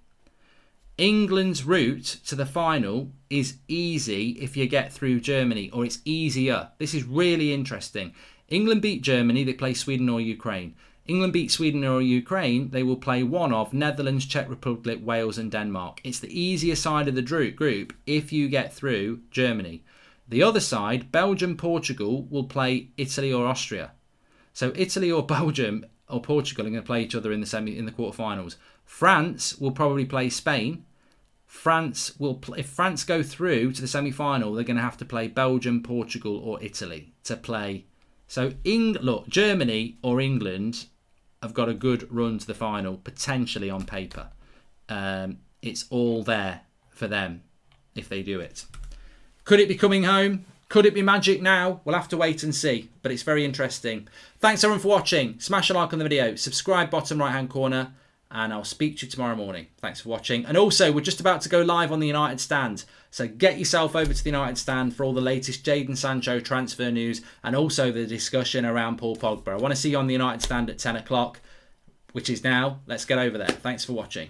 England's route to the final is easy if you get through Germany, or it's easier. This is really interesting. England beat Germany, they play Sweden or Ukraine. England beat Sweden or Ukraine, they will play one of Netherlands, Czech Republic, Wales and Denmark. It's the easier side of the group if you get through Germany. The other side, Belgium, Portugal, will play Italy or Austria. So Italy or Belgium or Portugal are going to play each other in the quarterfinals. France will probably play Spain. If France go through to the semi-final, they're going to have to play Belgium, Portugal or Italy to play. So look, Germany or England have got a good run to the final, potentially on paper. It's all there for them if they do it. Could it be coming home? Could it be magic now? We'll have to wait and see, but it's very interesting. Thanks everyone for watching. Smash a like on the video, subscribe bottom right hand corner, and I'll speak to you tomorrow morning. Thanks for watching. And also, we're just about to go live on the United Stand. So get yourself over to the United Stand for all the latest Jadon Sancho transfer news and also the discussion around Paul Pogba. I want to see you on the United Stand at 10 o'clock, which is now. Let's get over there. Thanks for watching.